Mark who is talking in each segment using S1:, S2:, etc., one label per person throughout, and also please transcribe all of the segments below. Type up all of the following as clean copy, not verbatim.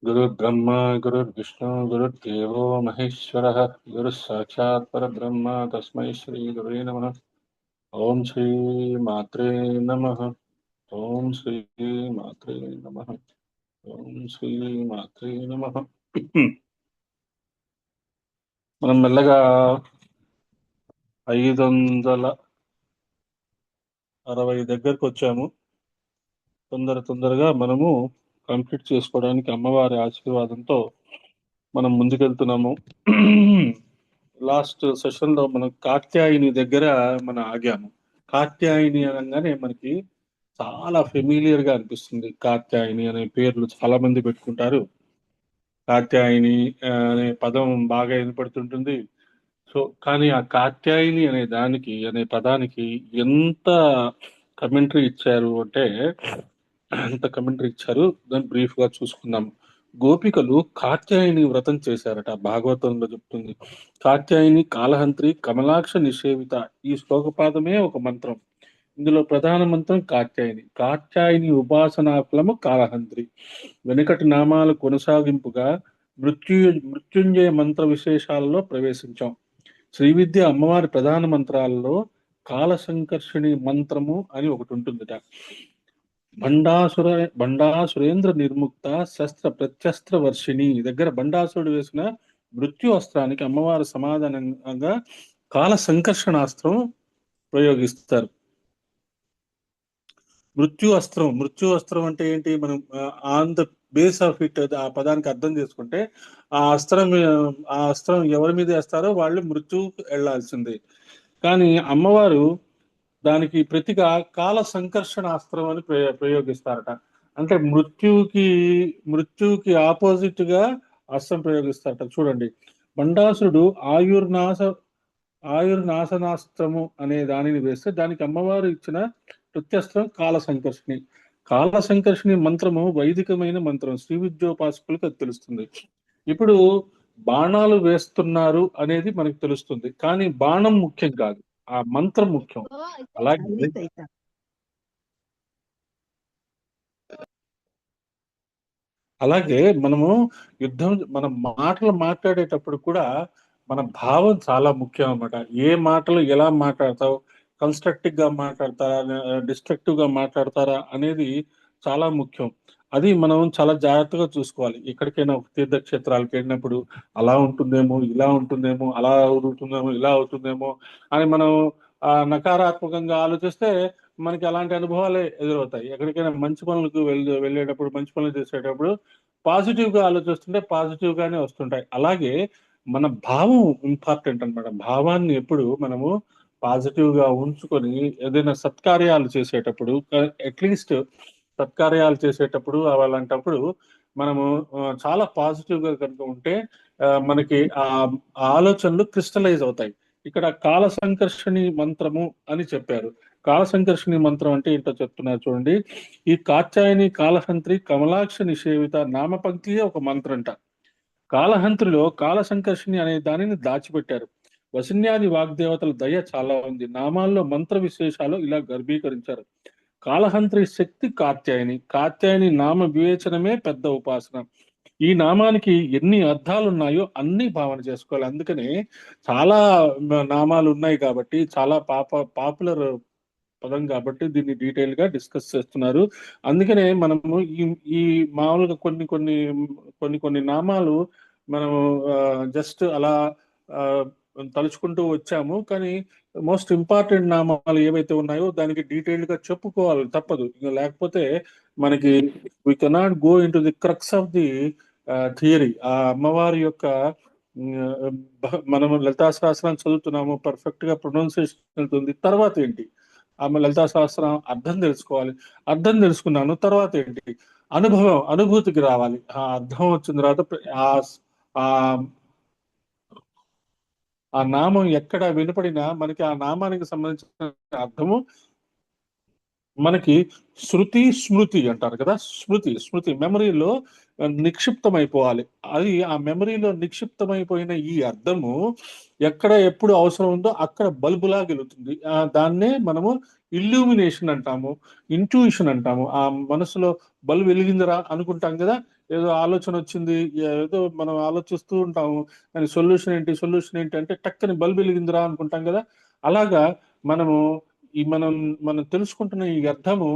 S1: गुरुर्ब्रह्मा गुरुर्विष्णु गुरुर्देवो महेश्वरः गुरुः साक्षात् परब्रह्म तस्मै श्रीगुरुवे नमः। ओम श्री मात्रे नमः। ओम श्री मात्रे नमः। ओम श्री मात्रे नमः। మనం మెల్లగా 560 దగ్గరకు వచ్చాము. తొందరగా మనము కంప్లీట్ చేసుకోవడానికి అమ్మవారి ఆశీర్వాదంతో మనం ముందుకెళ్తున్నాము. లాస్ట్ సెషన్ లో మనం కాత్యాయని దగ్గర మనం ఆగాము. కాత్యాయని అనగానే మనకి చాలా ఫెమిలియర్ గా అనిపిస్తుంది. కాత్యాయని అనే పేర్లు చాలా మంది పెట్టుకుంటారు. కాత్యాయని అనే పదం బాగా వినపడుతుంటుంది. సో కానీ ఆ కాత్యాయని అనే పదానికి ఎంత కమెంటరీ ఇచ్చారు అంటే ఎంత కమెంటరీ ఇచ్చారు దాన్ని బ్రీఫ్ గా చూసుకుందాం. గోపికలు కాత్యాయని వ్రతం చేశారట, భాగవతంలో చెప్తుంది. కాత్యాయని కాలహంత్రి కమలాక్ష నిషేవిత, ఈ శ్లోకపాదమే ఒక మంత్రం. ఇందులో ప్రధాన మంత్రం కాత్యాయని. కాత్యాయని ఉపాసనా ఫలము కాలహంత్రి. వెనుకటి నామాల కొనసాగింపుగా మృత్యుంజయ మంత్ర విశేషాలలో ప్రవేశించాం. శ్రీ విద్య అమ్మవారి ప్రధాన మంత్రాలలో కాల సంకర్షణి మంత్రము అని ఒకటి ఉంటుందిట. బండాసురేంద్ర నిర్ముక్త శస్త్ర ప్రత్యస్త్ర వర్షిణి దగ్గర బండాసురుడు వేసిన మృత్యు అస్త్రానికి అమ్మవారి సమాధానంగా కాల సంకర్షణాస్త్రం ప్రయోగిస్తారు. మృత్యు అస్త్రం అంటే ఏంటి? మనం on the base of it, ఆ పదానికి అర్థం చేసుకుంటే ఆ అస్త్రం ఎవరి మీద వేస్తారో వాళ్ళు మృత్యువుకు వెళ్లాల్సిందే. కానీ అమ్మవారు దానికి ప్రతిగా కాల సంకర్షణ అస్త్రం అని ప్రయోగిస్తారట. అంటే మృత్యువుకి ఆపోజిట్ గా అస్త్రం ప్రయోగిస్తారట. చూడండి, బండాసురుడు ఆయుర్నాశనాస్త్రము అనే దానిని వేస్తే దానికి అమ్మవారు ఇచ్చిన ప్రత్యస్త్రం కాల సంకర్షణి. కాల సంకర్షణి మంత్రము వైదికమైన మంత్రం, శ్రీ విద్యోపాసకులకు అది తెలుస్తుంది. ఇప్పుడు బాణాలు వేస్తున్నారు అనేది మనకు తెలుస్తుంది, కానీ బాణం ముఖ్యం కాదు, ఆ మంత్రం ముఖ్యం. అలాగే మనము మన మాటలు మాట్లాడేటప్పుడు కూడా మన భావం చాలా ముఖ్యం అన్నమాట. ఏ మాటలు ఎలా మాట్లాడతావు, కన్స్ట్రక్టివ్ గా మాట్లాడతారా, డిస్ట్రక్టివ్ గా మాట్లాడతారా అనేది చాలా ముఖ్యం. అది మనం చాలా జాగ్రత్తగా చూసుకోవాలి. ఎక్కడికైనా తీర్థక్షేత్రాలకు వెళ్ళినప్పుడు అలా ఉంటుందేమో, ఇలా ఉంటుందేమో, అలా అవుతుందేమో, ఇలా అవుతుందేమో అని మనం నకారాత్మకంగా ఆలోచిస్తే మనకి అలాంటి అనుభవాలే ఎదురవుతాయి. ఎక్కడికైనా మంచి పనులకు వెళ్ళేటప్పుడు, మంచి పనులు చేసేటప్పుడు పాజిటివ్ గా ఆలోచిస్తుంటే పాజిటివ్ గానే వస్తుంటాయి. అలాగే మన భావం ఇంపార్టెంట్ అన్నమాట. భావాన్ని ఎప్పుడు మనము పాజిటివ్ గా ఉంచుకొని ఏదైనా సత్కార్యాలు చేసేటప్పుడు, అట్లీస్ట్ సత్కార్యాలు చేసేటప్పుడు అలాంటప్పుడు మనము చాలా పాజిటివ్ గా కనుక ఉంటే మనకి ఆ ఆలోచనలు క్రిస్టలైజ్ అవుతాయి. ఇక్కడ కాల సంకర్షణి మంత్రము అని చెప్పారు. కాల సంకర్షణి మంత్రం అంటే ఏంటో చెప్తున్నారు చూడండి. ఈ కాత్యాయని కాలహంత్రి కమలాక్ష నిషేవిత నామపంక్తియే ఒక మంత్రంట. కాలహంత్రిలో కాల సంకర్షణి అనే దానిని దాచిపెట్టారు. వసిన్యాది వాగ్దేవతల దయ చాలా ఉంది. నామాల్లో మంత్ర విశేషాలు ఇలా గర్భీకరించారు. కాలహంత్రి శక్తి కాత్యాయని. కాత్యాయని నామ వివేచనమే పెద్ద ఉపాసన. ఈ నామానికి ఎన్ని అర్థాలు ఉన్నాయో అన్ని భావన చేసుకోవాలి. అందుకనే చాలా నామాలు ఉన్నాయి కాబట్టి, చాలా పాపులర్ పదం కాబట్టి దీన్ని డీటెయిల్ గా డిస్కస్ చేస్తున్నారు. అందుకనే మనము ఈ మామూలుగా కొన్ని నామాలు మనము జస్ట్ అలా ఆ, తలుచుకుంటూ వచ్చాము. కానీ మోస్ట్ ఇంపార్టెంట్ నామాలు ఏవైతే ఉన్నాయో దానికి డీటెయిల్డ్ గా చెప్పుకోవాలి, తప్పదు. ఇంకా లేకపోతే మనకి we cannot go into the crux of the theory. ఆ అమ్మవారి యొక్క మనము లలితా సహస్రాన్ని చదువుతున్నాము, పర్ఫెక్ట్ గా ప్రొనౌన్సియేషన్ ఉంటుంది. తర్వాత ఏంటి? ఆమె లలితా సహస్రం అర్థం తెలుసుకోవాలి. అర్థం తెలుసుకున్నాను, తర్వాత ఏంటి? అనుభూతికి రావాలి. ఆ అర్థం వచ్చిన తర్వాత ఆ ఆ ఆ నామం ఎక్కడ వినపడినా మనకి ఆ నామానికి సంబంధించిన అర్థము మనకి శృతి స్మృతి అంటారు కదా, స్మృతి స్మృతి మెమరీలో నిక్షిప్తమైపోవాలి. అది ఆ మెమరీలో నిక్షిప్తమైపోయిన ఈ అర్థము ఎక్కడ ఎప్పుడు అవసరం ఉందో అక్కడ బల్బులా వెలుగుతుంది. దాన్నే మనము ఇల్యూమినేషన్ అంటాము, ఇంట్యూషన్ అంటాము. ఆ మనసులో బల్బు వెలిగిందిరా అనుకుంటాం కదా, ఏదో ఆలోచన వచ్చింది, ఏదో మనం ఆలోచిస్తూ ఉంటాము, దాని సొల్యూషన్ ఏంటి అంటే టక్కని బల్బు వెలిగిందిరా అనుకుంటాం కదా. అలాగా మనము మనం మనం తెలుసుకుంటున్న ఈ అర్థము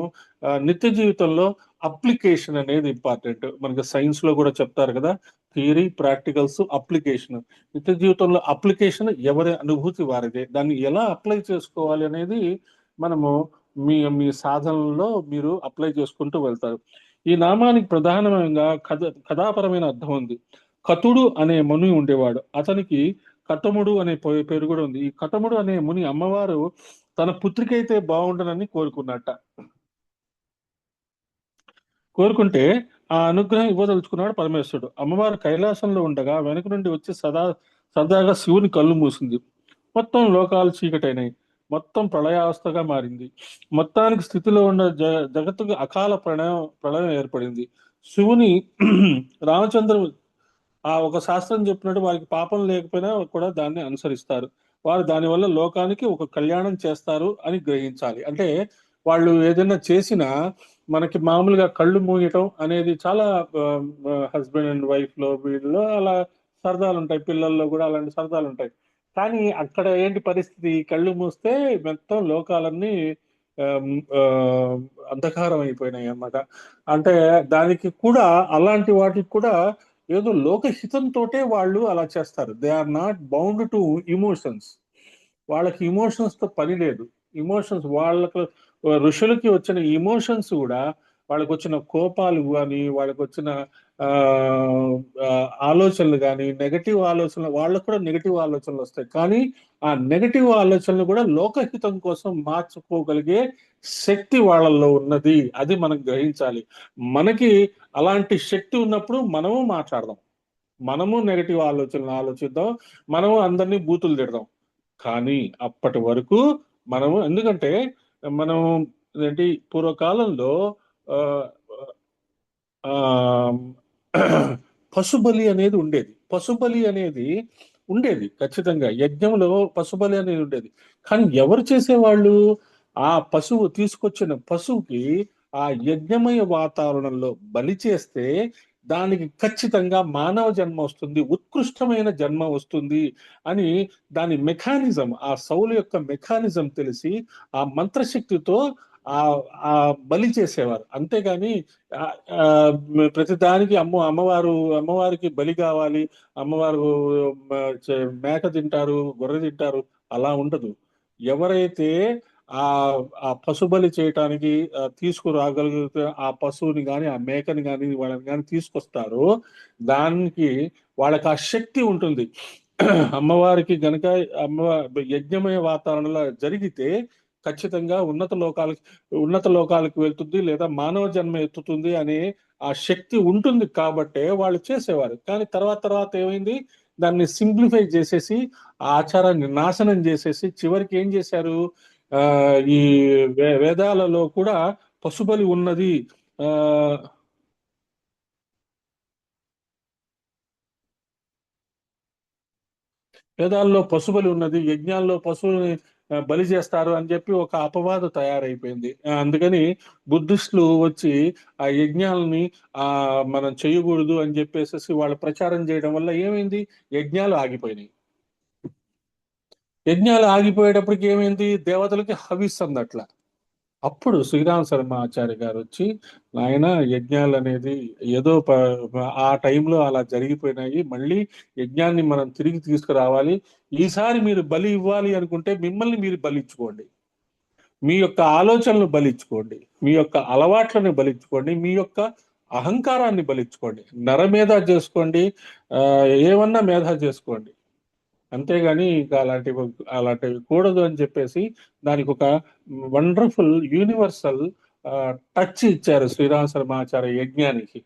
S1: నిత్య జీవితంలో అప్లికేషన్ అనేది ఇంపార్టెంట్. మనకి సైన్స్ లో కూడా చెప్తారు కదా, థియరీ, ప్రాక్టికల్స్, అప్లికేషన్. నిత్య జీవితంలో అప్లికేషన్ ఎవరి అనుభూతి వారిదే. దాన్ని ఎలా అప్లై చేసుకోవాలి అనేది మనము మీ మీ సాధనలో మీరు అప్లై చేసుకుంటూ వెళ్తారు. ఈ నామానికి ప్రధానంగా కథాపరమైన అర్థం ఉంది. కతుడు అనే ముని ఉండేవాడు. అతనికి కటముడు అనే పేరు కూడా ఉంది. ఈ కటముడు అనే ముని అమ్మవారు తన పుత్రిక అయితే బాగుండనని కోరుకున్నట్ట. కోరుకుంటే ఆ అనుగ్రహం ఇవ్వదలుచుకున్నాడు పరమేశ్వరుడు. అమ్మవారు కైలాసంలో ఉండగా వెనక నుండి వచ్చి సదాగా శివుని కళ్ళు మూసింది. మొత్తం లోకాలు చీకటైనాయి. మొత్తం ప్రళయావస్థగా మారింది. మొత్తానికి స్థితిలో ఉన్న జగత్తుకు అకాల ప్రళయం ఏర్పడింది. శివుని రామచంద్రుడు ఆ ఒక శాస్త్రం చెప్పినట్టు వారికి పాపం లేకపోయినా కూడా దాన్ని అనుసరిస్తారు. వారు దానివల్ల లోకానికి ఒక కళ్యాణం చేస్తారు అని గ్రహించాలి. అంటే వాళ్ళు ఏదైనా చేసినా మనకి మామూలుగా కళ్ళు మూయటం అనేది చాలా హస్బెండ్ అండ్ వైఫ్ లో వీళ్ళలో అలా సరదాలు ఉంటాయి, పిల్లల్లో కూడా అలాంటి సరదాలు ఉంటాయి. కానీ అక్కడ ఏంటి పరిస్థితి, కళ్ళు మూస్తే మొత్తం లోకాలన్నీ ఆమ్, ఆ, అంధకారం అయిపోయినాయి అన్నమాట. అంటే దానికి కూడా, అలాంటి వాటికి కూడా ఏదో లోకహితంతోటే వాళ్ళు అలా చేస్తారు. They are not bound to emotions. వాళ్ళకి ఇమోషన్స్ తో పని లేదు. ఇమోషన్స్ వాళ్ళకు, ఋషులకి వచ్చిన ఇమోషన్స్ కూడా, వాళ్ళకి వచ్చిన కోపాలు కానీ, వాళ్ళకి వచ్చిన ఆ ఆ, ఆలోచనలు కానీ, నెగటివ్ ఆలోచనలు, వాళ్ళకు కూడా నెగటివ్ ఆలోచనలు వస్తాయి. కానీ ఆ నెగటివ్ ఆలోచనలు కూడా లోకహితం కోసం మార్చుకోగలిగే శక్తి వాళ్ళల్లో ఉన్నది. అది మనం గ్రహించాలి. మనకి అలాంటి శక్తి ఉన్నప్పుడు మనము మాట్లాడదాం, మనము నెగటివ్ ఆలోచనలు ఆలోచిద్దాం, మనము అందరినీ బూతులు తిడదాం. కానీ అప్పటి వరకు మనము, ఎందుకంటే మనం ఏంటి పూర్వకాలంలో ఆ, ఆ, పశుబలి అనేది ఉండేది. పశుబలి అనేది ఉండేది ఖచ్చితంగా. యజ్ఞంలో పశుబలి అనేది ఉండేది. కానీ ఎవరు చేసేవాళ్ళు? ఆ పశువు తీసుకొచ్చిన పశువుకి ఆ యజ్ఞమయ వాతావరణంలో బలి చేస్తే దానికి ఖచ్చితంగా మానవ జన్మ వస్తుంది, ఉత్కృష్టమైన జన్మ వస్తుంది అని దాని మెకానిజం, ఆ సౌలు యొక్క మెకానిజం తెలిసి ఆ మంత్రశక్తితో ఆ ఆ బలి చేసేవారు. అంతేగాని ఆ, ఆ, ప్రతిదానికి అమ్మవారికి బలి కావాలి, అమ్మవారు మేక తింటారు, గొర్రె తింటారు, అలా ఉండదు. ఎవరైతే ఆ ఆ పశుబలి చేయటానికి తీసుకురాగలిగితే ఆ పశువుని కానీ, ఆ మేకని కానీ, వాళ్ళని కానీ తీసుకొస్తారో దానికి వాళ్ళకి ఆ శక్తి ఉంటుంది. అమ్మవారికి గనక యజ్ఞమయ వాతావరణంలో జరిగితే ఖచ్చితంగా ఉన్నత లోకాలకు వెళ్తుంది, లేదా మానవ జన్మ ఎత్తుతుంది అనే ఆ శక్తి ఉంటుంది. కాబట్టే వాళ్ళు చేసేవారు. కానీ తర్వాత తర్వాత ఏమైంది, దాన్ని సింప్లిఫై చేసేసి ఆ ఆచారాన్ని నాశనం చేసేసి చివరికి ఏం చేశారు, ఆ ఈ వేదాలలో కూడా పశుబలి ఉన్నది. ఆ వేదాల్లో పశుబలి ఉన్నది, యజ్ఞాల్లో పశువుని బలి చేస్తారు అని చెప్పి ఒక అపవాదు తయారైపోయింది. అందుకని బుద్ధిస్టులు వచ్చి ఆ యజ్ఞాలని ఆ మనం చేయకూడదు అని చెప్పేసి వాళ్ళు ప్రచారం చేయడం వల్ల ఏమైంది, యజ్ఞాలు ఆగిపోయినాయి. యజ్ఞాలు ఆగిపోయేటప్పటికి ఏమైంది, దేవతలకి హవిస్ అందట్ల. అప్పుడు శ్రీరామ శర్మ ఆచార్య గారు వచ్చి, నాయన యజ్ఞాలు అనేది ఏదో ఆ టైంలో అలా జరిగిపోయినాయి, మళ్ళీ యజ్ఞాన్ని మనం తిరిగి తీసుకురావాలి. ఈసారి మీరు బలి ఇవ్వాలి అనుకుంటే మిమ్మల్ని మీరు బలిచ్చుకోండి, మీ యొక్క ఆలోచనలు బలిచ్చుకోండి, మీ యొక్క అలవాట్లను బలిచ్చుకోండి, మీ యొక్క అహంకారాన్ని బలిచ్చుకోండి, నరమేధ చేసుకోండి, ఆ ఏమన్నా మేధ చేసుకోండి. అంతేగాని ఇంకా అలాంటివి కూడదు అని చెప్పేసి దానికి ఒక వండర్ఫుల్ యూనివర్సల్ టచ్ ఇచ్చారు శ్రీరామ శర్మాచార్య యజ్ఞానికి.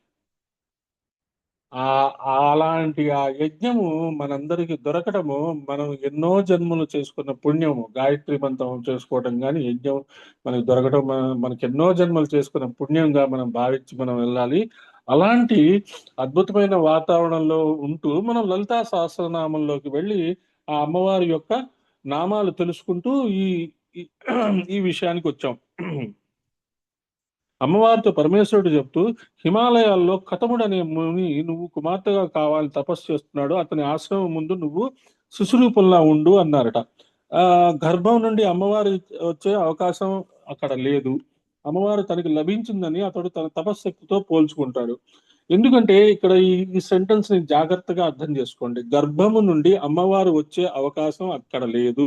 S1: ఆ అలాంటి ఆ యజ్ఞము మనందరికి దొరకటము మనం ఎన్నో జన్మలు చేసుకున్న పుణ్యము. గాయత్రి మంత్రం చేసుకోవటం కానీ యజ్ఞం మనకి దొరకటం మనకి ఎన్నో జన్మలు చేసుకున్న పుణ్యంగా మనం భావించి మనం వెళ్ళాలి. అలాంటి అద్భుతమైన వాతావరణంలో ఉంటూ మనం లలితా సహస్రనామంలోకి వెళ్ళి ఆ అమ్మవారి యొక్క నామాలు తెలుసుకుంటూ ఈ ఈ ఈ విషయానికి వచ్చాం. అమ్మవారితో పరమేశ్వరుడు చెప్తూ, హిమాలయాల్లో కతముడు అనే ముని నువ్వు కుమార్తెగా కావాలని తపస్సు చేస్తున్నాడు, అతని ఆశ్రమం ముందు నువ్వు శిశురూపంలా ఉండు అన్నారట. ఆ గర్భం నుండి అమ్మవారి వచ్చే అవకాశం అక్కడ లేదు. అమ్మవారు తనకి లభించిందని అతడు తన తపశ్శక్తితో పోల్చుకుంటాడు. ఎందుకంటే ఇక్కడ ఈ సెంటెన్స్ ని జాగ్రత్తగా అర్థం చేసుకోండి. గర్భము నుండి అమ్మవారు వచ్చే అవకాశం అక్కడ లేదు.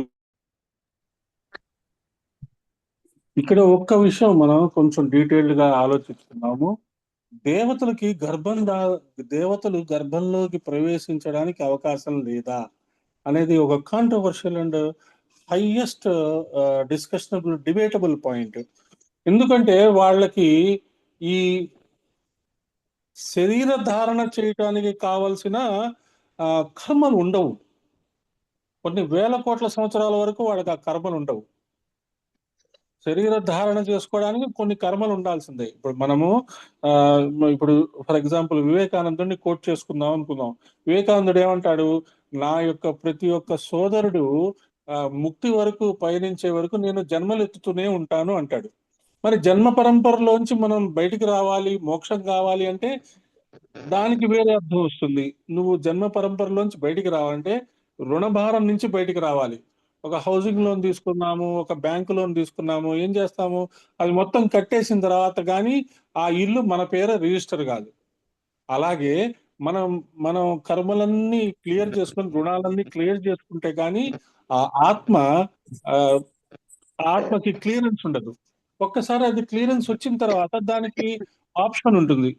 S1: ఇక్కడ ఒక్క విషయం మనం కొంచెం డీటెయిల్డ్ గా ఆలోచిస్తున్నాము. దేవతలకి గర్భం దా దేవతలు గర్భంలోకి ప్రవేశించడానికి అవకాశం లేదా అనేది ఒక controversial and highest discussionable debatable point. ఎందుకంటే వాళ్ళకి ఈ శరీర ధారణ చేయటానికి కావలసిన ఆ, కర్మలు ఉండవు. కొన్ని వేల కోట్ల సంవత్సరాల వరకు వాళ్ళకి ఆ కర్మలు ఉండవు. శరీర ధారణ చేసుకోవడానికి కొన్ని కర్మలు ఉండాల్సిందే. ఇప్పుడు మనము ఆ ఇప్పుడు ఫర్ ఎగ్జాంపుల్ వివేకానందుడిని కోట్ చేసుకుందాం అనుకుందాం. వివేకానందుడు ఏమంటాడు? నా యొక్క ప్రతి ఒక్క సోదరుడు ముక్తి వరకు పయనించే వరకు నేను జన్మలు ఎత్తుతూనే ఉంటాను అంటాడు. మరి జన్మ పరంపరలోంచి మనం బయటికి రావాలి, మోక్షం కావాలి అంటే దానికి వేరే అర్థం వస్తుంది. నువ్వు జన్మ పరంపరలోంచి బయటికి రావాలంటే రుణభారం నుంచి బయటికి రావాలి. ఒక హౌసింగ్ లోన్ తీసుకున్నాము, ఒక బ్యాంకు లోన్ తీసుకున్నాము, ఏం చేస్తాము? అది మొత్తం కట్టేసిన తర్వాత కానీ ఆ ఇల్లు మన పేర రిజిస్టర్ కాదు. అలాగే మనం మనం కర్మలన్నీ క్లియర్ చేసుకుని రుణాలన్నీ క్లియర్ చేసుకుంటే కానీ ఆ ఆత్మ ఆ ఆత్మకి క్లియరెన్స్ ఉండదు. ఒక్కసారి అది క్లియరెన్స్ వచ్చిన తర్వాత దానికి ఆప్షన్ ఉంటుంది.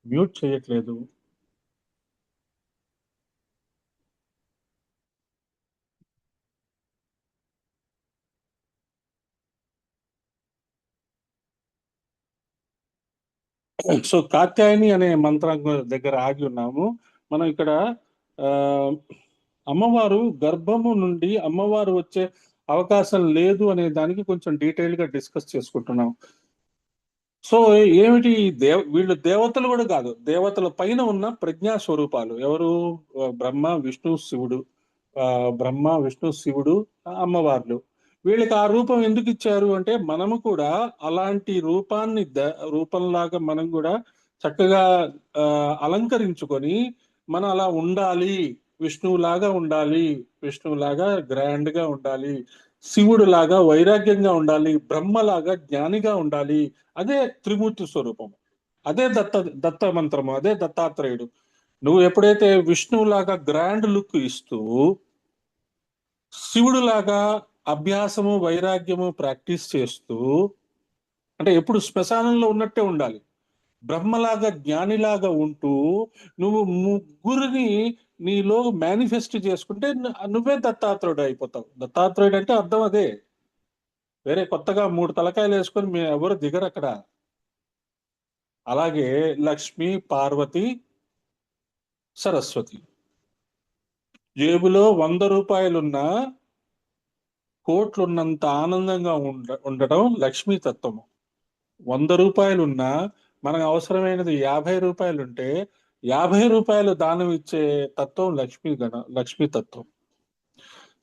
S1: మ్యూట్ చేయట్లేదు. సో కాత్యాయని అనే మంత్రం దగ్గర ఆగి ఉన్నాము. మనం ఇక్కడ ఆ అమ్మవారు గర్భము నుండి అమ్మవారు వచ్చే అవకాశం లేదు అనే దానికి కొంచెం డీటెయిల్ గా డిస్కస్ చేసుకుంటున్నాం. సో ఏమిటి వీళ్ళు దేవతలు కూడా కాదు, దేవతల పైన ఉన్న ప్రజ్ఞా స్వరూపాలు ఎవరు? బ్రహ్మ విష్ణు శివుడు. ఆ బ్రహ్మ విష్ణు శివుడు అమ్మవార్లు. వీళ్ళకి ఆ రూపం ఎందుకు ఇచ్చారు అంటే మనము కూడా అలాంటి రూపాన్ని రూపంలాగా మనం కూడా చక్కగా ఆ అలంకరించుకొని మనం అలా ఉండాలి. విష్ణువులాగా ఉండాలి, విష్ణువులాగా గ్రాండ్ గా ఉండాలి, శివుడు లాగా వైరాగ్యంగా ఉండాలి, బ్రహ్మలాగా జ్ఞానిగా ఉండాలి. అదే త్రిమూర్తి స్వరూపం. అదే దత్త మంత్రము, అదే దత్తాత్రేయుడు. నువ్వు ఎప్పుడైతే విష్ణువులాగా గ్రాండ్ లుక్ ఇస్తూ శివుడు లాగా అభ్యాసము వైరాగ్యము ప్రాక్టీస్ చేస్తూ, అంటే ఎప్పుడు శ్మశానంలో ఉన్నట్టే ఉండాలి, బ్రహ్మలాగా జ్ఞానిలాగా ఉంటూ నువ్వు ముగ్గురిని నీలో మేనిఫెస్ట్ చేసుకుంటే నువ్వే దత్తాత్రేయుడు అయిపోతావు. దత్తాత్రేయుడు అంటే అర్థం అదే. వేరే కొత్తగా మూడు తలకాయలు వేసుకొని మేము ఎవరు దిగరు అక్కడ. అలాగే లక్ష్మి, పార్వతి, సరస్వతి. జేబులో 100 రూపాయలున్నా కోట్లున్నంత ఆనందంగా ఉండటం లక్ష్మీ తత్వము. 100 రూపాయలున్నా మనకు అవసరమైనది 50 రూపాయలుంటే 50 రూపాయలు దానం ఇచ్చే తత్వం లక్ష్మీ తత్వం.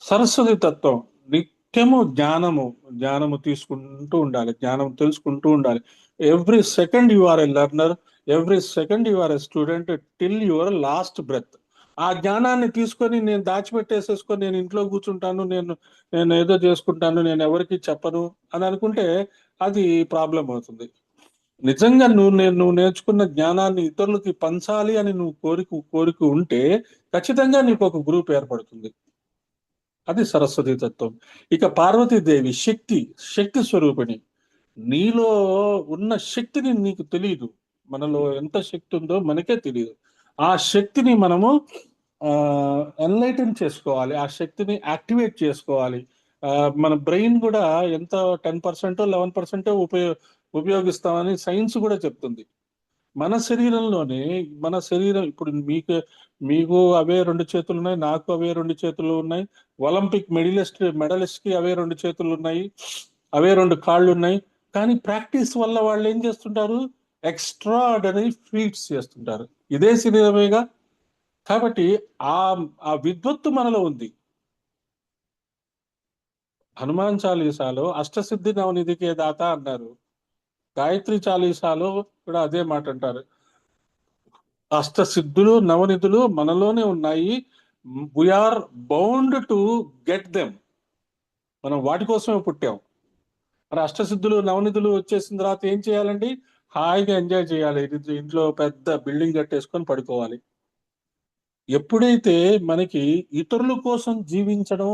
S1: సరస్వతి తత్వం నిత్యము జ్ఞానము తీసుకుంటూ ఉండాలి, జ్ఞానం తెలుసుకుంటూ ఉండాలి. Every second you are a learner, every second you are a student till your last breath. ఆ జ్ఞానాన్ని తీసుకొని నేను దాచిపెట్టేసేసుకొని నేను ఇంట్లో కూర్చుంటాను, నేను ఏదో చేసుకుంటాను, నేను ఎవరికి చెప్పను అని అనుకుంటే అది ప్రాబ్లం అవుతుంది. నిజంగా నువ్వు నేర్చుకున్న జ్ఞానాన్ని ఇతరులకి పంచాలి అని నువ్వు కోరిక ఉంటే ఖచ్చితంగా నీకు ఒక గ్రూప్ ఏర్పడుతుంది. అది సరస్వతి తత్వం. ఇక పార్వతీదేవి శక్తి స్వరూపిణి. నీలో ఉన్న శక్తిని నీకు తెలియదు. మనలో ఎంత శక్తి ఉందో మనకే తెలియదు. ఆ శక్తిని మనము ఎన్లైటన్ చేసుకోవాలి, ఆ శక్తిని యాక్టివేట్ చేసుకోవాలి. మన బ్రెయిన్ కూడా ఎంత 10% 11% ఉపయోగిస్తామని సైన్స్ కూడా చెప్తుంది. మన శరీరంలోనే, మన శరీరం ఇప్పుడు మీకు అవే 2 చేతులు ఉన్నాయి, నాకు అవే 2 చేతులు ఉన్నాయి, ఒలింపిక్ మెడలిస్ట్ కి అవే 2 చేతులు ఉన్నాయి, అవే 2 కాళ్ళు ఉన్నాయి. కానీ ప్రాక్టీస్ వల్ల వాళ్ళు ఏం చేస్తుంటారు? ఎక్స్ట్రా ఆర్డినరీ ఫీట్స్ చేస్తుంటారు. ఇదే శరీరమేగా. కాబట్టి ఆ ఆ విద్వత్తు మనలో ఉంది. హనుమాన్ చాలీసాలో అష్టసిద్ధి నవనిధికే దాత అన్నారు. గాయత్రి చాలీసాలో కూడా అదే మాట అంటారు. అష్టసిద్ధులు నవనిధులు మనలోనే ఉన్నాయి. We are bound to get them. మనం వాటి కోసమే పుట్టాం. మరి అష్టసిద్ధులు నవనిధులు వచ్చేసిన తర్వాత ఏం చేయాలండి? హాయిగా ఎంజాయ్ చేయాలి. ఇంట్లో పెద్ద బిల్డింగ్ కట్టేసుకొని పడుకోవాలి. ఎప్పుడైతే మనకి ఇతరుల కోసం జీవించడం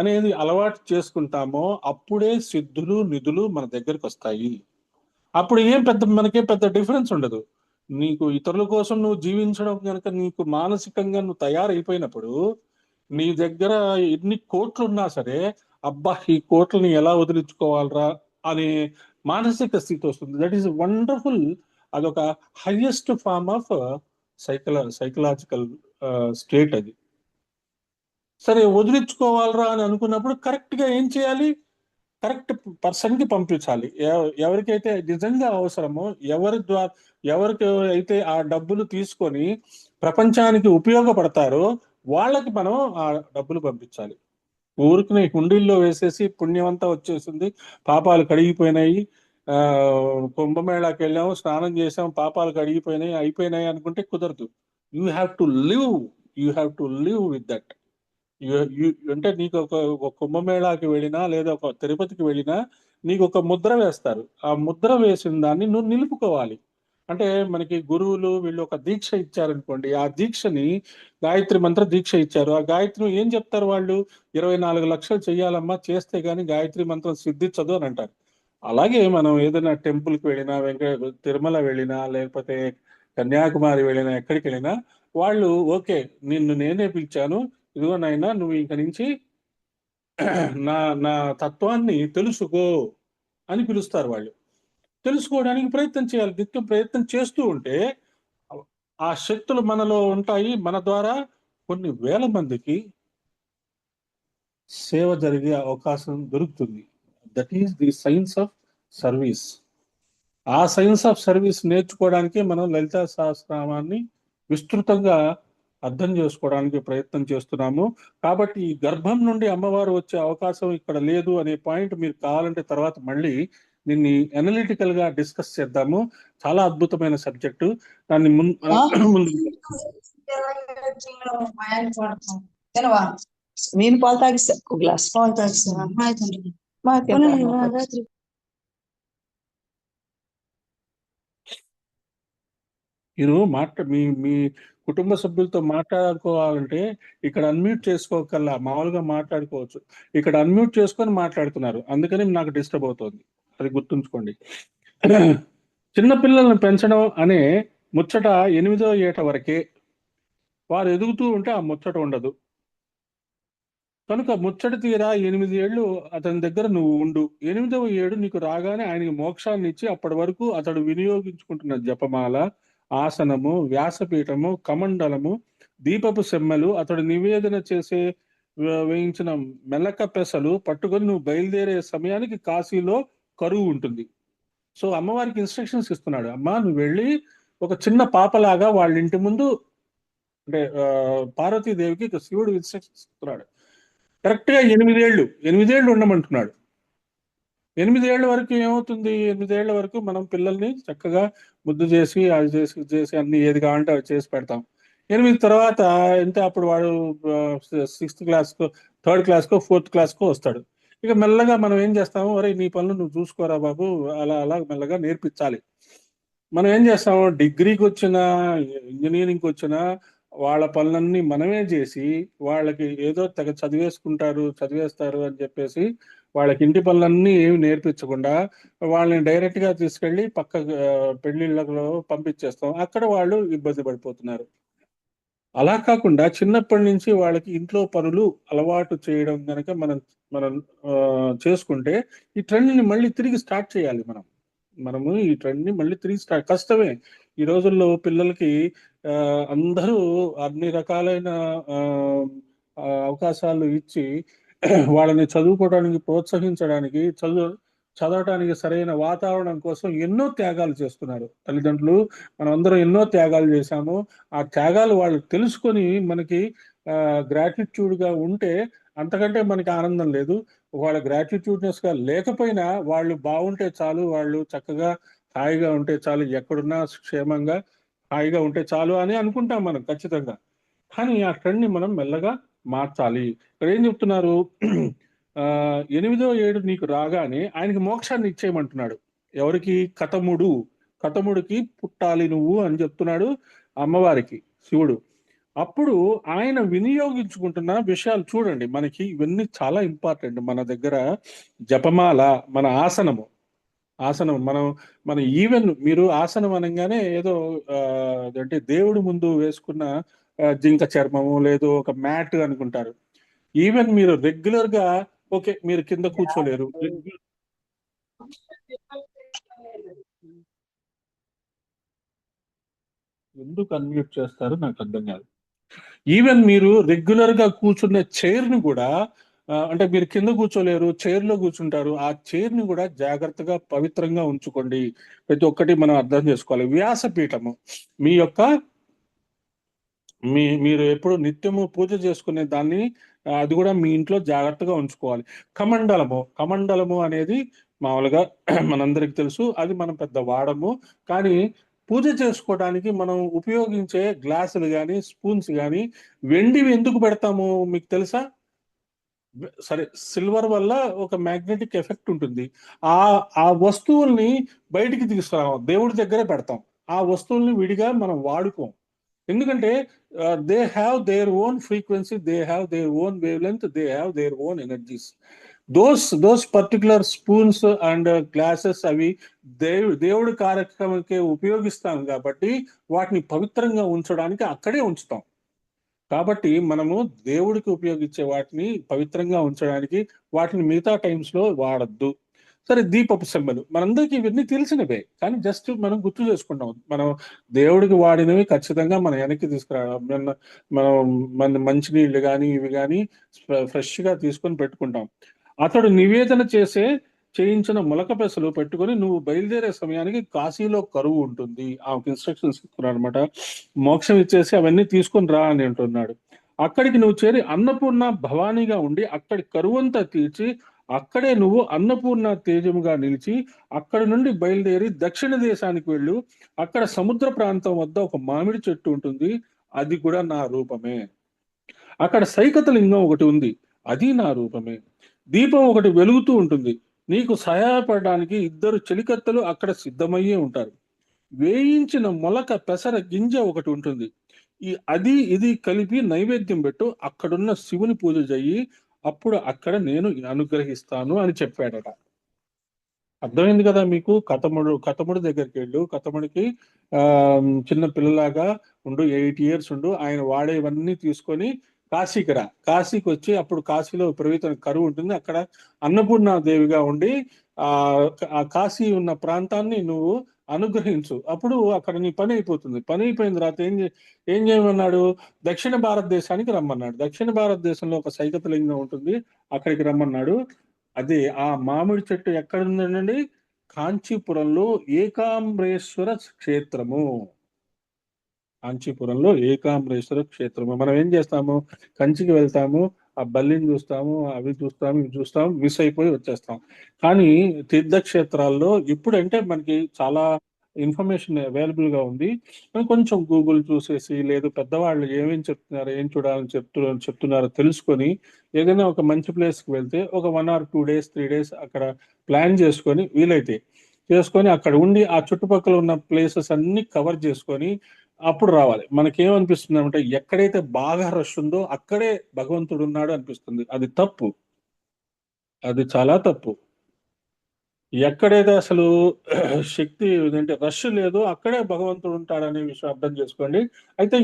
S1: అనేది అలవాటు చేసుకుంటామో అప్పుడే సిద్ధులు నిధులు మన దగ్గరికి వస్తాయి. అప్పుడు మనకేం పెద్ద డిఫరెన్స్ ఉండదు. నీకు ఇతరుల కోసం నువ్వు జీవించడం కనుక నీకు మానసికంగా నువ్వు తయారైపోయినప్పుడు నీ దగ్గర ఎన్ని కోట్లు ఉన్నా సరే, అబ్బా ఈ కోట్లని ఎలా వదిలించుకోవాలరా అనే మానసిక స్థితి వస్తుంది. That is wonderful. అదొక highest form of psychological state అది. సరే, వదిలించుకోవాలరా అని అనుకున్నప్పుడు కరెక్ట్ గా ఏం చేయాలి? కరెక్ట్ పర్సన్ కి పంపించాలి. ఎవరికైతే నిజంగా అవసరమో, ఎవరికి అయితే ఆ డబ్బులు తీసుకొని ప్రపంచానికి ఉపయోగపడతారో వాళ్ళకి మనం ఆ డబ్బులు పంపించాలి. ఊరికి హుండీల్లో వేసేసి పుణ్యమంతా వచ్చేసింది, పాపాలు కడిగిపోయినాయి, ఆ కుంభమేళాకి వెళ్ళాము, స్నానం చేసాం, పాపాలు కడిగిపోయినాయి, అయిపోయినాయి అనుకుంటే కుదరదు. You have to live. You have to live with that. అంటే నీకు ఒక కుంభమేళాకి వెళ్ళినా లేదా ఒక తిరుపతికి వెళ్ళినా నీకు ఒక ముద్ర వేస్తారు. ఆ ముద్ర వేసిన దాన్ని నువ్వు నిలుపుకోవాలి. అంటే మనకి గురువులు వీళ్ళు ఒక దీక్ష ఇచ్చారనుకోండి, ఆ దీక్షని గాయత్రి మంత్ర దీక్ష ఇచ్చారు. ఆ గాయత్రి ఏం చెప్తారు వాళ్ళు? 24 లక్షలు చెయ్యాలమ్మా, చేస్తే గాని గాయత్రి మంత్రం సిద్ధించదు అని అంటారు. అలాగే మనం ఏదైనా టెంపుల్కి వెళ్ళినా, తిరుమల వెళ్ళినా, లేకపోతే కన్యాకుమారి వెళ్ళినా, ఎక్కడికి వెళ్ళినా వాళ్ళు ఓకే నిన్ను నేనే పిలిచాను, ఇదిగో నాయనా నువ్వు ఇంక నుంచి నా నా తత్వాన్ని తెలుసుకో అని పిలుస్తారు వాళ్ళు. తెలుసుకోవడానికి ప్రయత్నం చేయాలి. నిత్యం ప్రయత్నం చేస్తూ ఉంటే ఆ శక్తులు మనలో ఉంటాయి. మన ద్వారా కొన్ని వేల మందికి సేవ జరిగే అవకాశం దొరుకుతుంది. That is the science of service. ఆ సైన్స్ ఆఫ్ సర్వీస్ నేర్చుకోవడానికి మనం లలితా సహస్రనామాన్ని విస్తృతంగా అర్థం చేసుకోవడానికి ప్రయత్నం చేస్తున్నాము. కాబట్టి ఈ గర్భం నుండి అమ్మవారు వచ్చే అవకాశం ఇక్కడ లేదు అనే పాయింట్ మీరు కావాలంటే తర్వాత మళ్ళీ దీన్ని అనలిటికల్ గా డిస్కస్ చేద్దాము. చాలా అద్భుతమైన సబ్జెక్టు. దాన్ని ముందు
S2: నేను పాలు తాగిస్తా, ఒక గ్లాస్ పాలు తాగిస్తా.
S1: మీరు మీ కుటుంబ సభ్యులతో మాట్లాడుకోవాలంటే ఇక్కడ అన్మ్యూట్ చేసుకోకల్లా మామూలుగా మాట్లాడుకోవచ్చు. ఇక్కడ అన్మ్యూట్ చేసుకొని మాట్లాడుతున్నారు, అందుకని నాకు డిస్టర్బ్ అవుతుంది. అది గుర్తుంచుకోండి. చిన్న పిల్లల్ని పెంచడం అనే ముచ్చట 8వ ఏట వరకే. వారు ఎదుగుతూ ఉంటే ఆ ముచ్చట ఉండదు. కనుక ముచ్చట తీరా 8 ఏళ్ళు అతని దగ్గర నువ్వు ఉండు. 8వ ఏడు నీకు రాగానే ఆయనకి మోక్షాన్ని ఇచ్చి అప్పటి వరకు అతడు వినియోగించుకుంటున్న జపమాల, ఆసనము, వ్యాసపీఠము, కమండలము, దీపపు సెమ్మలు, అతడు నివేదన చేసే వేయించిన మెల్లక పెసలు పట్టుకొని నువ్వు బయలుదేరే సమయానికి కాశీలో కరువు ఉంటుంది. సో అమ్మవారికి ఇన్స్ట్రక్షన్స్ ఇస్తున్నాడు. అమ్మా నువ్వు వెళ్ళి ఒక చిన్న పాపలాగా వాళ్ళ ఇంటి ముందు, అంటే పార్వతీదేవికి శివుడు ఇన్స్ట్రక్షన్స్ ఇస్తున్నాడు. కరెక్ట్ గా 8 ఏళ్ళు ఉండమంటున్నాడు. 8 ఏళ్ల వరకు ఏమవుతుంది? 8 ఏళ్ల వరకు మనం పిల్లల్ని చక్కగా ముద్దు చేసి అది చేసి అన్ని ఏది కావాలంటే అవి చేసి పెడతాం. 8 తర్వాత అంటే అప్పుడు వాడు 6th క్లాస్కో, 3rd క్లాస్కో, 4th క్లాస్కో వస్తాడు. ఇక మెల్లగా మనం ఏం చేస్తాము? అరే నీ పనులు నువ్వు చూసుకోరా బాబు, అలా అలా మెల్లగా నేర్పించాలి. మనం ఏం చేస్తాము? డిగ్రీకి వచ్చిన, ఇంజనీరింగ్కి వచ్చిన వాళ్ళ పనులన్నీ మనమే చేసి వాళ్ళకి ఏదో తెగ చదివేస్తారు అని చెప్పేసి వాళ్ళకి ఇంటి పనులన్నీ ఏమి నేర్పించకుండా వాళ్ళని డైరెక్ట్ గా తీసుకెళ్లి పక్క పెళ్లిళ్ళలో పంపించేస్తాం. అక్కడ వాళ్ళు ఇబ్బంది పడిపోతున్నారు. అలా కాకుండా చిన్నప్పటి నుంచి వాళ్ళకి ఇంట్లో పనులు అలవాటు చేయడం గనక మనం చేసుకుంటే ఈ ట్రెండ్ ని మళ్ళీ తిరిగి స్టార్ట్ చేయాలి మనము ఈ ట్రెండ్ ని మళ్ళీ తిరిగి స్టార్ట్ కష్టమే. ఈ రోజుల్లో పిల్లలకి అందరూ అన్ని రకాలైన ఆ, అవకాశాలు ఇచ్చి వాళ్ళని చదువుకోవడానికి ప్రోత్సహించడానికి చదవటానికి సరైన వాతావరణం కోసం ఎన్నో త్యాగాలు చేస్తున్నారు తల్లిదండ్రులు. మనం అందరం ఎన్నో త్యాగాలు చేశాము. ఆ త్యాగాలు వాళ్ళు తెలుసుకొని మనకి గ్రాటిట్యూడ్ గా ఉంటే అంతకంటే మనకి ఆనందం లేదు. వాళ్ళ గ్రాటిట్యూడ్నెస్ గా లేకపోయినా వాళ్ళు బాగుంటే చాలు, వాళ్ళు చక్కగా హాయిగా ఉంటే చాలు, ఎక్కడున్నా క్షేమంగా హాయిగా ఉంటే చాలు అని అనుకుంటాం మనం ఖచ్చితంగా. కానీ ఆ ట్రెండ్ ని మనం మెల్లగా మార్చాలి. ఇక్కడ ఏం చెప్తున్నారు? ఆ 8వ ఏడు నీకు రాగానే ఆయనకి మోక్షాన్ని ఇచ్చేయమంటున్నాడు. ఎవరికి? కతముడికి పుట్టాలి నువ్వు అని చెప్తున్నాడు అమ్మవారికి శివుడు. అప్పుడు ఆయన వినియోగించుకుంటున్న విషయాలు చూడండి. మనకి ఇవన్నీ చాలా ఇంపార్టెంట్. మన దగ్గర జపమాల, మన ఆసనం మన ఈవెన్ మీరు ఆసనం అనగానే ఏదో అంటే దేవుడి ముందు వేసుకున్న జింక చర్మము లేదు ఒక మ్యాట్ అనుకుంటారు. ఈవెన్ మీరు రెగ్యులర్ గా ఓకే మీరు కింద కూర్చోలేరు. ఎందుకు అన్మ్యూట్ చేస్తారు నాకు అర్థం కాదు. ఈవెన్ మీరు రెగ్యులర్ గా కూర్చున్న చైర్ ని కూడా అంటే మీరు కింద కూర్చోలేరు, చైర్ లో కూర్చుంటారు. ఆ చైర్ ని కూడా జాగ్రత్తగా పవిత్రంగా ఉంచుకోండి. ప్రతి ఒక్కటి మనం అర్థం చేసుకోవాలి. వ్యాసపీఠము మీ యొక్క మీరు ఎప్పుడు నిత్యము పూజ చేసుకునే దాన్ని అది కూడా మీ ఇంట్లో జాగ్రత్తగా ఉంచుకోవాలి. కమండలము అనేది మామూలుగా మనందరికి తెలుసు. అది మనం పెద్ద వాడము. కానీ పూజ చేసుకోవడానికి మనం ఉపయోగించే గ్లాసులు కానీ స్పూన్స్ కానీ వెండివి ఎందుకు పెడతాము మీకు తెలుసా? సరే, సిల్వర్ వల్ల ఒక మ్యాగ్నెటిక్ ఎఫెక్ట్ ఉంటుంది. ఆ ఆ వస్తువుల్ని బయటికి తీసుకురాం, దేవుడి దగ్గరే పెడతాం. ఆ వస్తువుల్ని విడిగా మనం వాడుకోం. ఎందుకంటే they have their own frequency, they have their own wave length, they have their own energies. Those particular spoons and glasses అవి దేవుడి కార్యక్రమానికి ఉపయోగిస్తాం కాబట్టి వాటిని పవిత్రంగా ఉంచడానికి అక్కడే ఉంచుతాం. కాబట్టి మనము దేవుడికి ఉపయోగించే వాటిని పవిత్రంగా ఉంచడానికి వాటిని మిగతా టైమ్స్ లో వాడద్దు. సరే, దీపపు సెమ్మలు మనందరికీ ఇవన్నీ తెలిసినవే, కానీ జస్ట్ మనం గుర్తు చేసుకుంటాం. మనం దేవుడికి వాడినవి ఖచ్చితంగా మనం వెనక్కి తీసుకురావడం, మనం మన మంచినీళ్ళు కానీ ఇవి కానీ ఫ్రెష్ గా తీసుకొని పెట్టుకుంటాం. అతడు నివేదన చేయించిన మొలక పెసలు పెట్టుకొని నువ్వు బయలుదేరే సమయానికి కాశీలో కరువు ఉంటుంది. ఆమెకు ఇన్స్ట్రక్షన్స్ ఇస్తున్నాడు అనమాట. మోక్షం ఇచ్చేసి అవన్నీ తీసుకొని రా అని అంటున్నాడు. అక్కడికి నువ్వు చేరి అన్నపూర్ణ భవానీగా ఉండి అక్కడి కరువంతా తీర్చి అక్కడే నువ్వు అన్నపూర్ణ తేజముగా నిలిచి అక్కడ నుండి బయలుదేరి దక్షిణ దేశానికి వెళ్ళు. అక్కడ సముద్ర ప్రాంతం వద్ద ఒక మామిడి చెట్టు ఉంటుంది. అది కూడా నా రూపమే. అక్కడ సైకత లింగం ఒకటి ఉంది. అది నా రూపమే. దీపం ఒకటి వెలుగుతూ ఉంటుంది. నీకు సహాయపడడానికి 2 చెలికత్తెలు అక్కడ సిద్ధమయ్యే ఉంటారు. వేయించిన మొలక పెసర గింజ ఒకటి ఉంటుంది. ఇది కలిపి నైవేద్యం పెట్టు. అక్కడున్న శివుని పూజ చెయ్యి. అప్పుడు అక్కడ నేను అనుగ్రహిస్తాను అని చెప్పాడట. అర్థమైంది కదా మీకు? కథముడి దగ్గరికి వెళ్ళు. కథముడికి ఆ చిన్న పిల్లలాగా ఉండు, 8 years ఉండు. ఆయన వాడేవన్నీ తీసుకొని కాశీకి రా. కాశీకి వచ్చి అప్పుడు కాశీలో విపరీతమైన కరువు ఉంటుంది. అక్కడ అన్నపూర్ణాదేవిగా ఉండి ఆ ఆ కాశీ ఉన్న ప్రాంతాన్ని నువ్వు అనుగ్రహించు. అప్పుడు అక్కడ నీ పని అయిపోతుంది. పని అయిపోయిన తర్వాత ఏం చేయమన్నాడు? దక్షిణ భారతదేశానికి రమ్మన్నాడు. దక్షిణ భారతదేశంలో ఒక సైకత లింగం ఉంటుంది, అక్కడికి రమ్మన్నాడు. అదే ఆ మామిడి చెట్టు ఎక్కడ ఉందండి? కాంచీపురంలో ఏకాంబరేశ్వర క్షేత్రము. కాంచీపురంలో ఏకాంబరేశ్వర క్షేత్రము. మనం ఏం చేస్తాము? కంచికి వెళ్తాము, ఆ బల్లిని చూస్తాము, అవి చూస్తాము, ఇవి చూస్తాము, మిస్ అయిపోయి వచ్చేస్తాం. కానీ తీర్థక్షేత్రాల్లో ఇప్పుడంటే మనకి చాలా ఇన్ఫర్మేషన్ అవైలబుల్ గా ఉంది. మనం కొంచెం గూగుల్ చూసేసి లేదు పెద్దవాళ్ళు ఏమేం చెప్తున్నారు, ఏం చూడాలని చెప్తున్నారో తెలుసుకొని ఏదైనా ఒక మంచి ప్లేస్ కి వెళ్తే ఒక 1 or 2 days 3 days అక్కడ ప్లాన్ చేసుకొని వీలైతే చేసుకొని అక్కడ ఉండి ఆ చుట్టుపక్కల ఉన్న ప్లేసెస్ అన్ని కవర్ చేసుకొని అప్పుడు రావాలి. మనకేమనిపిస్తుంది అంటే ఎక్కడైతే బాగా రష్ ఉందో అక్కడే భగవంతుడు ఉన్నాడు అనిపిస్తుంది. అది తప్పు. అది చాలా తప్పు. ఎక్కడైతే అసలు శక్తి అంటే రష్ లేదో అక్కడే భగవంతుడు ఉంటాడనే విషయం అర్థం చేసుకోండి. అయితే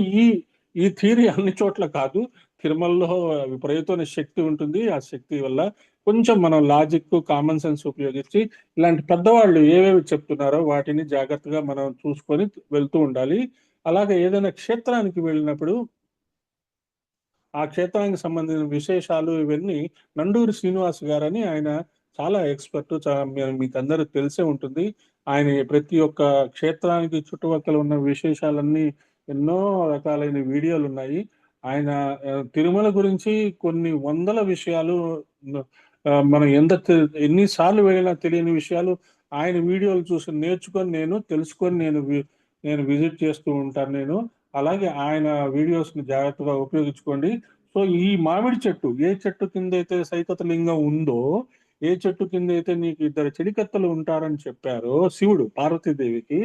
S1: ఈ థియరీ అన్ని చోట్ల కాదు. తిరుమలలో విపరీతమైన శక్తి ఉంటుంది. ఆ శక్తి వల్ల కొంచెం మనం లాజిక్, కామన్ సెన్స్ ఉపయోగించి ఇలాంటి పెద్దవాళ్ళు ఏవేవి చెప్తున్నారో వాటిని జాగ్రత్తగా మనం చూసుకొని వెళ్తూ ఉండాలి. అలాగే ఏదైనా క్షేత్రానికి వెళ్ళినప్పుడు ఆ క్షేత్రానికి సంబంధించిన విశేషాలు ఇవన్నీ నండూరి శ్రీనివాస్ గారని ఆయన చాలా ఎక్స్పర్ట్. మీకు అందరూ తెలిసే ఉంటుంది. ఆయన ప్రతి ఒక్క క్షేత్రానికి చుట్టుపక్కల ఉన్న విశేషాలన్నీ ఎన్నో రకాలైన వీడియోలు ఉన్నాయి. ఆయన తిరుమల గురించి కొన్ని వందల విషయాలు, మనం ఎన్నిసార్లు వెళ్ళినా తెలియని విషయాలు ఆయన వీడియోలు చూసి నేర్చుకొని తెలుసుకొని నేను విజిట్ చేస్తూ ఉంటాను నేను. అలాగే ఆయన వీడియోస్ ని జాగ్రత్తగా ఉపయోగించుకోండి. సో ఈ మామిడి చెట్టు ఏ చెట్టు కింద అయితే సైకత లింగం ఉందో, ఏ చెట్టు కింద అయితే నీకు ఇద్దరు చెలికత్తలు ఉంటారని చెప్పారో శివుడు పార్వతీదేవికి,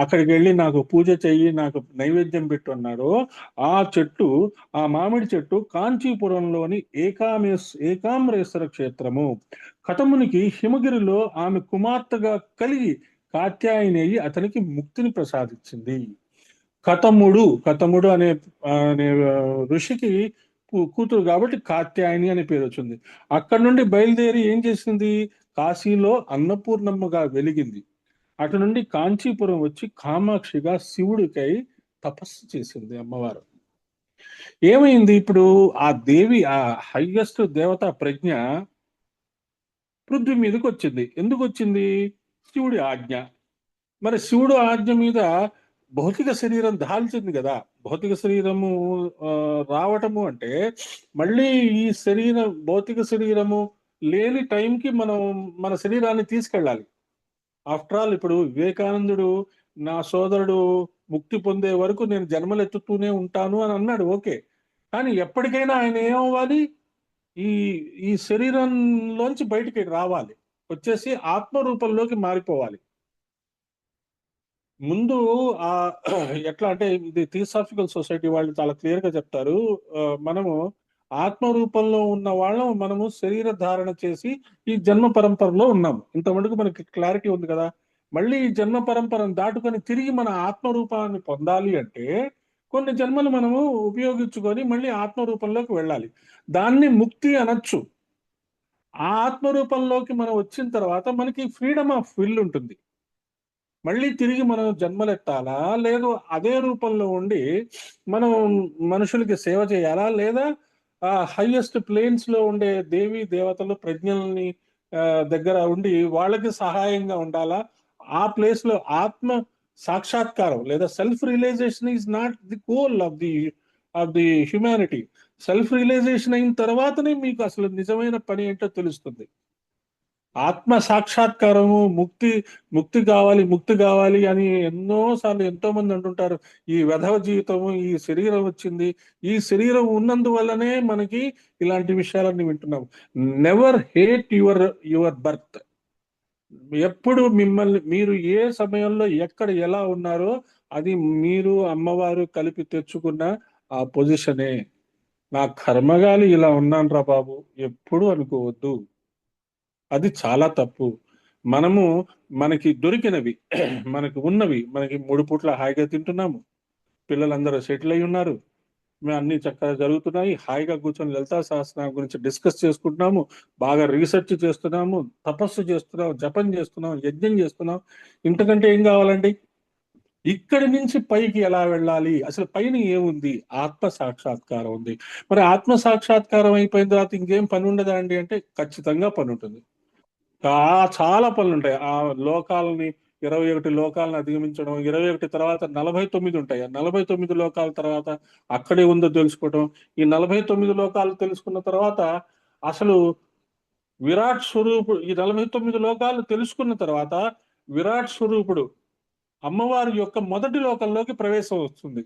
S1: అక్కడికి వెళ్ళి నాకు పూజ చెయ్యి, నాకు నైవేద్యం పెట్టు అన్నారో ఆ మామిడి చెట్టు కాంచీపురంలోని ఏకామ్రేశ్వర క్షేత్రము. కటమునికి హిమగిరిలో ఆమె కుమార్తెగా కలిగి కాత్యాయని అయి అతనికి ముక్తిని ప్రసాదించింది. కతముడు అనే ఋషికి కూతురు కాబట్టి కాత్యాయని అనే పేరు వచ్చింది. అక్కడి నుండి బయలుదేరి ఏం చేసింది? కాశీలో అన్నపూర్ణమ్మగా వెలిగింది. అటు నుండి కాంచీపురం వచ్చి కామాక్షిగా శివుడికై తపస్సు చేసింది అమ్మవారు. ఏమైంది ఇప్పుడు? ఆ దేవి, ఆ హైయెస్ట్ దేవతా ప్రజ్ఞ పృథ్వీ మీదకి వచ్చింది. ఎందుకు వచ్చింది? శివుడి ఆజ్ఞ. మరి శివుడు ఆజ్ఞ మీద భౌతిక శరీరం దాల్చింది కదా. భౌతిక శరీరము రావటము అంటే మళ్ళీ ఈ భౌతిక శరీరము లేని టైంకి మనం మన శరీరాన్ని తీసుకెళ్ళాలి. ఆఫ్టర్ ఆల్ ఇప్పుడు వివేకానందుడు నా సోదరుడు ముక్తి పొందే వరకు నేను జన్మలెత్తుతూనే ఉంటాను అని అన్నాడు. ఓకే, కానీ ఎప్పటికైనా ఆయన ఏమవ్వాలి? ఈ ఈ శరీరంలోంచి బయటికి రావాలి, వచ్చేసి ఆత్మరూపంలోకి మారిపోవాలి. ముందు ఆ ఎట్లా అంటే ఇది థియోసాఫికల్ సొసైటీ వాళ్ళు చాలా క్లియర్ గా చెప్తారు. మనము ఆత్మరూపంలో ఉన్న వాళ్ళం, మనము శరీర ధారణ చేసి ఈ జన్మ పరంపరలో ఉన్నాము. ఇంతవరకు మనకి క్లారిటీ ఉంది కదా. మళ్ళీ ఈ జన్మ పరంపరను దాటుకొని తిరిగి మన ఆత్మరూపాన్ని పొందాలి అంటే కొన్ని జన్మలు మనము ఉపయోగించుకొని మళ్ళీ ఆత్మరూపంలోకి వెళ్ళాలి. దాన్ని ముక్తి అనొచ్చు. ఆ ఆత్మరూపంలోకి మనం వచ్చిన తర్వాత మనకి ఫ్రీడమ్ ఆఫ్ విల్ ఉంటుంది. మళ్ళీ తిరిగి మనం జన్మలెత్తాలా, లేదు అదే రూపంలో ఉండి మనం మనుషులకి సేవ చేయాలా, లేదా ఆ హైయెస్ట్ ప్లేన్స్ లో ఉండే దేవి దేవతలు ప్రజ్ఞల్ని దగ్గర ఉండి వాళ్ళకి సహాయంగా ఉండాలా? ఆ ప్లేస్ లో ఆత్మ సాక్షాత్కారం లేదా self realization is not the goal of the humanity. Self realization అయిన తర్వాతనే మీకు అసలు నిజమైన పని ఏంటో తెలుస్తుంది. ఆత్మ సాక్షాత్కారము, ముక్తి కావాలి అని ఎన్నోసార్లు ఎంతో మంది అంటుంటారు. ఈ వెధవ జీవితము, ఈ శరీరం వచ్చింది, ఈ శరీరం ఉన్నందువల్లనే మనకి ఇలాంటి విషయాలన్నీ వింటున్నాం. Never hate your birth. ఎప్పుడు మీరు ఏ సమయంలో ఎక్కడ ఎలా ఉన్నారో అది మీరు అమ్మవారు కలిపి తెచ్చుకున్న ఆ పొజిషనే. నా కర్మగాలి ఇలా ఉన్నాను రా బాబు ఎప్పుడు అనుకోవద్దు. అది చాలా తప్పు. మనకి దొరికినవి, మనకి ఉన్నవి, మనకి 3 పూట్ల హాయిగా తింటున్నాము, పిల్లలందరూ సెటిల్ అయి ఉన్నారు, మేము అన్ని చక్కగా జరుగుతున్నాయి, హాయిగా కూర్చొని లలితా సహస్రనామం గురించి డిస్కస్ చేసుకుంటున్నాము, బాగా రీసెర్చ్ చేస్తున్నాము, తపస్సు చేస్తున్నాం, జపం చేస్తున్నాం, యజ్ఞం చేస్తున్నాం. ఇంతకంటే ఏం కావాలండి? ఇక్కడి నుంచి పైకి ఎలా వెళ్ళాలి? అసలు పైన ఏముంది? ఆత్మ సాక్షాత్కారం ఉంది. మరి ఆత్మ సాక్షాత్కారం అయిపోయిన తర్వాత ఇంకేం పని ఉండదా అండి అంటే ఖచ్చితంగా పని ఉంటుంది. చాలా పనులు ఉంటాయి. ఆ లోకాలని 21 లోకాలను అధిగమించడం, 21 తర్వాత 49 ఉంటాయి. ఆ 49 లోకాల తర్వాత అక్కడే ఉందో తెలుసుకోవడం. ఈ 49 లోకాలు తెలుసుకున్న తర్వాత అసలు విరాట్ స్వరూపుడు, ఈ 49 లోకాలు తెలుసుకున్న తర్వాత విరాట్ స్వరూపుడు అమ్మవారి యొక్క మొదటి లోకంలోకి ప్రవేశం వస్తుంది.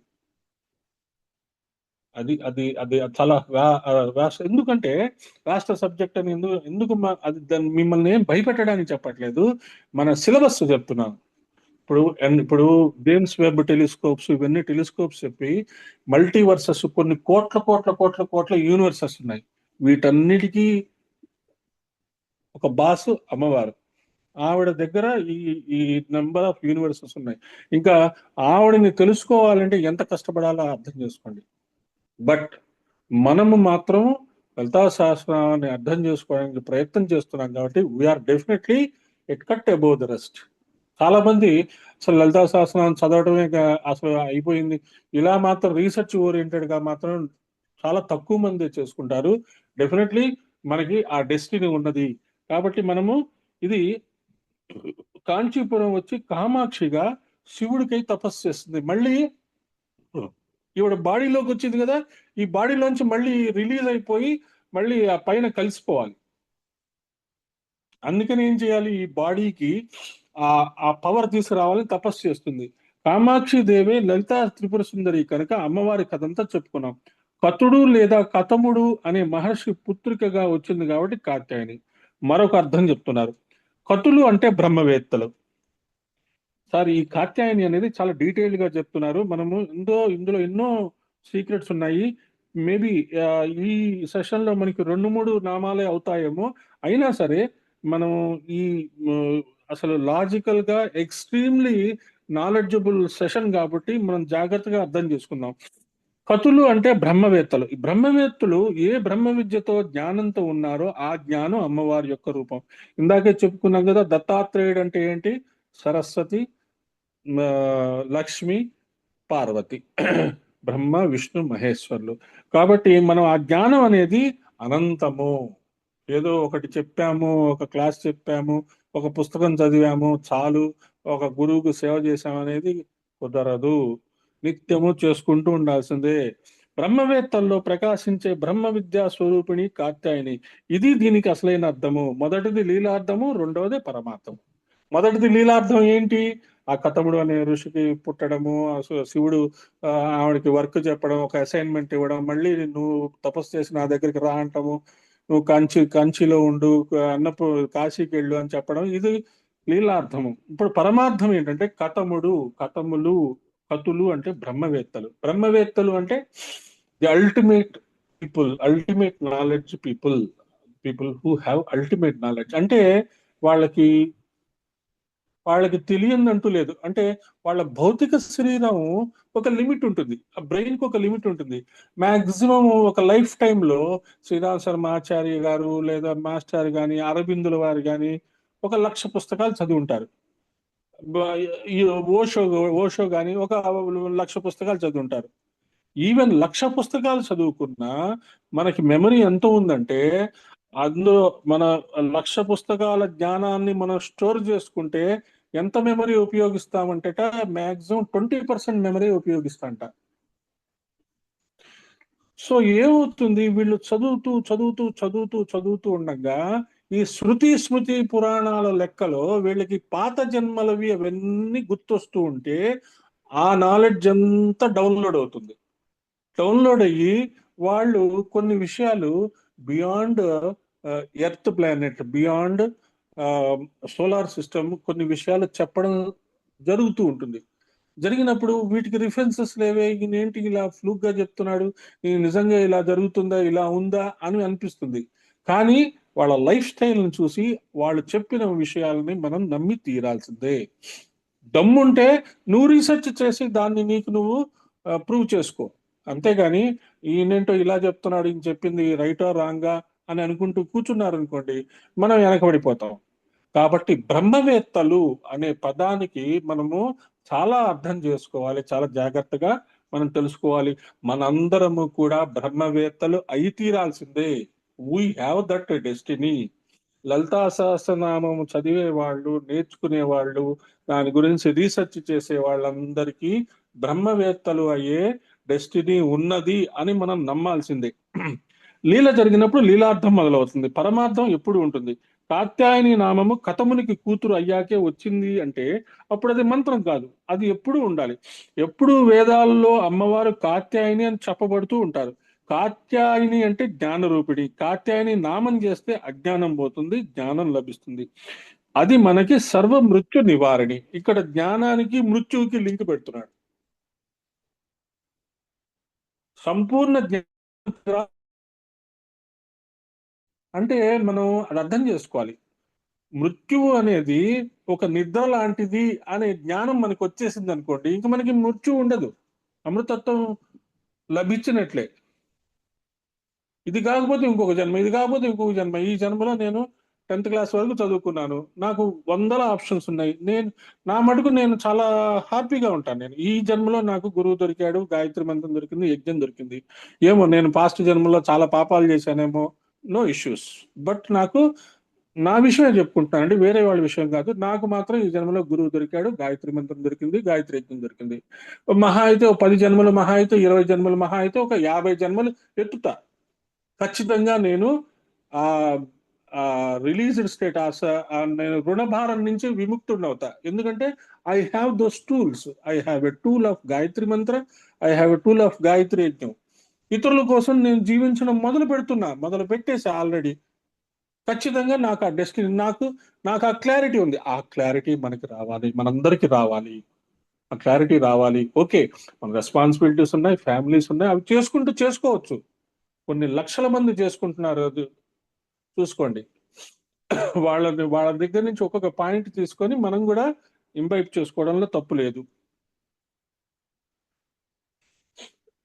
S1: అది అది అది చాలా ఎందుకంటే రాష్ట్ర సబ్జెక్ట్ అని ఎందుకు అది మిమ్మల్ని ఏం భయపెట్టడానికి చెప్పట్లేదు, మన సిలబస్ చెప్తున్నాను. ఇప్పుడు జేమ్స్ వెబ్ టెలిస్కోప్స్, ఇవన్నీ టెలిస్కోప్స్ చెప్పి మల్టీవర్సెస్, కొన్ని కోట్ల కోట్ల కోట్ల కోట్ల యూనివర్సెస్ ఉన్నాయి. వీటన్నిటికీ ఒక బాసు అమ్మవారు. ఆవిడ దగ్గర ఈ ఈ నెంబర్ ఆఫ్ యూనివర్సెస్ ఉన్నాయి. ఇంకా ఆవిడని తెలుసుకోవాలంటే ఎంత కష్టపడాలో అర్థం చేసుకోండి. బట్ మనము మాత్రం లలితా సహస్రనామాన్ని అర్థం చేసుకోవడానికి ప్రయత్నం చేస్తున్నాం కాబట్టి we are definitely at cut above the rest. చాలా మంది అసలు లలితా సహస్రనామం చదవడమే అసలు అయిపోయింది, ఇలా మాత్రం రీసెర్చ్ ఓరియంటెడ్ గా మాత్రం చాలా తక్కువ మంది చేసుకుంటారు. డెఫినెట్లీ మనకి ఆ డెస్టినీ ఉన్నది కాబట్టి మనము ఇది కాంచీపురం వచ్చి కామాక్షిగా శివుడికై తపస్సు చేస్తుంది. మళ్ళీ ఈవిడ బాడీలోకి వచ్చింది కదా, ఈ బాడీలోంచి మళ్ళీ రిలీజ్ అయిపోయి మళ్ళీ ఆ పైన కలిసిపోవాలి. అందుకని ఏం చేయాలి, ఈ బాడీకి ఆ ఆ పవర్ తీసుకురావాలని తపస్సు చేస్తుంది. కామాక్షి దేవి లలితా త్రిపుర సుందరి కనుక అమ్మవారి కథంతా చెప్పుకున్నాం. కతుడు లేదా కతముడు అనే మహర్షి పుత్రికగా వచ్చింది కాబట్టి కాత్యాయని. మరొక అర్థం చెప్తున్నారు, కతులు అంటే బ్రహ్మవేత్తలు. సార్ ఈ కాత్యాయని అనేది చాలా డీటెయిల్డ్ గా చెప్తున్నారు. మనము ఇందులో ఎన్నో సీక్రెట్స్ ఉన్నాయి. మేబీ ఈ సెషన్ లో మనకి 2-3 నామాలే అవుతాయేమో. అయినా సరే మనం ఈ అసలు లాజికల్ గా ఎక్స్ట్రీమ్లీ నాలెడ్జబుల్ సెషన్ కాబట్టి మనం జాగ్రత్తగా అర్థం చేసుకుందాం. కతులు అంటే బ్రహ్మవేత్తలు. ఈ బ్రహ్మవేత్తలు ఏ బ్రహ్మ విద్యతో జ్ఞానంతో ఉన్నారో ఆ జ్ఞానం అమ్మవారి యొక్క రూపం. ఇందాకే చెప్పుకున్నాం కదా, దత్తాత్రేయుడు అంటే ఏంటి, సరస్వతి, లక్ష్మి, పార్వతి, బ్రహ్మ విష్ణు మహేశ్వరులు. కాబట్టి మనం ఆ జ్ఞానం అనేది అనంతము. ఏదో ఒకటి చెప్పాము, ఒక క్లాస్ చెప్పాము, ఒక పుస్తకం చదివాము చాలు, ఒక గురువుకు సేవ చేశాము అనేది కుదరదు. నిత్యము చేసుకుంటూ ఉండాల్సిందే. బ్రహ్మవేత్తల్లో ప్రకాశించే బ్రహ్మ విద్యా స్వరూపిణి కాత్యాయని. ఇది దీనికి అసలైన అర్థము. మొదటిది లీలార్థము, రెండవది పరమార్థము. మొదటిది లీలార్థం ఏంటి, ఆ కథముడు అనే ఋషికి పుట్టడము, శివుడు ఆవిడకి వర్క్ చెప్పడం, ఒక అసైన్మెంట్ ఇవ్వడం, మళ్ళీ నువ్వు తపస్సు చేసి నా దగ్గరికి రా అంటాము, నువ్వు కంచిలో ఉండు, కాశీకి వెళ్ళు అని చెప్పడం, ఇది లీలార్థము. ఇప్పుడు పరమార్థం ఏంటంటే కథములు, కతులు అంటే బ్రహ్మవేత్తలు. బ్రహ్మవేత్తలు అంటే the ultimate people, ultimate knowledge people, people who have ultimate knowledge. అంటే వాళ్ళకి వాళ్ళకి తెలియదంటూ లేదు. అంటే వాళ్ళ భౌతిక శరీరం ఒక లిమిట్ ఉంటుంది, ఆ బ్రెయిన్ కి ఒక లిమిట్ ఉంటుంది. మాక్సిమం ఒక లైఫ్ టైంలో శ్రీరామ్ శర్మ ఆచార్య గారు లేదా మాస్టర్ గాని, అరబిందుల వారు గాని 1,00,000 పుస్తకాలు చదివి ఉంటారు. ఈ ఓషో ఓషో గాని 1,00,000 పుస్తకాలు చదివి ఉంటారు. ఈవెన్ 1,00,000 పుస్తకాలు చదువుకున్నా మనకి మెమరీ ఎంత ఉందంటే, అందులో మన 1,00,000 పుస్తకాల జ్ఞానాన్ని మనం స్టోర్ చేసుకుంటే ఎంత మెమరీ ఉపయోగిస్తామంటేట, మాక్సిమం 20% మెమరీ ఉపయోగిస్తాంట. సో ఏమవుతుంది, వీళ్ళు చదువుతూ చదువుతూ చదువుతూ చదువుతూ ఉండగా ఈ శృతి స్మృతి పురాణాల లెక్కలో వీళ్ళకి పాత జన్మలవి అవన్నీ గుర్తొస్తూ ఉంటే ఆ నాలెడ్జ్ అంతా డౌన్లోడ్ అవుతుంది. డౌన్లోడ్ అయ్యి వాళ్ళు కొన్ని విషయాలు beyond earth planet, beyond solar system కొన్ని విషయాలు చెప్పడం జరుగుతూ ఉంటుంది. జరిగినప్పుడు వీటికి రిఫరెన్సెస్ లేవే, ఈయనేంటి ఇలా ఫ్లూక్ గా చెప్తున్నాడు, ఈ నిజంగా ఇలా జరుగుతుందా, ఇలా ఉందా అని అనిపిస్తుంది. కానీ వాళ్ళ లైఫ్ స్టైల్ని చూసి వాళ్ళు చెప్పిన విషయాలని మనం నమ్మి తీరాల్సిందే. దమ్ముంటే నువ్వు రీసెర్చ్ చేసి దాన్ని నీకు నువ్వు ప్రూవ్ చేసుకో. అంతేగాని ఈయనేంటో ఇలా చెప్తున్నాడు, ఈయన చెప్పింది రైటా రాంగా అని అనుకుంటూ కూర్చున్నారు అనుకోండి, మనం వెనకబడిపోతాం. కాబట్టి బ్రహ్మవేత్తలు అనే పదానికి మనము చాలా అర్థం చేసుకోవాలి, చాలా జాగ్రత్తగా మనం తెలుసుకోవాలి. మనందరము కూడా బ్రహ్మవేత్తలు అయి తీరాల్సిందే. We have that destiny. Lalita సహస్రనామము చదివే వాళ్ళు, నేర్చుకునే వాళ్ళు, దాని గురించి రీసెర్చ్ చేసే వాళ్ళందరికీ బ్రహ్మవేత్తలు అయ్యే డెస్టినీ ఉన్నది అని మనం నమ్మాల్సిందే. లీల జరిగినప్పుడు లీలార్థం మొదలవుతుంది, పరమార్థం ఎప్పుడు ఉంటుంది. కాత్యాయని నామము కథమునికి కూతురు అయ్యాకే వచ్చింది అంటే అప్పుడు అది మంత్రం కాదు, అది ఎప్పుడూ ఉండాలి. ఎప్పుడు వేదాల్లో అమ్మవారు కాత్యాయని అని చెప్పబడుతూ ఉంటారు. కాత్యాయని అంటే జ్ఞాన రూపిణి. కాత్యాయని నామం చేస్తే అజ్ఞానం పోతుంది, జ్ఞానం లభిస్తుంది. అది మనకి సర్వ మృత్యు నివారణి. ఇక్కడ జ్ఞానానికి మృత్యువుకి లింక్ పెడుతున్నాడు. సంపూర్ణ జ్ఞానం అంటే మనం అది అర్థం చేసుకోవాలి. మృత్యువు అనేది ఒక నిద్ర లాంటిది అనే జ్ఞానం మనకు వచ్చేసింది అనుకోండి, ఇంక మనకి మృత్యు ఉండదు, అమృతత్వం లభించినట్లే. ఇది కాకపోతే ఇంకొక జన్మ, ఇది కాకపోతే ఇంకొక జన్మ. ఈ జన్మలో నేను 10th క్లాస్ వరకు చదువుకున్నాను, నాకు వందల ఆప్షన్స్ ఉన్నాయి. నా మటుకు నేను చాలా హ్యాపీగా ఉంటాను. నేను ఈ జన్మలో నాకు గురువు దొరికాడు, గాయత్రి మంత్రం దొరికింది, యజ్ఞం దొరికింది. ఏమో నేను పాస్ట్ జన్మలో చాలా పాపాలు చేశానేమో, నో ఇష్యూస్. బట్ నాకు నా విషయమే చెప్పుకుంటున్నానండి, వేరే వాళ్ళ విషయం కాదు. నాకు మాత్రం ఈ జన్మలో గురువు దొరికాడు, గాయత్రి మంత్రం దొరికింది, గాయత్రి యజ్ఞం దొరికింది. మహా అయితే ఒక 10 జన్మలు, మహా అయితే 20 జన్మలు, మహా అయితే ఒక 50 జన్మలు ఎత్తుతా. ఖచ్చితంగా నేను ఆ రిలీజ్డ్ స్టేటస్, నేను రుణభారం నుంచి విముక్తుడవుతా. ఎందుకంటే I have those tools. I have a tool of Gayatri mantra, I have a tool of Gayatri యజ్ఞం. ఇతరుల కోసం నేను జీవించడం మొదలు పెట్టేసా ఆల్రెడీ. ఖచ్చితంగా నాకు ఆ డెస్టినీ, నాకు ఆ క్లారిటీ ఉంది. ఆ క్లారిటీ మనకి రావాలి, మనందరికీ రావాలి. ఆ క్లారిటీ రావాలి. ఓకే, మన రెస్పాన్సిబిలిటీస్ ఉన్నాయి, ఫ్యామిలీస్ ఉన్నాయి, అవి చేసుకోవచ్చు. కొన్ని లక్షల మంది చేసుకుంటున్నారు, అది చూసుకోండి. వాళ్ళ దగ్గర నుంచి ఒక్కొక్క పాయింట్ తీసుకొని మనం కూడా ఇంబైబ్ చేసుకోవడంలో తప్పు లేదు.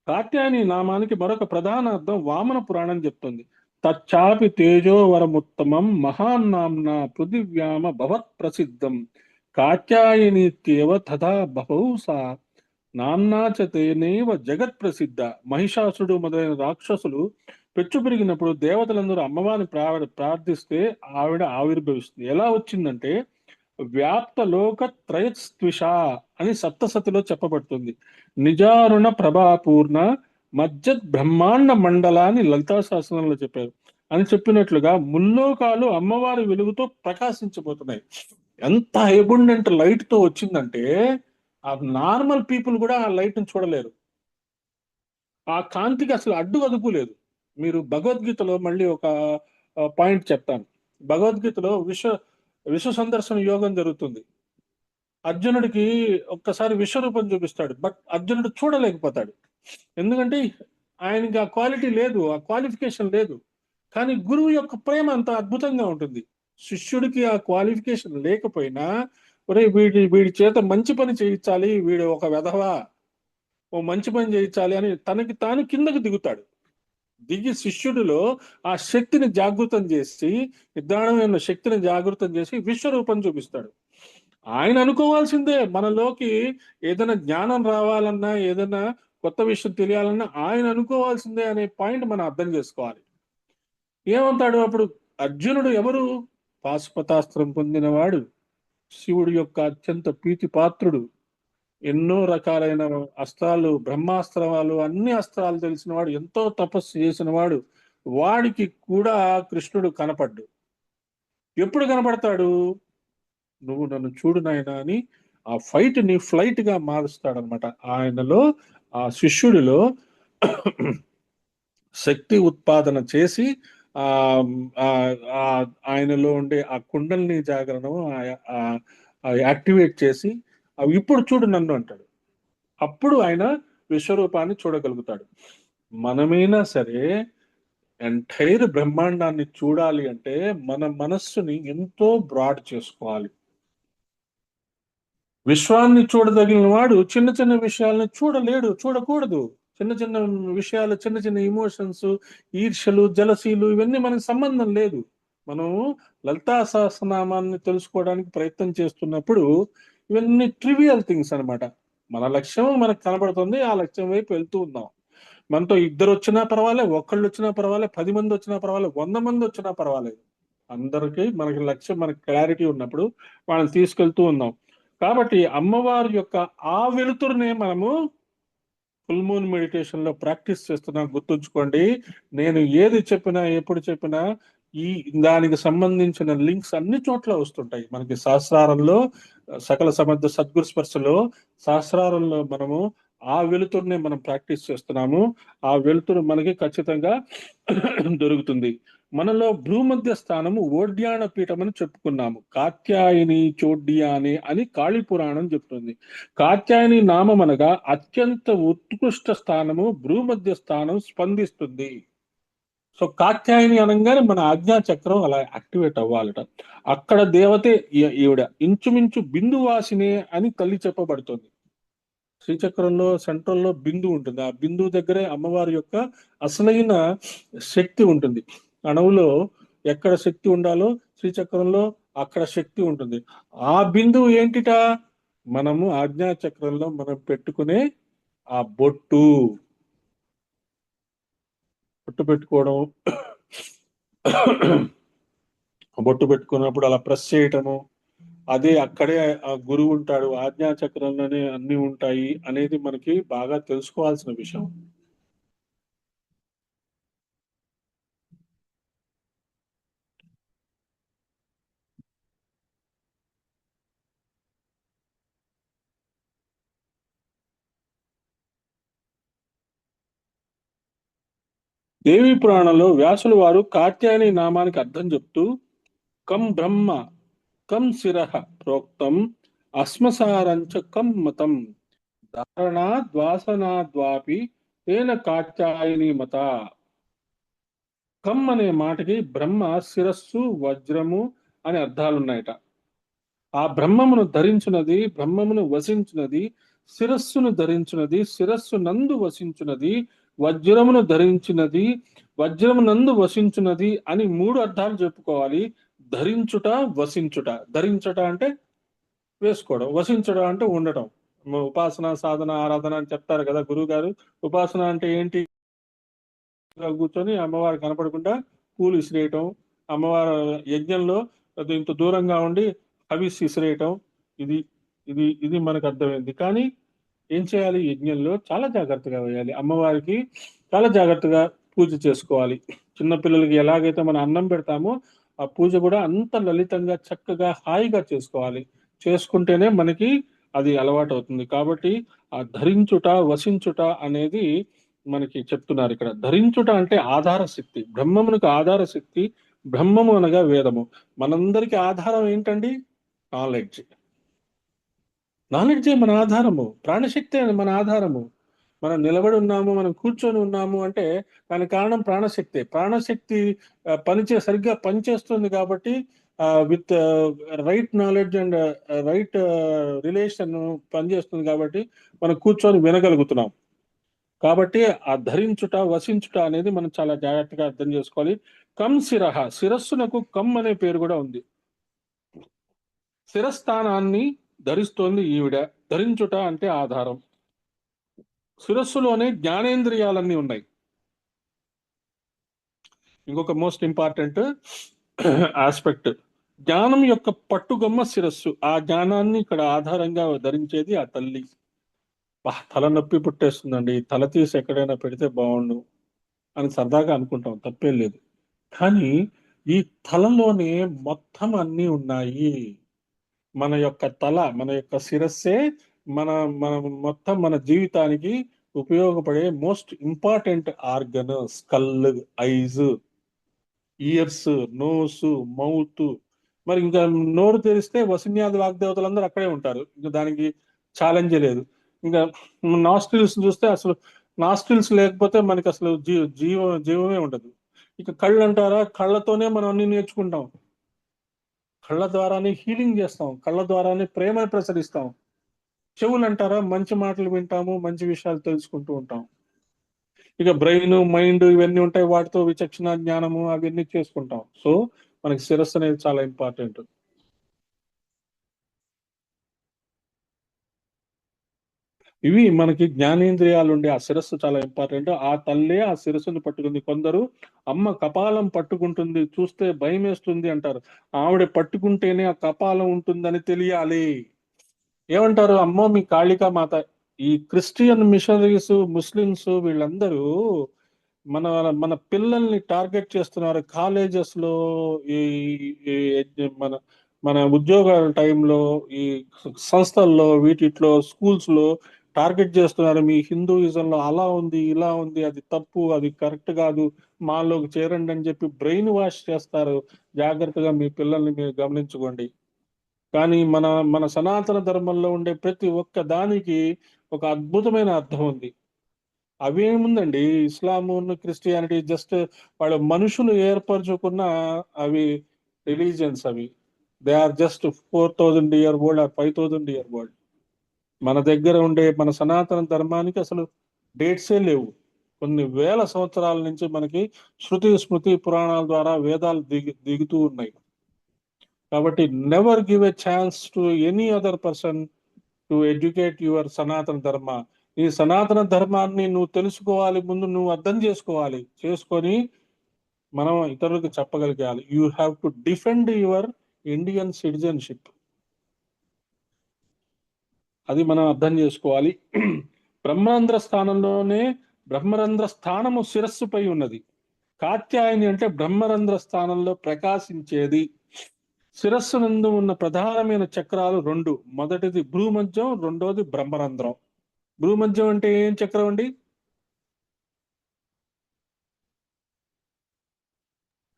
S1: కాత్యాయని నామానికి మరొక ప్రధాన అర్థం వామన పురాణం చెప్తుంది. తచ్చాపి తేజోవరముత్తమం మహాన్నాంన పృథివ్యామ భవత్ ప్రసిద్ధం కాత్యాయనిత్యేవ తథా బహౌ సా నామ్నా చ తేనైవ జగత్ ప్రసిద్ధ. మహిషాసుడు మొదలైన రాక్షసులు పెచ్చు పెరిగినప్పుడు దేవతలందరూ అమ్మవారిని ప్రార్థిస్తే ఆవిడ ఆవిర్భవిస్తుంది. ఎలా వచ్చిందంటే వ్యాప్త లోక త్రయస్త్విష అని సప్తసతిలో చెప్పబడుతుంది. నిజారుణ ప్రభాపూర్ణ మజ్జత్ బ్రహ్మాండ మండల అని లలితా శాస్త్రంలో చెప్పారు. అని చెప్పినట్లుగా ముల్లోకాలు అమ్మవారి వెలుగుతో ప్రకాశించబోతున్నాయి. ఎంత ఎబుండెంట్ లైట్ తో వచ్చిందంటే ఆ నార్మల్ పీపుల్ కూడా ఆ లైట్ ని చూడలేరు. ఆ కాంతికి అసలు అడ్డు అదుపు లేదు. మీరు భగవద్గీతలో మళ్ళీ ఒక పాయింట్ చెప్తాను. భగవద్గీతలో విశ్వ సందర్శన యోగం జరుగుతుంది. అర్జునుడికి ఒక్కసారి విశ్వరూపం చూపిస్తాడు, బట్ అర్జునుడు చూడలేకపోతాడు. ఎందుకంటే ఆయనకి ఆ క్వాలిటీ లేదు, ఆ క్వాలిఫికేషన్ లేదు. కానీ గురువు యొక్క ప్రేమ అంత అద్భుతంగా ఉంటుంది. శిష్యుడికి ఆ క్వాలిఫికేషన్ లేకపోయినా, ఒరే వీడి చేత మంచి పని చేయించాలి, వీడు ఒక వెధవా, ఓ మంచి పని చేయించాలి అని తనకి తాను కిందకు దిగుతాడు. దిగి శిష్యుడిలో ఆ శక్తిని జాగృతం చేసి, నిద్రాణమైన శక్తిని జాగృతం చేసి విశ్వరూపం చూపిస్తాడు. ఆయన అనుకోవాల్సిందే, మనలోకి ఏదైనా జ్ఞానం రావాలన్నా, ఏదైనా కొత్త విషయం తెలియాలన్నా ఆయన అనుకోవాల్సిందే అనే పాయింట్ మనం అర్థం చేసుకోవాలి. ఏమంటాడు అప్పుడు అర్జునుడు? ఎవరు? పాశుపతాస్త్రం పొందినవాడు, శివుడి యొక్క అత్యంత ప్రీతి పాత్రుడు, ఎన్నో రకాలైన అస్త్రాలు, బ్రహ్మాస్త్రాలు, అన్ని అస్త్రాలు తెలిసిన వాడు, ఎంతో తపస్సు చేసిన వాడు. వాడికి కూడా కృష్ణుడు కనపడ్డు. ఎప్పుడు కనపడతాడు? నువ్వు నన్ను చూడు నాయనా అని ఆ ఫైట్ ని ఫ్లైట్ గా మారుస్తాడనమాట. ఆయనలో, ఆ శిష్యుడిలో శక్తి ఉత్పాదన చేసి ఆ ఆయనలో ఉండే ఆ కుండల్ని జాగరణం యాక్టివేట్ చేసి అవి ఇప్పుడు చూడు నన్ను అంటాడు. అప్పుడు ఆయన విశ్వరూపాన్ని చూడగలుగుతాడు. మనమైనా సరే ఎంటైర్ బ్రహ్మాండాన్ని చూడాలి అంటే మన మనస్సుని ఎంతో బ్రాడ్ చేసుకోవాలి. విశ్వాన్ని చూడదగిన వాడు చిన్న చిన్న విషయాలను చూడలేడు, చూడకూడదు. చిన్న చిన్న విషయాలు, చిన్న చిన్న ఇమోషన్స్, ఈర్ష్యలు, జలసీలు, ఇవన్నీ మనకు సంబంధం లేదు. మనం లలితా సహస్రనామాన్ని తెలుసుకోవడానికి ప్రయత్నం చేస్తున్నప్పుడు ఇవన్నీ ట్రివియల్ థింగ్స్ అనమాట. మన లక్ష్యం మనకు కనబడుతుంది, ఆ లక్ష్యం వైపు వెళ్తూ ఉన్నాం. మనతో ఇద్దరు వచ్చినా పర్వాలేదు, ఒక్కళ్ళు వచ్చినా పర్వాలేదు, 10 మంది వచ్చినా పర్వాలేదు, 100 మంది వచ్చినా పర్వాలేదు. అందరికీ మనకి లక్ష్యం, మనకి క్లారిటీ ఉన్నప్పుడు వాళ్ళని తీసుకెళ్తూ ఉన్నాం. కాబట్టి అమ్మవారి యొక్క ఆ వెలుతురునే మనము ఫుల్ మూన్ మెడిటేషన్ లో ప్రాక్టీస్ చేస్తున్నాం. గుర్తుంచుకోండి, నేను ఏది చెప్పినా, ఎప్పుడు చెప్పినా ఈ దానికి సంబంధించిన లింక్స్ అన్ని చోట్ల వస్తుంటాయి మనకి. శాస్త్రారంలో, సకల సమర్థ సద్గురు స్పర్శలో, శాస్త్రారంలో మనము ఆ వెలుతురునే మనం ప్రాక్టీస్ చేస్తున్నాము. ఆ వెలుతురు మనకి ఖచ్చితంగా దొరుకుతుంది. మనలో భూమధ్య స్థానము ఓడ్యాన పీఠం అని చెప్పుకున్నాము. కాత్యాయని చోడ్యాని అని కాళీ పురాణం చెప్తుంది. కాత్యాయని నామం అనగా అత్యంత ఉత్కృష్ట స్థానము, భూమధ్య స్థానం స్పందిస్తుంది. సో కాత్యాయని అనగానే మన ఆజ్ఞా చక్రం అలా యాక్టివేట్ అవ్వాలట. అక్కడ దేవతే ఈవిడ. ఇంచుమించు బిందువాసినే అని తల్లి చెప్పబడుతుంది. శ్రీచక్రంలో సెంట్రల్లో బిందువు ఉంటుంది. ఆ బిందువు దగ్గరే అమ్మవారి యొక్క అసలైన శక్తి ఉంటుంది. అణువులో ఎక్కడ శక్తి ఉండాలో శ్రీచక్రంలో అక్కడ శక్తి ఉంటుంది. ఆ బిందువు ఏంటిట? మనము ఆజ్ఞాచక్రంలో మనం పెట్టుకునే ఆ బొట్టు పెట్టుకోవడం, బొట్టు పెట్టుకున్నప్పుడు అలా ప్రెస్ చేయటము, అదే అక్కడే ఆ గురువు ఉంటాడు, ఆజ్ఞాచక్రంలోనే అన్ని ఉంటాయి అనేది మనకి బాగా తెలుసుకోవాల్సిన విషయం. దేవి పురాణంలో వ్యాసుల వారు కాత్యాయని నామానికి అర్థం చెప్తూ కం బ్రహ్మ కం శిరః ప్రోక్తం అశ్మసారంచ కం మతం ధారణాద్వాసనాద్వాపి తేన కాత్యాయని మత. కం అనే మాటకి బ్రహ్మ, శిరస్సు, వజ్రము అనే అర్థాలున్నాయట. ఆ బ్రహ్మమును ధరించున్నది, బ్రహ్మమును వసించున్నది, శిరస్సును ధరించున్నది, శిరస్సు నందు వసించున్నది, వజ్రమును ధరించినది, వజ్రము నందు వసించున్నది అని మూడు అర్థాలు చెప్పుకోవాలి. ధరించుట, వసించుట. ధరించుట అంటే వేసుకోవడం, వసించడం అంటే ఉండటం. ఉపాసన, సాధన, ఆరాధన అని చెప్తారు కదా గురువు గారు. ఉపాసన అంటే ఏంటి? కూర్చొని అమ్మవారు కనపడకుండా పూలు విసిరేయటం, అమ్మవారు యజ్ఞంలో ఇంత దూరంగా ఉండి హవిస్ విసిరేయటం, ఇది ఇది ఇది మనకు అర్థమైంది. కానీ ఏం చేయాలి? యజ్ఞంలో చాలా జాగ్రత్తగా వేయాలి. అమ్మవారికి చాలా జాగ్రత్తగా పూజ చేసుకోవాలి. చిన్నపిల్లలకి ఎలాగైతే మనం అన్నం పెడతామో ఆ పూజ కూడా అంత లలితంగా, చక్కగా, హాయిగా చేసుకోవాలి. చేసుకుంటేనే మనకి అది అలవాటు అవుతుంది. కాబట్టి ఆ ధరించుట, వసించుట అనేది మనకి చెప్తున్నారు ఇక్కడ. ధరించుట అంటే ఆధార శక్తి, బ్రహ్మమునకు ఆధార శక్తి. బ్రహ్మము అనగా వేదము. మనందరికి ఆధారం ఏంటండి? నాలెడ్జ్. నాలెడ్జే మన ఆధారము, ప్రాణశక్తి అని మన ఆధారము. మనం నిలబడి ఉన్నాము, మనం కూర్చొని ఉన్నాము అంటే దానికి కారణం ప్రాణశక్తి. ప్రాణశక్తి సరిగ్గా పనిచేస్తుంది కాబట్టి with right knowledge and right relation పనిచేస్తుంది కాబట్టి మనం కూర్చొని వినగలుగుతున్నాం. కాబట్టి ఆ ధరించుట, వసించుట అనేది మనం చాలా జాగ్రత్తగా అర్థం చేసుకోవాలి. కం శిరః, శిరస్సునకు కం అనే పేరు కూడా ఉంది. శిరస్థానాన్ని ధరిస్తోంది ఈవిడ. ధరించుట అంటే ఆధారం. శిరస్సులోనే జ్ఞానేంద్రియాలన్నీ ఉన్నాయి. ఇంకొక మోస్ట్ ఇంపార్టెంట్ ఆస్పెక్ట్, జ్ఞానం యొక్క పట్టుగొమ్మ శిరస్సు. ఆ జ్ఞానాన్ని ఇక్కడ ఆధారంగా ధరించేది ఆ తల్లి. తల నొప్పి పుట్టేస్తుందండి, తల తీసి ఎక్కడైనా పెడితే బాగుండు అని సరదాగా అనుకుంటాం, తప్పేం లేదు. కానీ ఈ తలలోనే మొత్తం అన్నీ ఉన్నాయి. మన యొక్క తల, మన యొక్క శిరస్సే మన మన మొత్తం మన జీవితానికి ఉపయోగపడే most important organ. Skull, eyes, ears, nose, mouth. మరి ఇంకా నోరు తెరిస్తే వసున్యాది వాగ్దేవతలందరూ అక్కడే ఉంటారు. ఇంకా దానికి ఛాలెంజే లేదు. ఇంకా నాస్ట్రిల్స్ చూస్తే అసలు నాస్ట్రిల్స్ లేకపోతే మనకి అసలు జీవమే ఉండదు. ఇక కళ్ళు అంటారా, కళ్ళతోనే మనం అన్ని నేర్చుకుంటాం. కళ్ళ ద్వారానే హీలింగ్ చేస్తాం, కళ్ళ ద్వారానే ప్రేమను ప్రసరిస్తాం. చెవులు అంటారా, మంచి మాటలు వింటాము, మంచి విషయాలు తెలుసుకుంటూ ఉంటాం. ఇక బ్రెయిన్, మైండ్ ఇవన్నీ ఉంటాయి, వాటితో విచక్షణ జ్ఞానము అవన్నీ చేసుకుంటాం. సో మనకి శిరస్సు అనేది చాలా ఇంపార్టెంట్. ఇవి మనకి జ్ఞానేంద్రియాలు ఉండే ఆ శిరస్సు చాలా ఇంపార్టెంట్. ఆ తల్లే ఆ శిరస్సును పట్టుకుంది. కొందరు అమ్మ కపాలం పట్టుకుంటుంది, చూస్తే భయం వేస్తుంది అంటారు. ఆవిడ పట్టుకుంటేనే ఆ కపాలం ఉంటుందని తెలియాలి. ఏమంటారు? అమ్మో మీ కాళికా మాత. ఈ క్రిస్టియన్ మిషనరీస్, ముస్లిమ్స్ వీళ్ళందరూ మన మన పిల్లల్ని టార్గెట్ చేస్తున్నారు. కాలేజెస్ లో, ఈ మన మన ఉద్యోగాల టైంలో, ఈ సంస్థల్లో, వీటిలో, స్కూల్స్ లో టార్గెట్ చేస్తున్నారు. మీ హిందూయిజంలో అలా ఉంది, ఇలా ఉంది, అది తప్పు, అది కరెక్ట్ కాదు, మాలోకి చేరండి అని చెప్పి బ్రెయిన్ వాష్ చేస్తారు. జాగ్రత్తగా మీ పిల్లల్ని మీరు గమనించుకోండి. కానీ మన మన సనాతన ధర్మంలో ఉండే ప్రతి ఒక్క దానికి ఒక అద్భుతమైన అర్థం ఉంది. అవేముందండి, ఇస్లాము, క్రిస్టియానిటీ జస్ట్ వాళ్ళ మనుషులు ఏర్పరచుకున్న అవి రిలీజియన్స్. అవి they are just 4000 year old or 5000 year old. మన దగ్గర ఉండే మన సనాతన ధర్మానికి అసలు డేట్సే లేవు. కొన్ని వేల సంవత్సరాల నుంచి మనకి శృతి స్మృతి పురాణాల ద్వారా వేదాలు దిగుతూ ఉన్నాయి. కాబట్టి never give a chance to any other person to educate your సనాతన ధర్మ. ఈ సనాతన ధర్మాన్ని నువ్వు తెలుసుకోవాలి, ముందు నువ్వు అర్థం చేసుకొని మనం ఇతరులకు చెప్పగలిగాలి. You have to defend your Indian citizenship. అది మనం అర్థం చేసుకోవాలి. బ్రహ్మరంధ్ర స్థానము శిరస్సుపై ఉన్నది. కాత్యాయని అంటే బ్రహ్మరంధ్ర స్థానంలో ప్రకాశించేది. శిరస్సు నందు ఉన్న ప్రధానమైన చక్రాలు 2. మొదటిది భ్రూమధ్యం, రెండోది బ్రహ్మరంధ్రం. భ్రూమధ్యం అంటే ఏం చక్రం అండి?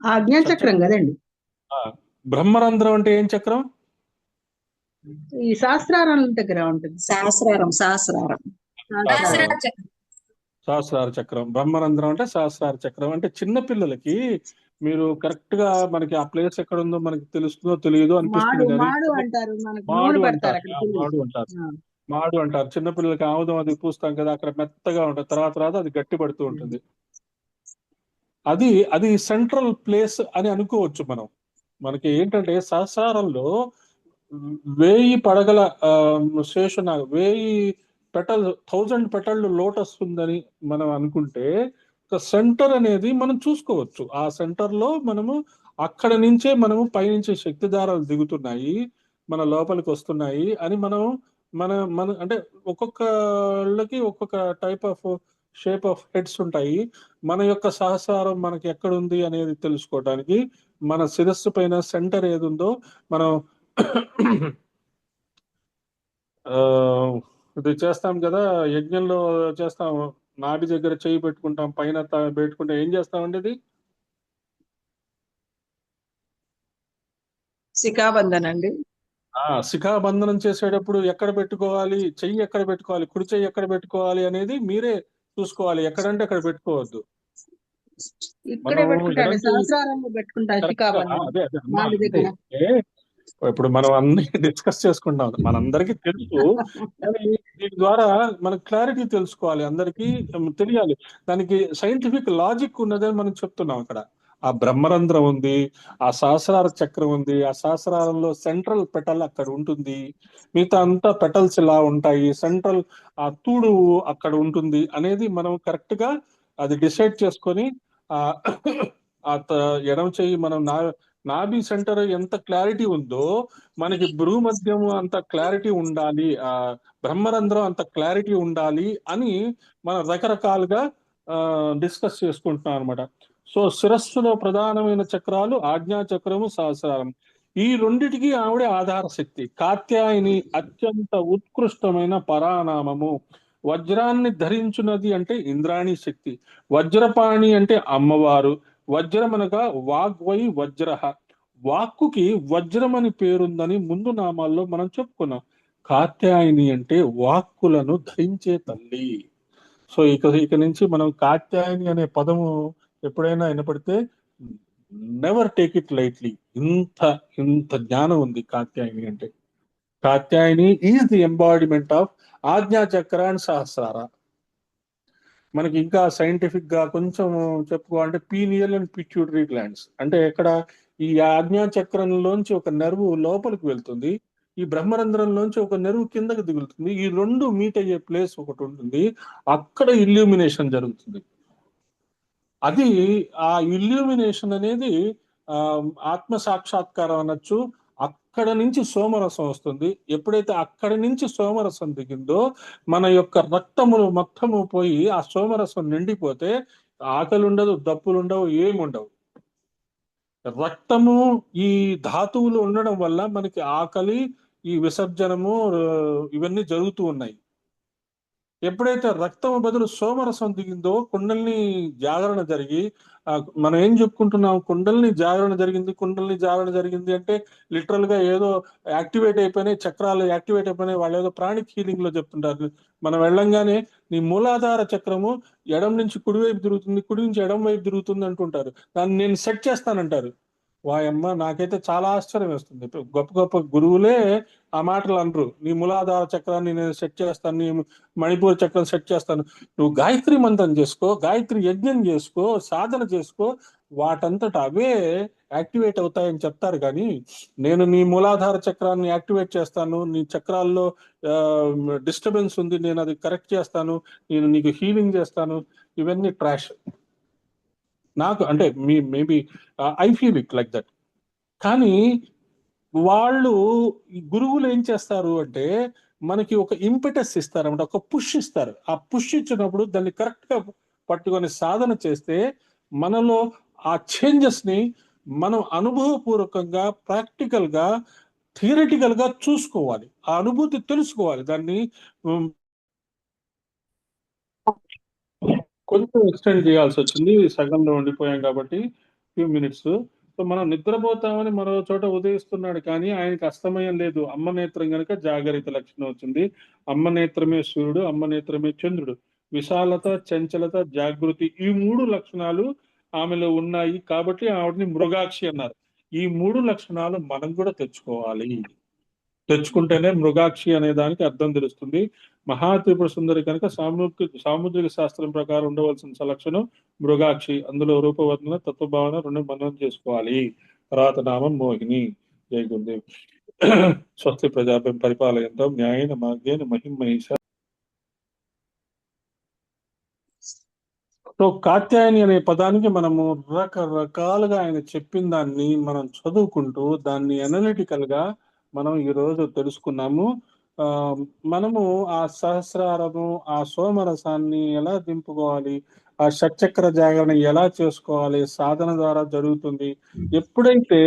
S2: ఆజ్ఞాచక్రం కదండి.
S1: బ్రహ్మరంధ్రం అంటే ఏం చక్రం?
S2: ఈ సహస్రారం దగ్గర ఉంటుంది. సహస్రారం
S1: సహస్రార చక్రం. బ్రహ్మరంధ్రం అంటే సహస్రార చక్రం. అంటే చిన్న పిల్లలకి మీరు కరెక్ట్ గా మనకి ఆ ప్లేస్ ఎక్కడ ఉందో మనకి తెలుస్తుందో తెలియదో అనిపిస్తుంది. మాడు అంటారు. చిన్నపిల్లలకి ఆముదం అది పూస్తాం కదా, అక్కడ మెత్తగా ఉంటుంది, తర్వాత అది గట్టి పడుతూ ఉంటుంది. అది సెంట్రల్ ప్లేస్ అని అనుకోవచ్చు మనం. మనకి ఏంటంటే సహస్రారంలో 1000 పడగల శేషన 1000 పెటళ్ళు లోటస్ ఉందని మనం అనుకుంటే, ఒక సెంటర్ అనేది మనం చూసుకోవచ్చు. ఆ సెంటర్ లో మనము అక్కడ నుంచే మనము పైనుంచి శక్తి దారాలు దిగుతున్నాయి, మన లోపలికి వస్తున్నాయి అని మనం మన అంటే ఒక్కొక్కళ్ళకి ఒక్కొక్క type of shape of heads ఉంటాయి. మన యొక్క సహస్రారం మనకి ఎక్కడ ఉంది అనేది తెలుసుకోవడానికి మన శిరస్సు పైన సెంటర్ ఏది ఉందో మనం ఇది చేస్తాం కదా, యజ్ఞంలో చేస్తాం. నాభి దగ్గర చేయి పెట్టుకుంటాం, పైన పెట్టుకుంటాం. ఏం చేస్తామండి ఇది?
S2: శిఖాబంధన్ అండి.
S1: శిఖాబంధనం చేసేటప్పుడు ఎక్కడ పెట్టుకోవాలి, చెయ్యి ఎక్కడ పెట్టుకోవాలి, కుడి చెయ్యి ఎక్కడ పెట్టుకోవాలి అనేది మీరే చూసుకోవాలి. ఎక్కడంటే అక్కడ పెట్టుకోవద్దు. ఇప్పుడు మనం అన్ని డిస్కస్ చేసుకుంటాం, మనందరికీ తెలుసు. కానీ దీని ద్వారా మనకు క్లారిటీ తెలుసుకోవాలి, అందరికీ తెలియాలి. దానికి సైంటిఫిక్ లాజిక్ ఉన్నదని మనం చెప్తున్నాం. అక్కడ ఆ బ్రహ్మరంధ్రం ఉంది, ఆ సహస్రార చక్రం ఉంది, ఆ సహస్రారంలో సెంట్రల్ పెటల్ అక్కడ ఉంటుంది, మిగతా అంతా పెటల్స్ ఇలా ఉంటాయి, సెంట్రల్ ఆ తూడు అక్కడ ఉంటుంది అనేది మనం కరెక్ట్ గా అది డిసైడ్ చేసుకొని ఆ ఎడమ చెయ్యి మనం నాభి సెంటర్ ఎంత క్లారిటీ ఉందో మనకి భ్రూమధ్యం అంత క్లారిటీ ఉండాలి, ఆ బ్రహ్మరంధ్రం అంత క్లారిటీ ఉండాలి అని మనం రకరకాలుగా డిస్కస్ చేసుకుంటున్నాం అనమాట. సో శిరస్సులో ప్రధానమైన చక్రాలు ఆజ్ఞా చక్రము, సహస్రారం. ఈ రెండిటికి ఆవిడే ఆధార శక్తి. కాత్యాయని అత్యంత ఉత్కృష్టమైన పరానామము. వజ్రాన్ని ధరించున్నది అంటే ఇంద్రాణి శక్తి. వజ్రపాణి అంటే అమ్మవారు. వజ్రం అనగా వాగ్వై వజ్ర. వాక్కుకి వజ్రం అని పేరుందని ముందు నామాల్లో మనం చెప్పుకున్నాం. కాత్యాయని అంటే వాక్కులను ధరించే తల్లి. సో ఇక నుంచి మనం కాత్యాయని అనే పదము ఎప్పుడైనా వినపడితే నెవర్ టేక్ ఇట్ లైట్లీ. ఇంత జ్ఞానం ఉంది కాత్యాయని అంటే. Katyayani is the embodiment of Ajna chakra and సహస్రార. మనకి ఇంకా సైంటిఫిక్ గా కొంచెం చెప్పుకోవాలంటే పీనియల్ అండ్ పిట్యూటరీ గ్లాండ్స్ అంటే ఎక్కడ ఈ ఆజ్ఞా చక్రంలోంచి ఒక నెర్వ్ లోపలికి వెళ్తుంది, ఈ బ్రహ్మరంధ్రంలోంచి ఒక నెర్వ్ కిందకి దిగుతుంది. ఈ రెండు మీట్ అయ్యే ప్లేస్ ఒకటి ఉంటుంది, అక్కడ ఇల్యూమినేషన్ జరుగుతుంది. అది ఆ ఇల్యూమినేషన్ అనేది ఆత్మ సాక్షాత్కారం అనొచ్చు. అక్కడ నుంచి సోమరసం వస్తుంది. ఎప్పుడైతే అక్కడి నుంచి సోమరసం దిగిందో మన యొక్క రక్తములు మొత్తము పోయి ఆ సోమరసం నిండిపోతే ఆకలి ఉండదు, దప్పులు ఉండవు, ఏముండవు. రక్తము ఈ ధాతువులు ఉండడం వల్ల మనకి ఆకలి, ఈ విసర్జనము ఇవన్నీ జరుగుతూ ఉన్నాయి. ఎప్పుడైతే రక్తం బదులు సోమరసం దిగిందో కుండల్ని జాగరణ జరిగి, మనం ఏం చెప్పుకుంటున్నాం, కుండల్ని జాగరణ జరిగింది అంటే లిటరల్ గా ఏదో యాక్టివేట్ అయిపోయినాయి, చక్రాలు యాక్టివేట్ అయిపోయినాయి, వాళ్ళు ఏదో ప్రాణిక్ హీలింగ్ లో చెప్తుంటారు. మనం వెళ్ళంగానే నీ మూలాధార చక్రము ఎడం నుంచి కుడి వైపు తిరుగుతుంది, కుడి నుంచి ఎడం వైపు తిరుగుతుంది అంటుంటారు. దాన్ని నేను సెట్ చేస్తానంటారు. వాయమ్మ నాకైతే చాలా ఆశ్చర్యం వేస్తుంది. గొప్ప గొప్ప గురువులే ఆ మాటలు అనరు. నీ మూలాధార చక్రాన్ని నేను సెట్ చేస్తాను, నీ మణిపూర్ చక్రం సెట్ చేస్తాను. నువ్వు గాయత్రి మంత్రం చేసుకో, గాయత్రి యజ్ఞం చేసుకో, సాధన చేసుకో, వాటంతట అవే యాక్టివేట్ అవుతాయని చెప్తారు. కానీ నేను నీ మూలాధార చక్రాన్ని యాక్టివేట్ చేస్తాను, నీ చక్రాల్లో డిస్టర్బెన్స్ ఉంది, నేను అది కరెక్ట్ చేస్తాను, నేను నీకు హీలింగ్ చేస్తాను, ఇవన్నీ ట్రాష్. నాకు అంటే maybe I feel it like that. కానీ వాళ్ళు ఈ గురువులు ఏం చేస్తారు అంటే మనకి ఒక ఇంపెటస్ ఇస్తారు అనమాట, ఒక పుష్ ఇస్తారు. ఆ పుష్ ఇచ్చినప్పుడు దాన్ని కరెక్ట్ గా పట్టుకొని సాధన చేస్తే మనలో ఆ చేంజెస్ ని మనం అనుభవపూర్వకంగా, ప్రాక్టికల్ గా, థియరిటికల్ గా చూసుకోవాలి. ఆ అనుభూతి తెలుసుకోవాలి. దాన్ని ఉమ్, కొంచెం ఎక్స్టెండ్ చేయాల్సి వచ్చింది, సగంలో ఉండిపోయాం కాబట్టి ఫ్యూ మినిట్స్. సో మనం నిద్రపోతామని మరో చోట ఉదయిస్తున్నాడు, కానీ ఆయనకి అస్తమయం లేదు. అమ్మ నేత్రం కనుక జాగరిత లక్షణం వచ్చింది. అమ్మ నేత్రమే సూర్యుడు, అమ్మ నేత్రమే చంద్రుడు. విశాలత, చంచలత, జాగృతి, ఈ మూడు లక్షణాలు ఆమెలో ఉన్నాయి కాబట్టి ఆవిడని మృగాక్షి అన్నారు. ఈ మూడు లక్షణాలు మనం కూడా తెచ్చుకోవాలి. తెచ్చుకుంటేనే మృగాక్షి అనే దానికి అర్థం తెలుస్తుంది. మహాత్రిపుర సుందరి కనుక సాముద్రిక శాస్త్రం ప్రకారం ఉండవలసిన లక్షణం మృగాక్షి. అందులో రూపవర్ణన, తత్వభావన రెండు మనం చేసుకోవాలి. తర్వాత నామం మోహిని. జై గురుదేవ్. స్వస్తి ప్రజాభ్యం పరిపాలయంతో న్యాయేన మార్గేణ మహిమహేష. సో కాత్యాయని అనే పదానికి మనము రకరకాలుగా ఆయన చెప్పిన దాన్ని మనం చదువుకుంటూ దాన్ని అనలిటికల్ గా మనం ఈ రోజు తెలుసుకున్నాము. ఆ మనము ఆ సహస్రారము, ఆ సోమరసాన్ని ఎలా దింపుకోవాలి, ఆ షట్చక్ర జాగరణ ఎలా చేసుకోవాలి, సాధన ద్వారా జరుగుతుంది. ఎప్పుడైతే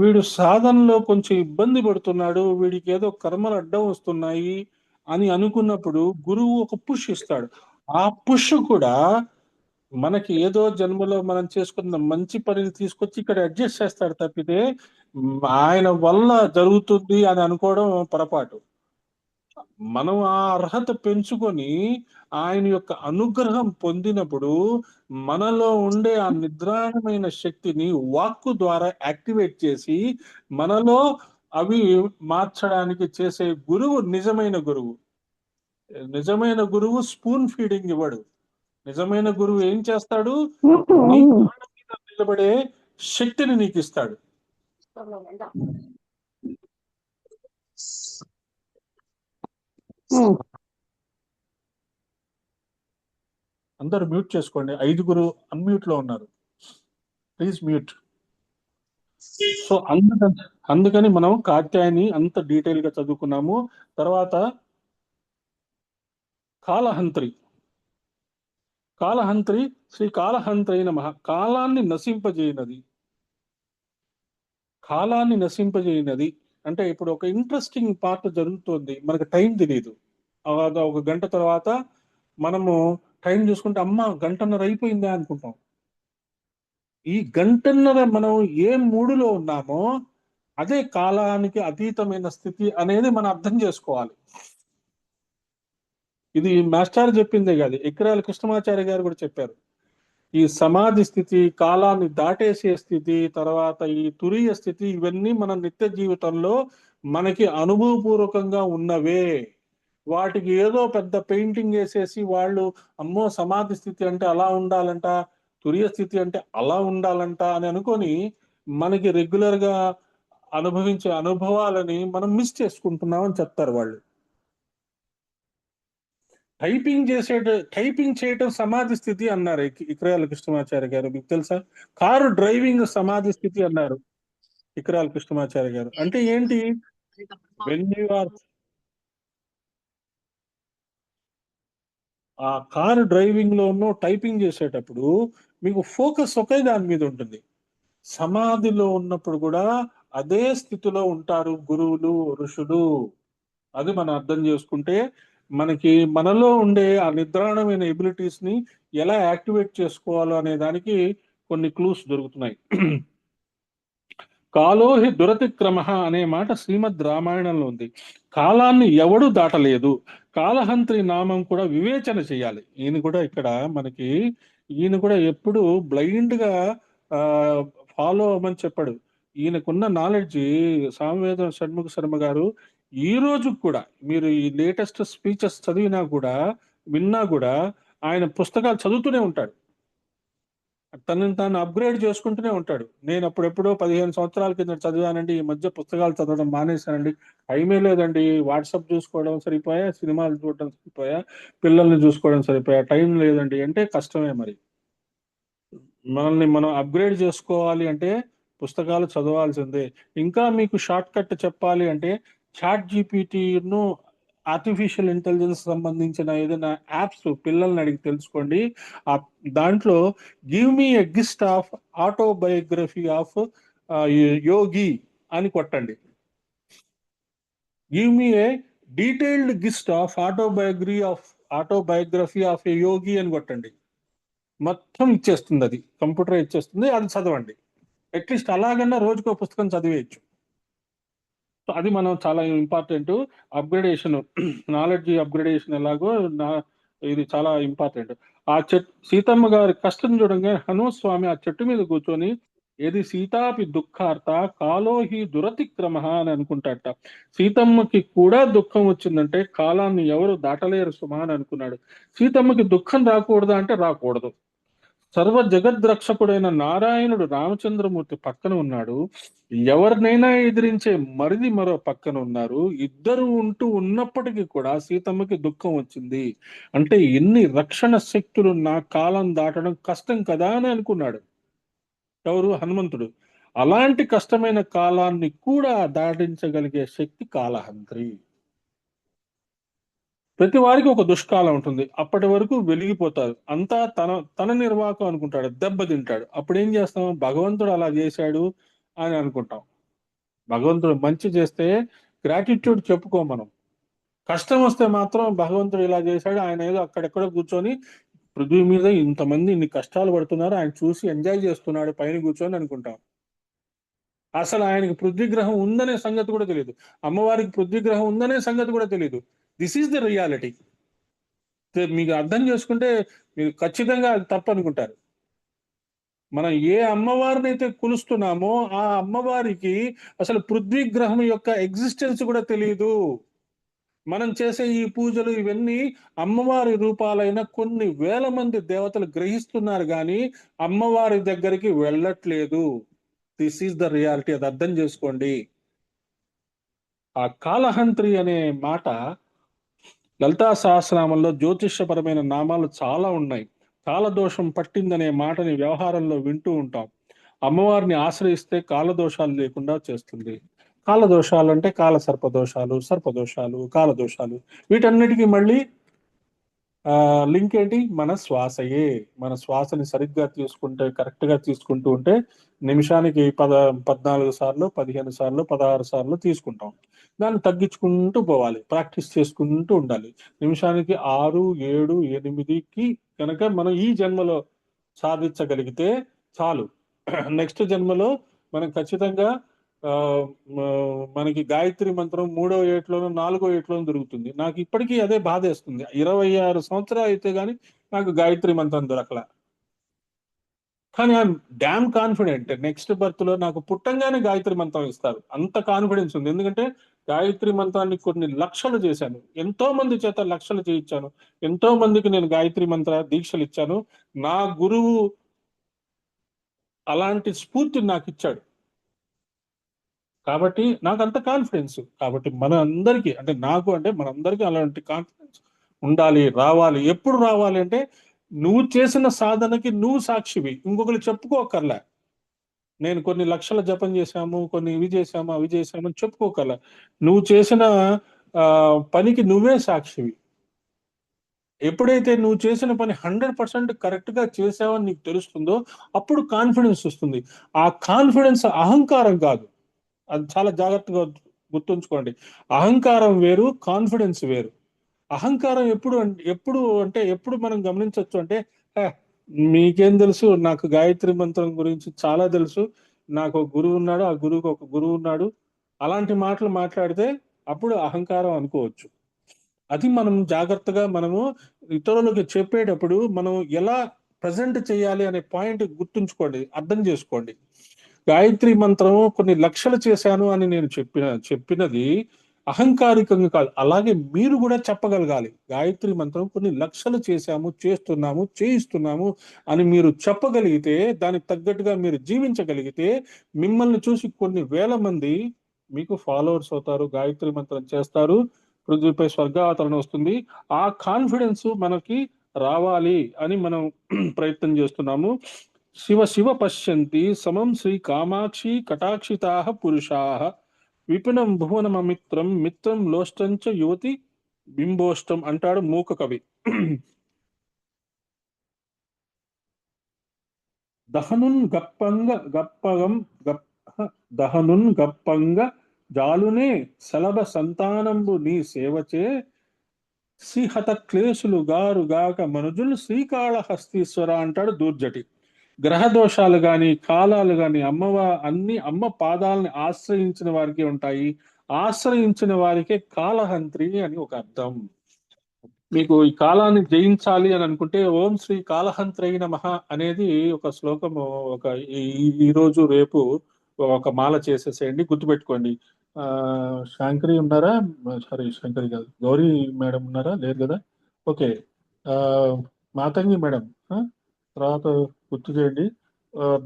S1: వీడు సాధనలో కొంచెం ఇబ్బంది పడుతున్నాడు, వీడికి ఏదో కర్మలు అడ్డం వస్తున్నాయి అని అనుకున్నప్పుడు గురువు ఒక పుష్ ఇస్తాడు. ఆ పుష్ కూడా మనకి ఏదో జన్మలో మనం చేసుకున్న మంచి పనిని తీసుకొచ్చి ఇక్కడ అడ్జస్ట్ చేస్తాడు తప్పితే ఆయన వల్ల జరుగుతుంది అని అనుకోవడం పొరపాటు. మనం ఆ అర్హత పెంచుకొని ఆయన యొక్క అనుగ్రహం పొందినప్పుడు మనలో ఉండే ఆ నిద్రాణమైన శక్తిని వాక్కు ద్వారా యాక్టివేట్ చేసి మనలో అవి మార్చడానికి చేసే గురువు నిజమైన గురువు. నిజమైన గురువు స్పూన్ ఫీడింగ్ ఇవ్వడు. నిజమైన గురువు ఏం చేస్తాడు, నీ కాళ్ళ మీద నిలబడే శక్తిని నీకు ఇస్తాడు. అందరూ మ్యూట్ చేసుకోండి. 5 అన్మ్యూట్ లో ఉన్నారు, ప్లీజ్ మ్యూట్. సో అందుకని మనం కాత్యాయని అంత డీటెయిల్ గా చదువుకున్నాము. తర్వాత కాలహంత్రి. కాలహంత్రి శ్రీ కాలహంత్రి నమః. కాలాన్ని నశింపజేయనది. కాలాన్ని నశింపజేయనది అంటే ఇప్పుడు ఒక ఇంట్రెస్టింగ్ పార్ట్ జరుగుతుంది, మనకు టైం తెలియదు. ఒక గంట తర్వాత మనము టైం చూసుకుంటే అమ్మ గంటన్నర అయిపోయిందా అనుకుంటాం. ఈ గంటన్నర మనం ఏ మూడులో ఉన్నామో అదే కాలానికి అతీతమైన స్థితి అనేది మనం అర్థం చేసుకోవాలి. ఇది మాస్టర్ చెప్పిందే కాదు, ఎక్రాల కృష్ణమాచార్య గారు కూడా చెప్పారు. ఈ సమాధి స్థితి, కాలాన్ని దాటేసే స్థితి, తర్వాత ఈ తురీయ స్థితి, ఇవన్నీ మన నిత్య జీవితంలో మనకి అనుభవపూర్వకంగా ఉన్నవే. వాటికి ఏదో పెద్ద పెయింటింగ్ వేసేసి వాళ్ళు అమ్మో సమాధి స్థితి అంటే అలా ఉండాలంట, తురీయ స్థితి అంటే అలా ఉండాలంట అని అనుకొని మనకి రెగ్యులర్ గా అనుభవించే అనుభవాలని మనం మిస్ చేసుకుంటున్నాం అని చెప్తారు వాళ్ళు. టైపింగ్ చేయటం సమాధి స్థితి అన్నారు ఇక్రాల కృష్ణమాచార్య గారు. మీకు తెలుసా? కారు డ్రైవింగ్ సమాధి స్థితి అన్నారు ఇక్రాల కృష్ణమాచార్య గారు. అంటే ఏంటి? వెన్ యు ఆర్ ఆ కారు డ్రైవింగ్ లో ఉన్న టైపింగ్ చేసేటప్పుడు మీకు ఫోకస్ ఒకే దాని మీద ఉంటుంది. సమాధిలో ఉన్నప్పుడు కూడా అదే స్థితిలో ఉంటారు గురువులు, ఋషులు. అది మనం అర్థం చేసుకుంటే మనకి మనలో ఉండే ఆ నిద్రాణమైన ఎబిలిటీస్ ని ఎలా యాక్టివేట్ చేసుకోవాలో అనే దానికి కొన్ని క్లూస్ దొరుకుతున్నాయి. కాలోహి దురతిక్రమ అనే మాట శ్రీమద్ రామాయణంలో ఉంది. కాలాన్ని ఎవడు దాటలేదు. కాలహంత్రి నామం కూడా వివేచన చేయాలి. ఈయన కూడా ఎప్పుడు బ్లైండ్ గా ఫాలో అవ్వమని చెప్పాడు. ఈయనకున్న నాలెడ్జ్ సామవేదం షణ్ముఖ శర్మ గారు ఈ రోజు కూడా మీరు ఈ లేటెస్ట్ స్పీచెస్ చదివినా కూడా విన్నా కూడా ఆయన పుస్తకాలు చదువుతూనే ఉంటాడు. తనని తాను అప్గ్రేడ్ చేసుకుంటూనే ఉంటాడు. నేను అప్పుడెప్పుడో 15 సంవత్సరాల కింద చదివానండి, ఈ మధ్య పుస్తకాలు చదవడం మానేశానండి, టైమే లేదండి, వాట్సాప్ చూసుకోవడం సరిపోయా, సినిమాలు చూడడం సరిపోయా, పిల్లల్ని చూసుకోవడం సరిపోయా, టైం లేదండి అంటే కష్టమే మరి. మనల్ని మనం అప్గ్రేడ్ చేసుకోవాలి అంటే పుస్తకాలు చదవాల్సిందే. ఇంకా మీకు షార్ట్ కట్ చెప్పాలి అంటే చాట్ జీపీటీను, ఆర్టిఫిషియల్ ఇంటెలిజెన్స్ సంబంధించిన ఏదైనా యాప్స్ పిల్లల్ని అడిగి తెలుసుకోండి. ఆ దాంట్లో give me a gist of autobiography of yogi అని కొట్టండి. Give me a detailed gist of autobiography of a yogi అని కొట్టండి. మొత్తం ఇచ్చేస్తుంది, అది కంప్యూటర్ ఇచ్చేస్తుంది, అది చదవండి. అట్లీస్ట్ అలాగన్నా రోజుకో పుస్తకం చదివేయచ్చు. సో అది మనం చాలా ఇంపార్టెంట్. అప్గ్రేడేషన్, నాలెడ్జ్ అప్గ్రేడేషన్ ఎలాగో ఇది చాలా ఇంపార్టెంట్. ఆ చెట్టు, సీతమ్మ గారి కష్టం చూడంగా హనుస్వామి ఆ చెట్టు మీద కూర్చొని ఏది సీతాపి దుఃఖార్త కాలోహి దురతిక్రమ అని అనుకుంటాట. సీతమ్మకి కూడా దుఃఖం వచ్చిందంటే కాలాన్ని ఎవరు దాటలేరు సుమా అని అనుకున్నాడు. సీతమ్మకి దుఃఖం రాకూడదా అంటే రాకూడదు. సర్వ జగద్రక్షకుడైన నారాయణుడు రామచంద్రమూర్తి పక్కన ఉన్నాడు. ఎవరినైనా ఎదిరించే మరిది మరో పక్కన ఉన్నారు. ఇద్దరు ఉంటూ ఉన్నప్పటికీ కూడా సీతమ్మకి దుఃఖం వచ్చింది అంటే ఎన్ని రక్షణ శక్తులు, నా కాలం దాటడం కష్టం కదా అని అనుకున్నాడు. ఎవరు? హనుమంతుడు. అలాంటి కష్టమైన కాలాన్ని కూడా దాటించగలిగే శక్తి కాలహంత్రి. ప్రతి వారికి ఒక దుష్కాలం ఉంటుంది. అప్పటి వరకు వెలిగిపోతారు, అంతా తన తన నిర్వాహకం అనుకుంటాడు, దెబ్బతింటాడు. అప్పుడు ఏం చేస్తాం? భగవంతుడు అలా చేశాడు అని అనుకుంటాం. భగవంతుడు మంచి చేస్తే గ్రాటిట్యూడ్ చెప్పుకోం మనం. కష్టం వస్తే మాత్రం భగవంతుడు ఇలా చేశాడు, ఆయన ఏదో అక్కడెక్కడ కూర్చొని పృథ్వీ మీద ఇంతమంది ఇన్ని కష్టాలు పడుతున్నారు, ఆయన చూసి ఎంజాయ్ చేస్తున్నాడు పైన కూర్చొని అనుకుంటాం. అసలు ఆయనకి పృథ్వీ గ్రహం ఉందనే సంగతి కూడా తెలియదు. అమ్మవారికి పృథ్వీ గ్రహం ఉందనే సంగతి కూడా తెలియదు. This is the reality. మీకు అర్థం చేసుకుంటే మీరు ఖచ్చితంగా అది తప్పు అనుకుంటారు. మనం ఏ అమ్మవారిని అయితే కొలుస్తున్నామో ఆ అమ్మవారికి అసలు పృథ్వీ గ్రహం యొక్క ఎగ్జిస్టెన్స్ కూడా తెలియదు. మనం చేసే ఈ పూజలు ఇవన్నీ అమ్మవారి రూపాలైన కొన్ని వేల మంది దేవతలు గ్రహిస్తున్నారు కానీ అమ్మవారి దగ్గరికి వెళ్ళట్లేదు. This is the reality. అది అర్థం చేసుకోండి. ఆ కాలహంత్రి అనే మాట లలితా సహస్రనామంలో జ్యోతిష్యపరమైన నామాలు చాలా ఉన్నాయి. కాలదోషం పట్టిందనే మాటని వ్యవహారంలో వింటూ ఉంటాం. అమ్మవారిని ఆశ్రయిస్తే కాలదోషాలు లేకుండా చేస్తుంది. కాలదోషాలు అంటే కాల సర్పదోషాలు, సర్పదోషాలు, కాలదోషాలు, వీటన్నిటికీ మళ్ళీ లింక్ ఏంటి? మన శ్వాసయే. మన శ్వాసని సరిగ్గా తీసుకుంటే, కరెక్ట్ గా తీసుకుంటూ ఉంటే నిమిషానికి 14 సార్లు, 15 సార్లు, 16 సార్లు తీసుకుంటాం. దాన్ని తగ్గించుకుంటూ పోవాలి, ప్రాక్టీస్ చేసుకుంటూ ఉండాలి. నిమిషానికి 6, 7, 8కి కనుక మనం ఈ జన్మలో సాధించగలిగితే చాలు. నెక్స్ట్ జన్మలో మనం ఖచ్చితంగా ఆ మనకి గాయత్రి మంత్రం 3వ ఏట్లోనూ 4వ ఏట్లోనూ దొరుకుతుంది. నాకు ఇప్పటికీ అదే బాధేస్తుంది. 26 సంవత్సరాలు అయితే గానీ నాకు గాయత్రి మంత్రం దొరకల. కానీ I'm dam confident next birth లో నాకు పుట్టంగానే గాయత్రి మంత్రం ఇస్తారు. అంత కాన్ఫిడెన్స్ ఉంది. ఎందుకంటే గాయత్రి మంత్రాన్ని కొన్ని లక్షలు చేశాను, ఎంతో మంది చేత లక్షలు చేయించాను, ఎంతో మందికి నేను గాయత్రి మంత్ర దీక్షలు ఇచ్చాను. నా గురువు అలాంటి స్ఫూర్తిని నాకు ఇచ్చాడు. కాబట్టి నాకు అంత కాన్ఫిడెన్స్. కాబట్టి మన అందరికీ అంటే నాకు అంటే మనందరికీ అలాంటి కాన్ఫిడెన్స్ ఉండాలి, రావాలి. ఎప్పుడు రావాలి అంటే నువ్వు చేసిన సాధనకి నువ్వు సాక్షివి, ఇంకొకరు చెప్పుకోకర్లే. నేను కొన్ని లక్షల జపం చేశాము, కొన్ని ఇవి చేశాము, అవి చేశాము అని చెప్పుకోకర్లే. నువ్వు చేసిన పనికి నువ్వే సాక్షివి. ఎప్పుడైతే నువ్వు చేసిన పని 100% కరెక్ట్ గా చేసావని నీకు తెలుస్తుందో అప్పుడు కాన్ఫిడెన్స్ వస్తుంది. ఆ కాన్ఫిడెన్స్ అహంకారం కాదు. అది చాలా జాగ్రత్తగా గుర్తుంచుకోండి. అహంకారం వేరు, కాన్ఫిడెన్స్ వేరు. అహంకారం ఎప్పుడు మనం గమనించవచ్చు అంటే, "హే, మీకేం తెలుసు, నాకు గాయత్రి మంత్రం గురించి చాలా తెలుసు, నాకు ఒక గురువు ఉన్నాడు, ఆ గురువుకి ఒక గురువు ఉన్నాడు" అలాంటి మాటలు మాట్లాడితే అప్పుడు అహంకారం అనుకోవచ్చు. అది మనం జాగ్రత్తగా మనము ఇతరులకు చెప్పేటప్పుడు మనం ఎలా ప్రజెంట్ చేయాలి అనే పాయింట్ గుర్తుంచుకోండి, అర్థం చేసుకోండి. గాయత్రి మంత్రం కొన్ని లక్షలు చేశాను అని నేను చెప్పినది అహంకారికంగా కాదు. అలాగే మీరు కూడా చెప్పగలగాలి. గాయత్రి మంత్రం కొన్ని లక్షలు చేశాము, చేస్తున్నాము, చేయిస్తున్నాము అని మీరు చెప్పగలిగితే, దానికి తగ్గట్టుగా మీరు జీవించగలిగితే, మిమ్మల్ని చూసి కొన్ని వేల మంది మీకు ఫాలోవర్స్ అవుతారు, గాయత్రి మంత్రం చేస్తారు, పృథ్వీపై స్వర్గావతరణ వస్తుంది. ఆ కాన్ఫిడెన్స్ మనకి రావాలి అని మనం ప్రయత్నం చేస్తున్నాము. శివ శివ పశ్యంతి సమం శ్రీ కామాక్షి కటాక్షితా పురుషా విపినం భువనమమిత్రం మిత్రం లోష్టంచ యువతి బింబోష్టం అంటాడు మూక కవి. దహనున్ గప్పంగ గప్పగం దహనున్ గప్పంగ జాలునే సలభ సంతానంబు నీ సేవచే శ్రీహత క్లేశులు గారు గాక మనుజులు శ్రీకాళహస్తీశ్వర అంటాడు దూర్జటి. గ్రహ దోషాలు గాని, కాలాలు గాని అమ్మ పాదాలని ఆశ్రయించిన వారికే ఉంటాయి. ఆశ్రయించిన వారికే కాళహంత్రి అని ఒక అర్థం. మీకు ఈ కాలాన్ని జయించాలి అని అనుకుంటే ఓం శ్రీ కాళహంత్రై నమః అనేది ఒక శ్లోకము, ఒక ఈ రోజు రేపు ఒక మాల చేసేసేయండి, గుర్తుపెట్టుకోండి. శంకరి ఉన్నారా? సారీ, శంకరి కాదు, గౌరీ మేడం ఉన్నారా? లేరు కదా. ఓకే. ఆ మాతంగి మేడం తర్వాత గుర్తు చేయండి.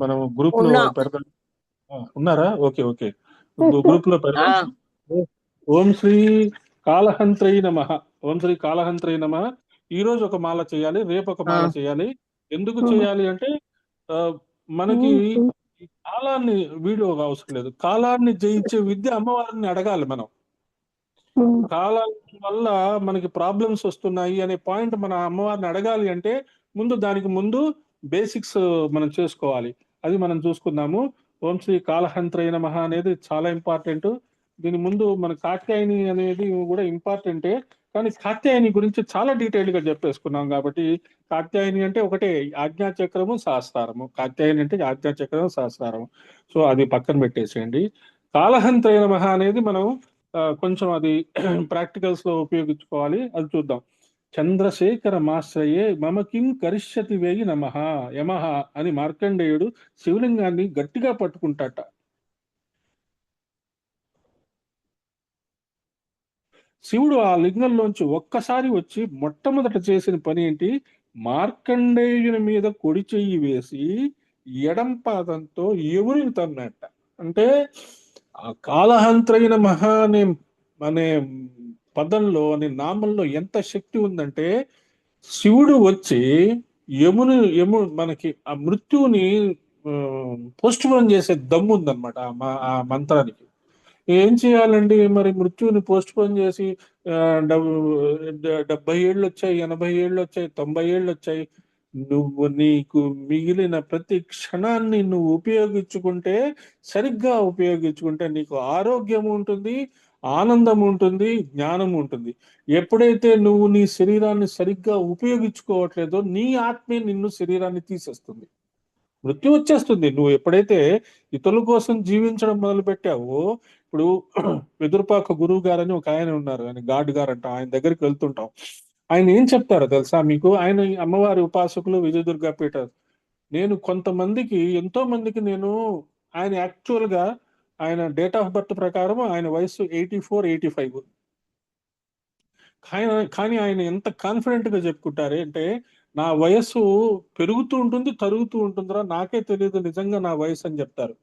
S1: మనం గ్రూప్ లో పెడతాం. ఉన్నారా? ఓకే ఓకే, గ్రూప్ లో పెడతాం. ఓం శ్రీ కాళహంత్రై నమః. ఓం శ్రీ కాళహంత్రై నమః. ఈ రోజు ఒక మాల చేయాలి, రేపు ఒక మాల చేయాలి. ఎందుకు చేయాలి అంటే మనకి ఈ కాలాన్ని వీడియో అవసరం లేదు, కాలాన్ని జయించే విద్య అమ్మవారిని అడగాలి మనం. కాలం వల్ల మనకి ప్రాబ్లమ్స్ వస్తున్నాయి అనే పాయింట్ మన అమ్మవారిని అడగాలి అంటే దానికి ముందు బేసిక్స్ మనం చేసుకోవాలి. అది మనం చూసుకుందాము. ఓం శ్రీ కాళహంత్రై నమః అనేది చాలా ఇంపార్టెంట్. దీని ముందు మన కాత్యాయని అనేది కూడా ఇంపార్టెంటే, కానీ కాత్యాయని గురించి చాలా డీటెయిల్ గా చెప్పేసుకున్నాం కాబట్టి, కాత్యాయని అంటే ఒకటే ఆజ్ఞాచక్రము సహస్రారము. కాత్యాయని అంటే ఆజ్ఞాచక్రము సహస్రారము. సో అది పక్కన పెట్టేసేయండి. కాళహంత్రై నమః అనేది మనం కొంచెం అది ప్రాక్టికల్స్ లో ఉపయోగించుకోవాలి. అది చూద్దాం. చంద్రశేఖర మాశ్రయే మమ కిం కరిష్యతి వేయి నమః యమః అని మార్కండేయుడు శివలింగాన్ని గట్టిగా పట్టుకుంటాట. శివుడు ఆ లింగంలోంచి ఒక్కసారి వచ్చి మొట్టమొదట చేసిన పని ఏంటి? మార్కండేయుని మీద కొడి చెయ్యి వేసి ఎడం పాదంతో ఎవరిని తన్నట్ట. అంటే ఆ కాళహంత్రై నమః అనే పదంలో, అనే నామంలో ఎంత శక్తి ఉందంటే, శివుడు వచ్చి మనకి ఆ మృత్యువుని పోస్ట్ పోన్ చేసే దమ్ము ఉందన్నమాట ఆ మంత్రానికి. ఏం చేయాలండి మరి? మృత్యువుని పోస్ట్ పోన్ చేసి 70 ఏళ్ళు వచ్చాయి, 80 ఏళ్ళు వచ్చాయి, 90 ఏళ్ళు వచ్చాయి. నీకు మిగిలిన ప్రతి క్షణాన్ని నువ్వు ఉపయోగించుకుంటే, సరిగ్గా ఉపయోగించుకుంటే నీకు ఆరోగ్యం ఉంటుంది, ఆనందం ఉంటుంది, జ్ఞానం ఉంటుంది. ఎప్పుడైతే నువ్వు నీ శరీరాన్ని సరిగ్గా ఉపయోగించుకోవట్లేదో, నీ ఆత్మే నిన్ను శరీరాన్ని తీసేస్తుంది, మృత్యు వచ్చేస్తుంది. నువ్వు ఎప్పుడైతే ఇతరుల కోసం జీవించడం మొదలు పెట్టావో, ఇప్పుడు వెదురుపాక గురువు గారని ఒక ఆయన ఉన్నారు, ఆయన గాడ్ గారు అంట, ఆయన దగ్గరికి వెళ్తుంటాం. ఆయన ఏం చెప్తారో తెలుసా మీకు? ఆయన అమ్మవారి ఉపాసకులు, విజయదుర్గా పీఠ. నేను కొంతమందికి, ఎంతో మందికి నేను, ఆయన యాక్చువల్ గా ఆయన డేట్ ఆఫ్ బర్త్ ప్రకారం ఆయన వయసు 84, 85. కానీ ఆయన ఎంత కాన్ఫిడెంట్ గా చెప్పుకుంటారు అంటే, నా వయస్సు పెరుగుతూ ఉంటుంది, తరుగుతూ ఉంటుందిరా, నాకే తెలియదు నిజంగా నా వయసు అని చెప్తారు.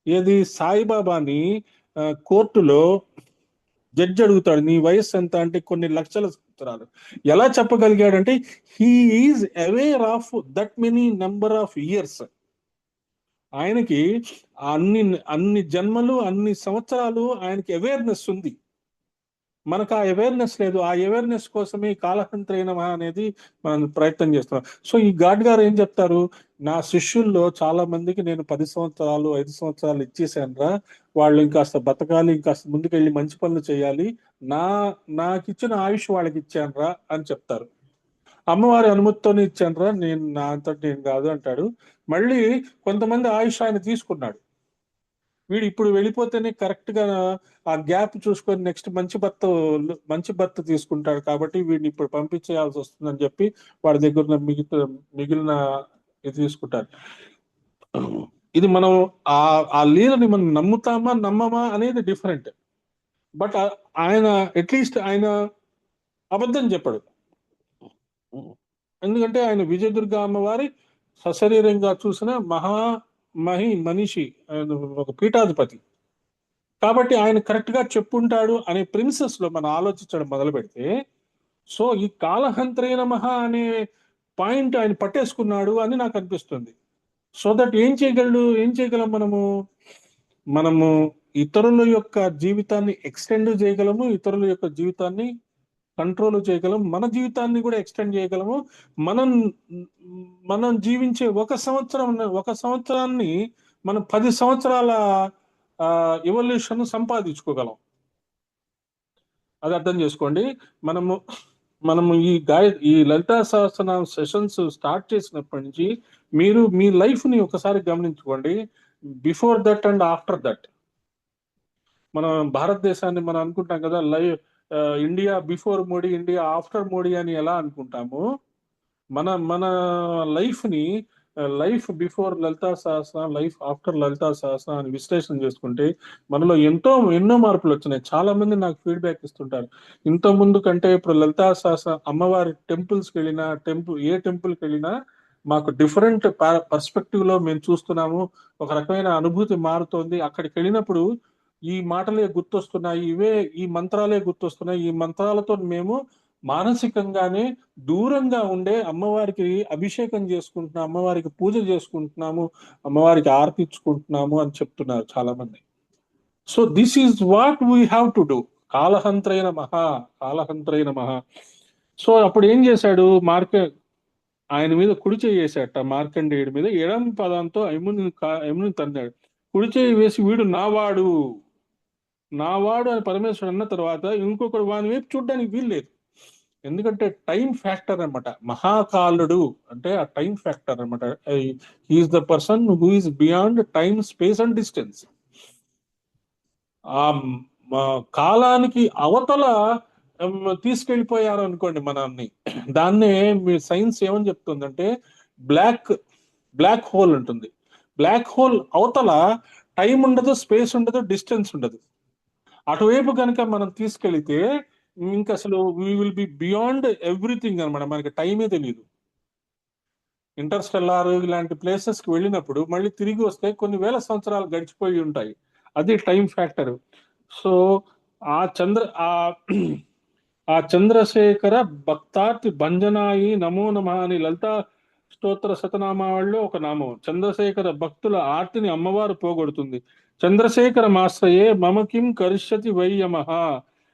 S1: ఏది? సాయిబాబాని కోర్టులో జడ్జి అడుగుతాడు, నీ వయస్సు ఎంత అంటే, కొన్ని లక్షల సంవత్సరాలు. ఎలా చెప్పగలిగాడంటే, he is aware of that many number of years. ఆయనకి అన్ని అన్ని జన్మలు, అన్ని సంవత్సరాలు ఆయనకి అవేర్నెస్ ఉంది. మనకు ఆ అవేర్నెస్ లేదు. ఆ అవేర్నెస్ కోసమే కాళహంత్రై నమః అనేది మనం ప్రయత్నం చేస్తున్నాం. సో ఈ గాడ్ గారు ఏం చెప్తారు? నా శిష్యుల్లో చాలా మందికి నేను 10 సంవత్సరాలు, 5 సంవత్సరాలు ఇచ్చేసానురా, వాళ్ళు ఇంకాస్త బతకాలి, ఇంకాస్త ముందుకెళ్ళి మంచి పనులు చేయాలి, నాకు ఇచ్చిన ఆయుష్ వాళ్ళకి ఇచ్చానురా అని చెప్తారు. అమ్మవారి అనుమతితోనే ఇచ్చానురా, నేను నా అంతటి నేను కాదు అంటాడు. మళ్ళీ కొంతమంది ఆయుష్ ఆయన తీసుకున్నాడు. వీడు ఇప్పుడు వెళ్ళిపోతేనే కరెక్ట్ గా ఆ గ్యాప్ చూసుకొని నెక్స్ట్ మంచి భర్త తీసుకుంటాడు, కాబట్టి వీడిని ఇప్పుడు పంపించేయాల్సి వస్తుందని చెప్పి వాడి దగ్గర మిగిలిన ఇది తీసుకుంటారు. ఇది మనం ఆ ఆ లీలని మనం నమ్ముతామా నమ్మమా అనేది డిఫరెంట్. బట్ ఆయన అట్లీస్ట్ ఆయన అబద్ధం చెప్పడు. ఎందుకంటే ఆయన విజయదుర్గ అమ్మవారి సశరీరంగా చూసిన మనిషి, ఆయన ఒక పీఠాధిపతి. కాబట్టి ఆయన కరెక్ట్ గా చెప్పుంటాడు అనే ప్రిన్సెస్ లో మనం ఆలోచించడం మొదలు పెడితే, సో ఈ కాలహంత్రే నమః అనే పాయింట్ ఆయన పట్టేసుకున్నాడు అని నాకు అనిపిస్తుంది. సో దట్ ఏం చేయగలం మనము ఇతరుల యొక్క జీవితాన్ని ఎక్స్టెండ్ చేయగలము, ఇతరుల యొక్క జీవితాన్ని కంట్రోల్ చేయగలం, మన జీవితాన్ని కూడా ఎక్స్టెండ్ చేయగలము. మనం మనం జీవించే ఒక సంవత్సరాన్ని మనం 10 సంవత్సరాల ఎవల్యూషన్ సంపాదించుకోగలం. అది అర్థం చేసుకోండి. మనము మనము ఈ లలితా సహస్రనామ సెషన్స్ స్టార్ట్ చేసినప్పటి నుంచి మీరు మీ లైఫ్ ని ఒకసారి గమనించుకోండి. Before that and after that. మనం భారతదేశాన్ని మనం అనుకుంటాం కదా, India before Modi, India after Modi అని ఎలా అనుకుంటాము. మన మన లైఫ్ ని లైఫ్ బిఫోర్ లలితా సహస్ర, లైఫ్ ఆఫ్టర్ లలితా సహస్ర అని విశ్లేషణ చేసుకుంటే మనలో ఎన్నో మార్పులు వచ్చినాయి. చాలా మంది నాకు ఫీడ్బ్యాక్ ఇస్తుంటారు. ఇంత ముందు కంటే ఇప్పుడు లలితా సహస్ర అమ్మవారి టెంపుల్స్కి వెళ్ళినా, ఏ టెంపుల్కి వెళ్ళినా మాకు డిఫరెంట్ పర్స్పెక్టివ్ లో మేము చూస్తున్నాము. ఒక రకమైన అనుభూతి మారుతోంది. అక్కడికి వెళ్ళినప్పుడు ఈ మాటలే గుర్తొస్తున్నాయి, ఈ మంత్రాలే గుర్తొస్తున్నాయి. ఈ మంత్రాలతో మేము మానసికంగానే దూరంగా ఉండే అమ్మవారికి అభిషేకం చేసుకుంటున్నాము, అమ్మవారికి పూజ చేసుకుంటున్నాము, అమ్మవారికి ఆర్తించుకుంటున్నాము అని చెప్తున్నారు చాలా మంది. So this is what we have to do. కాలహంత్రైన మహా. సో అప్పుడు ఏం చేశాడు ఆయన మీద కుడి చేయి వేసాట, మార్కండేయుడి మీద ఎడం పదంతో యముని తన్నాడు. కుడి చేయి వేసి వీడు నావాడు అని పరమేశ్వరుడు అన్న తర్వాత ఇంకొకడు వాని వైపు చూడడానికి వీల్లేదు. ఎందుకంటే టైం ఫ్యాక్టర్ అనమాట. మహాకాలుడు అంటే ఆ టైం ఫ్యాక్టర్ అనమాట. He is the person who is beyond time, space and distance. ఆ కాలానికి అవతల తీసుకెళ్ళిపోయారు అనుకోండి మనల్ని. దాన్నే మీ సైన్స్ ఏమని చెప్తుందంటే బ్లాక్ హోల్ ఉంటుంది. బ్లాక్ హోల్ అవతల టైం ఉండదు, స్పేస్ ఉండదు, డిస్టెన్స్ ఉండదు. అటువైపు కనుక మనం తీసుకెళ్తే ఇంకా అసలు we will be beyond everything అనమాట. మనకి టైమే తెలియదు. ఇంటర్స్టెల్లార్ ఇలాంటి ప్లేసెస్ కి వెళ్ళినప్పుడు మళ్ళీ తిరిగి వస్తే కొన్ని వేల సంవత్సరాలు గడిచిపోయి ఉంటాయి. అది టైం ఫ్యాక్టర్. సో ఆ ఆ చంద్రశేఖర భక్తార్తి భంజనాయి నమో నమః అని లలితా స్తోత్ర శతనామావళిలో ఒక నామం. చంద్రశేఖర భక్తుల ఆర్తిని అమ్మవారు పోగొడుతుంది. చంద్రశేఖర మాశ్రయే మమ కిం కరిష్యతి వై యమః.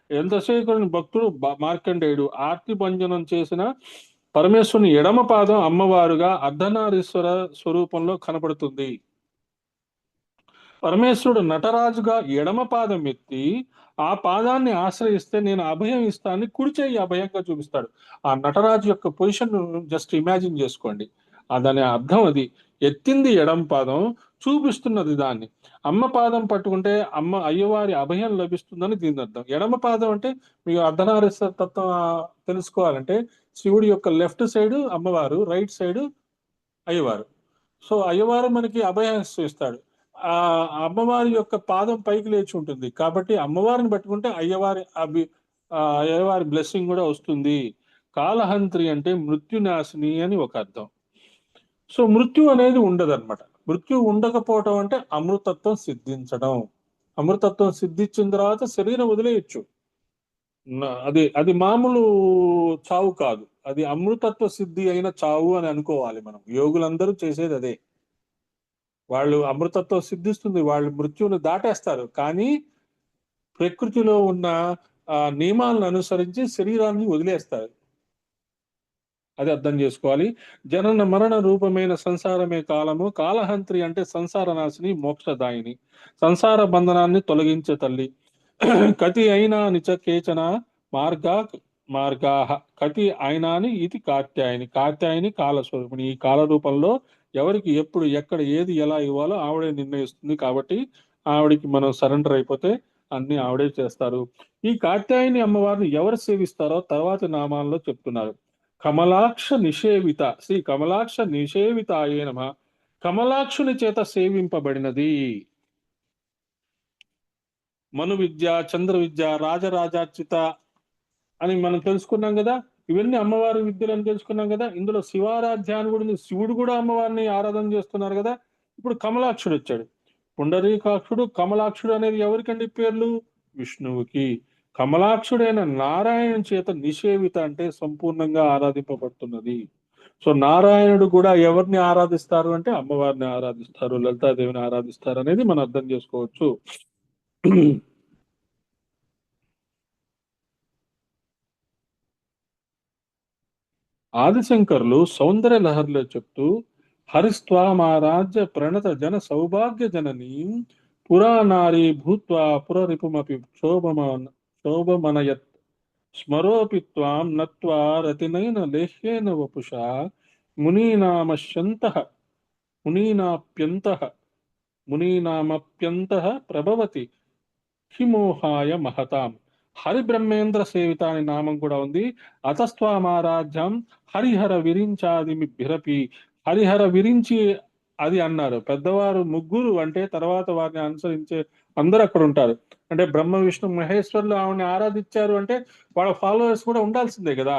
S1: చంద్రశేఖరుని భక్తుడు మార్కండేయుడు ఆర్తి భంజనం చేసిన పరమేశ్వరుని ఎడమ పాదం అమ్మవారుగా అర్ధనారీశ్వర స్వరూపంలో కనపడుతుంది. పరమేశ్వరుడు నటరాజుగా ఎడమ పాదం ఎత్తి ఆ పాదాన్ని ఆశ్రయిస్తే నేను అభయం ఇస్తానని కుడి చేయి అభయంగా చూపిస్తాడు. ఆ నటరాజు యొక్క పొజిషన్ జస్ట్ ఇమాజిన్ చేసుకోండి. దాని అర్థం అది. ఎత్తింది ఎడమ పాదం, చూపిస్తున్నది దాన్ని. అమ్మ పాదం పట్టుకుంటే అయ్యవారి అభయం లభిస్తుందని దీని అర్థం. ఎడమ పాదం అంటే మీకు అర్ధనారీశ్వర తత్వం తెలుసుకోవాలంటే శివుడి యొక్క లెఫ్ట్ సైడ్ అమ్మవారు, రైట్ సైడ్ అయ్యవారు. సో అయ్యవారు మనకి అభయం ఇస్తాడు. ఆ అమ్మవారి యొక్క పాదం పైకి లేచి ఉంటుంది కాబట్టి అమ్మవారిని పట్టుకుంటే అయ్యవారి బ్లెస్సింగ్ కూడా వస్తుంది. కాలహంత్రి అంటే మృత్యునాశిని అని ఒక అర్థం. సో మృత్యు అనేది ఉండదన్నమాట. మృత్యు ఉండకపోవటం అంటే అమృతత్వం సిద్ధించడం. అమృతత్వం సిద్ధించిన తర్వాత శరీరం వదిలేయచ్చు. అది మామూలు చావు కాదు, అది అమృతత్వ సిద్ధి అయిన చావు అని అనుకోవాలి మనం. యోగులందరూ చేసేది అదే. వాళ్ళు అమృతత్వం సిద్ధిస్తుంది, వాళ్ళు మృత్యువుని దాటేస్తారు, కానీ ప్రకృతిలో ఉన్న నియమాలను అనుసరించి శరీరాన్ని వదిలేస్తారు. అది అర్థం చేసుకోవాలి. జనన మరణ రూపమైన సంసారమే కాలము. కాలహంత్రి అంటే సంసార నాశిని, మోక్షదాయిని, సంసార బంధనాన్ని తొలగించే తల్లి. కతి అయినా నిచ కేచన మార్గాహ కతి అయినాని ఇది కాత్యాయని కాలస్వరూపిణి. ఈ కాల రూపంలో ఎవరికి ఎప్పుడు ఎక్కడ ఏది ఎలా ఇవ్వాలో ఆవిడే నిర్ణయిస్తుంది. కాబట్టి ఆవిడికి మనం సరెండర్ అయిపోతే అన్ని ఆవిడే చేస్తారు. ఈ కాత్యాయని అమ్మవారిని ఎవరు సేవిస్తారో తర్వాతి నామాల్లో చెప్తున్నారు. కమలాక్ష నిషేవిత శ్రీ కమలాక్ష నిషేవితాయే నమః. కమలాక్షుని చేత సేవింపబడినది. మను విద్య, చంద్ర విద్య, రాజరాజార్చిత అని మనం తెలుసుకున్నాం కదా. ఇవన్నీ అమ్మవారి విద్యలు అని తెలుసుకున్నాం కదా. ఇందులో శివారాధ్యాన్ని కూడా ఉంది. శివుడు కూడా అమ్మవారిని ఆరాధన చేస్తున్నారు కదా. ఇప్పుడు కమలాక్షుడు వచ్చాడు. పుండరీకాక్షుడు, కమలాక్షుడు అనేది ఎవరికండి పేర్లు? విష్ణువుకి. కమలాక్షుడైన నారాయణ చేత నిషేవిత అంటే సంపూర్ణంగా ఆరాధింపబడుతున్నది. సో నారాయణుడు కూడా ఎవరిని ఆరాధిస్తారు అంటే అమ్మవారిని ఆరాధిస్తారు, లలితాదేవిని ఆరాధిస్తారు అనేది మనం అర్థం చేసుకోవచ్చు. ఆదిశంకర్లు సౌందర్య లహరిలో చెప్తూ హరిస్త్వామారాజ్య ప్రణత జన సౌభాగ్య జననీ పురానారీ భూత్వా పురరిపుమపి శోభమనయత్ స్మరోపి త్వాం నత్వా రతినైన లేహ్యేన వపుషా మునీనామశ్యంతః మునీనాప్యంతః మునీనామప్యంతః ప్రభవతి హిమోహాయ మహతాం. హరి బ్రహ్మేంద్ర సేవిత అనే నామం కూడా ఉంది. అతస్త్వామారాధ్యం హరిహర విరించాదిమి బిరపి. హరిహర విరించి అది అన్నారు పెద్దవారు ముగ్గురు, అంటే తర్వాత వారిని అనుసరించే అందరూ అక్కడ ఉంటారు. అంటే బ్రహ్మ విష్ణు మహేశ్వరులు ఆవిడని ఆరాధించారు అంటే వాళ్ళ ఫాలోవర్స్ కూడా ఉండాల్సిందే కదా.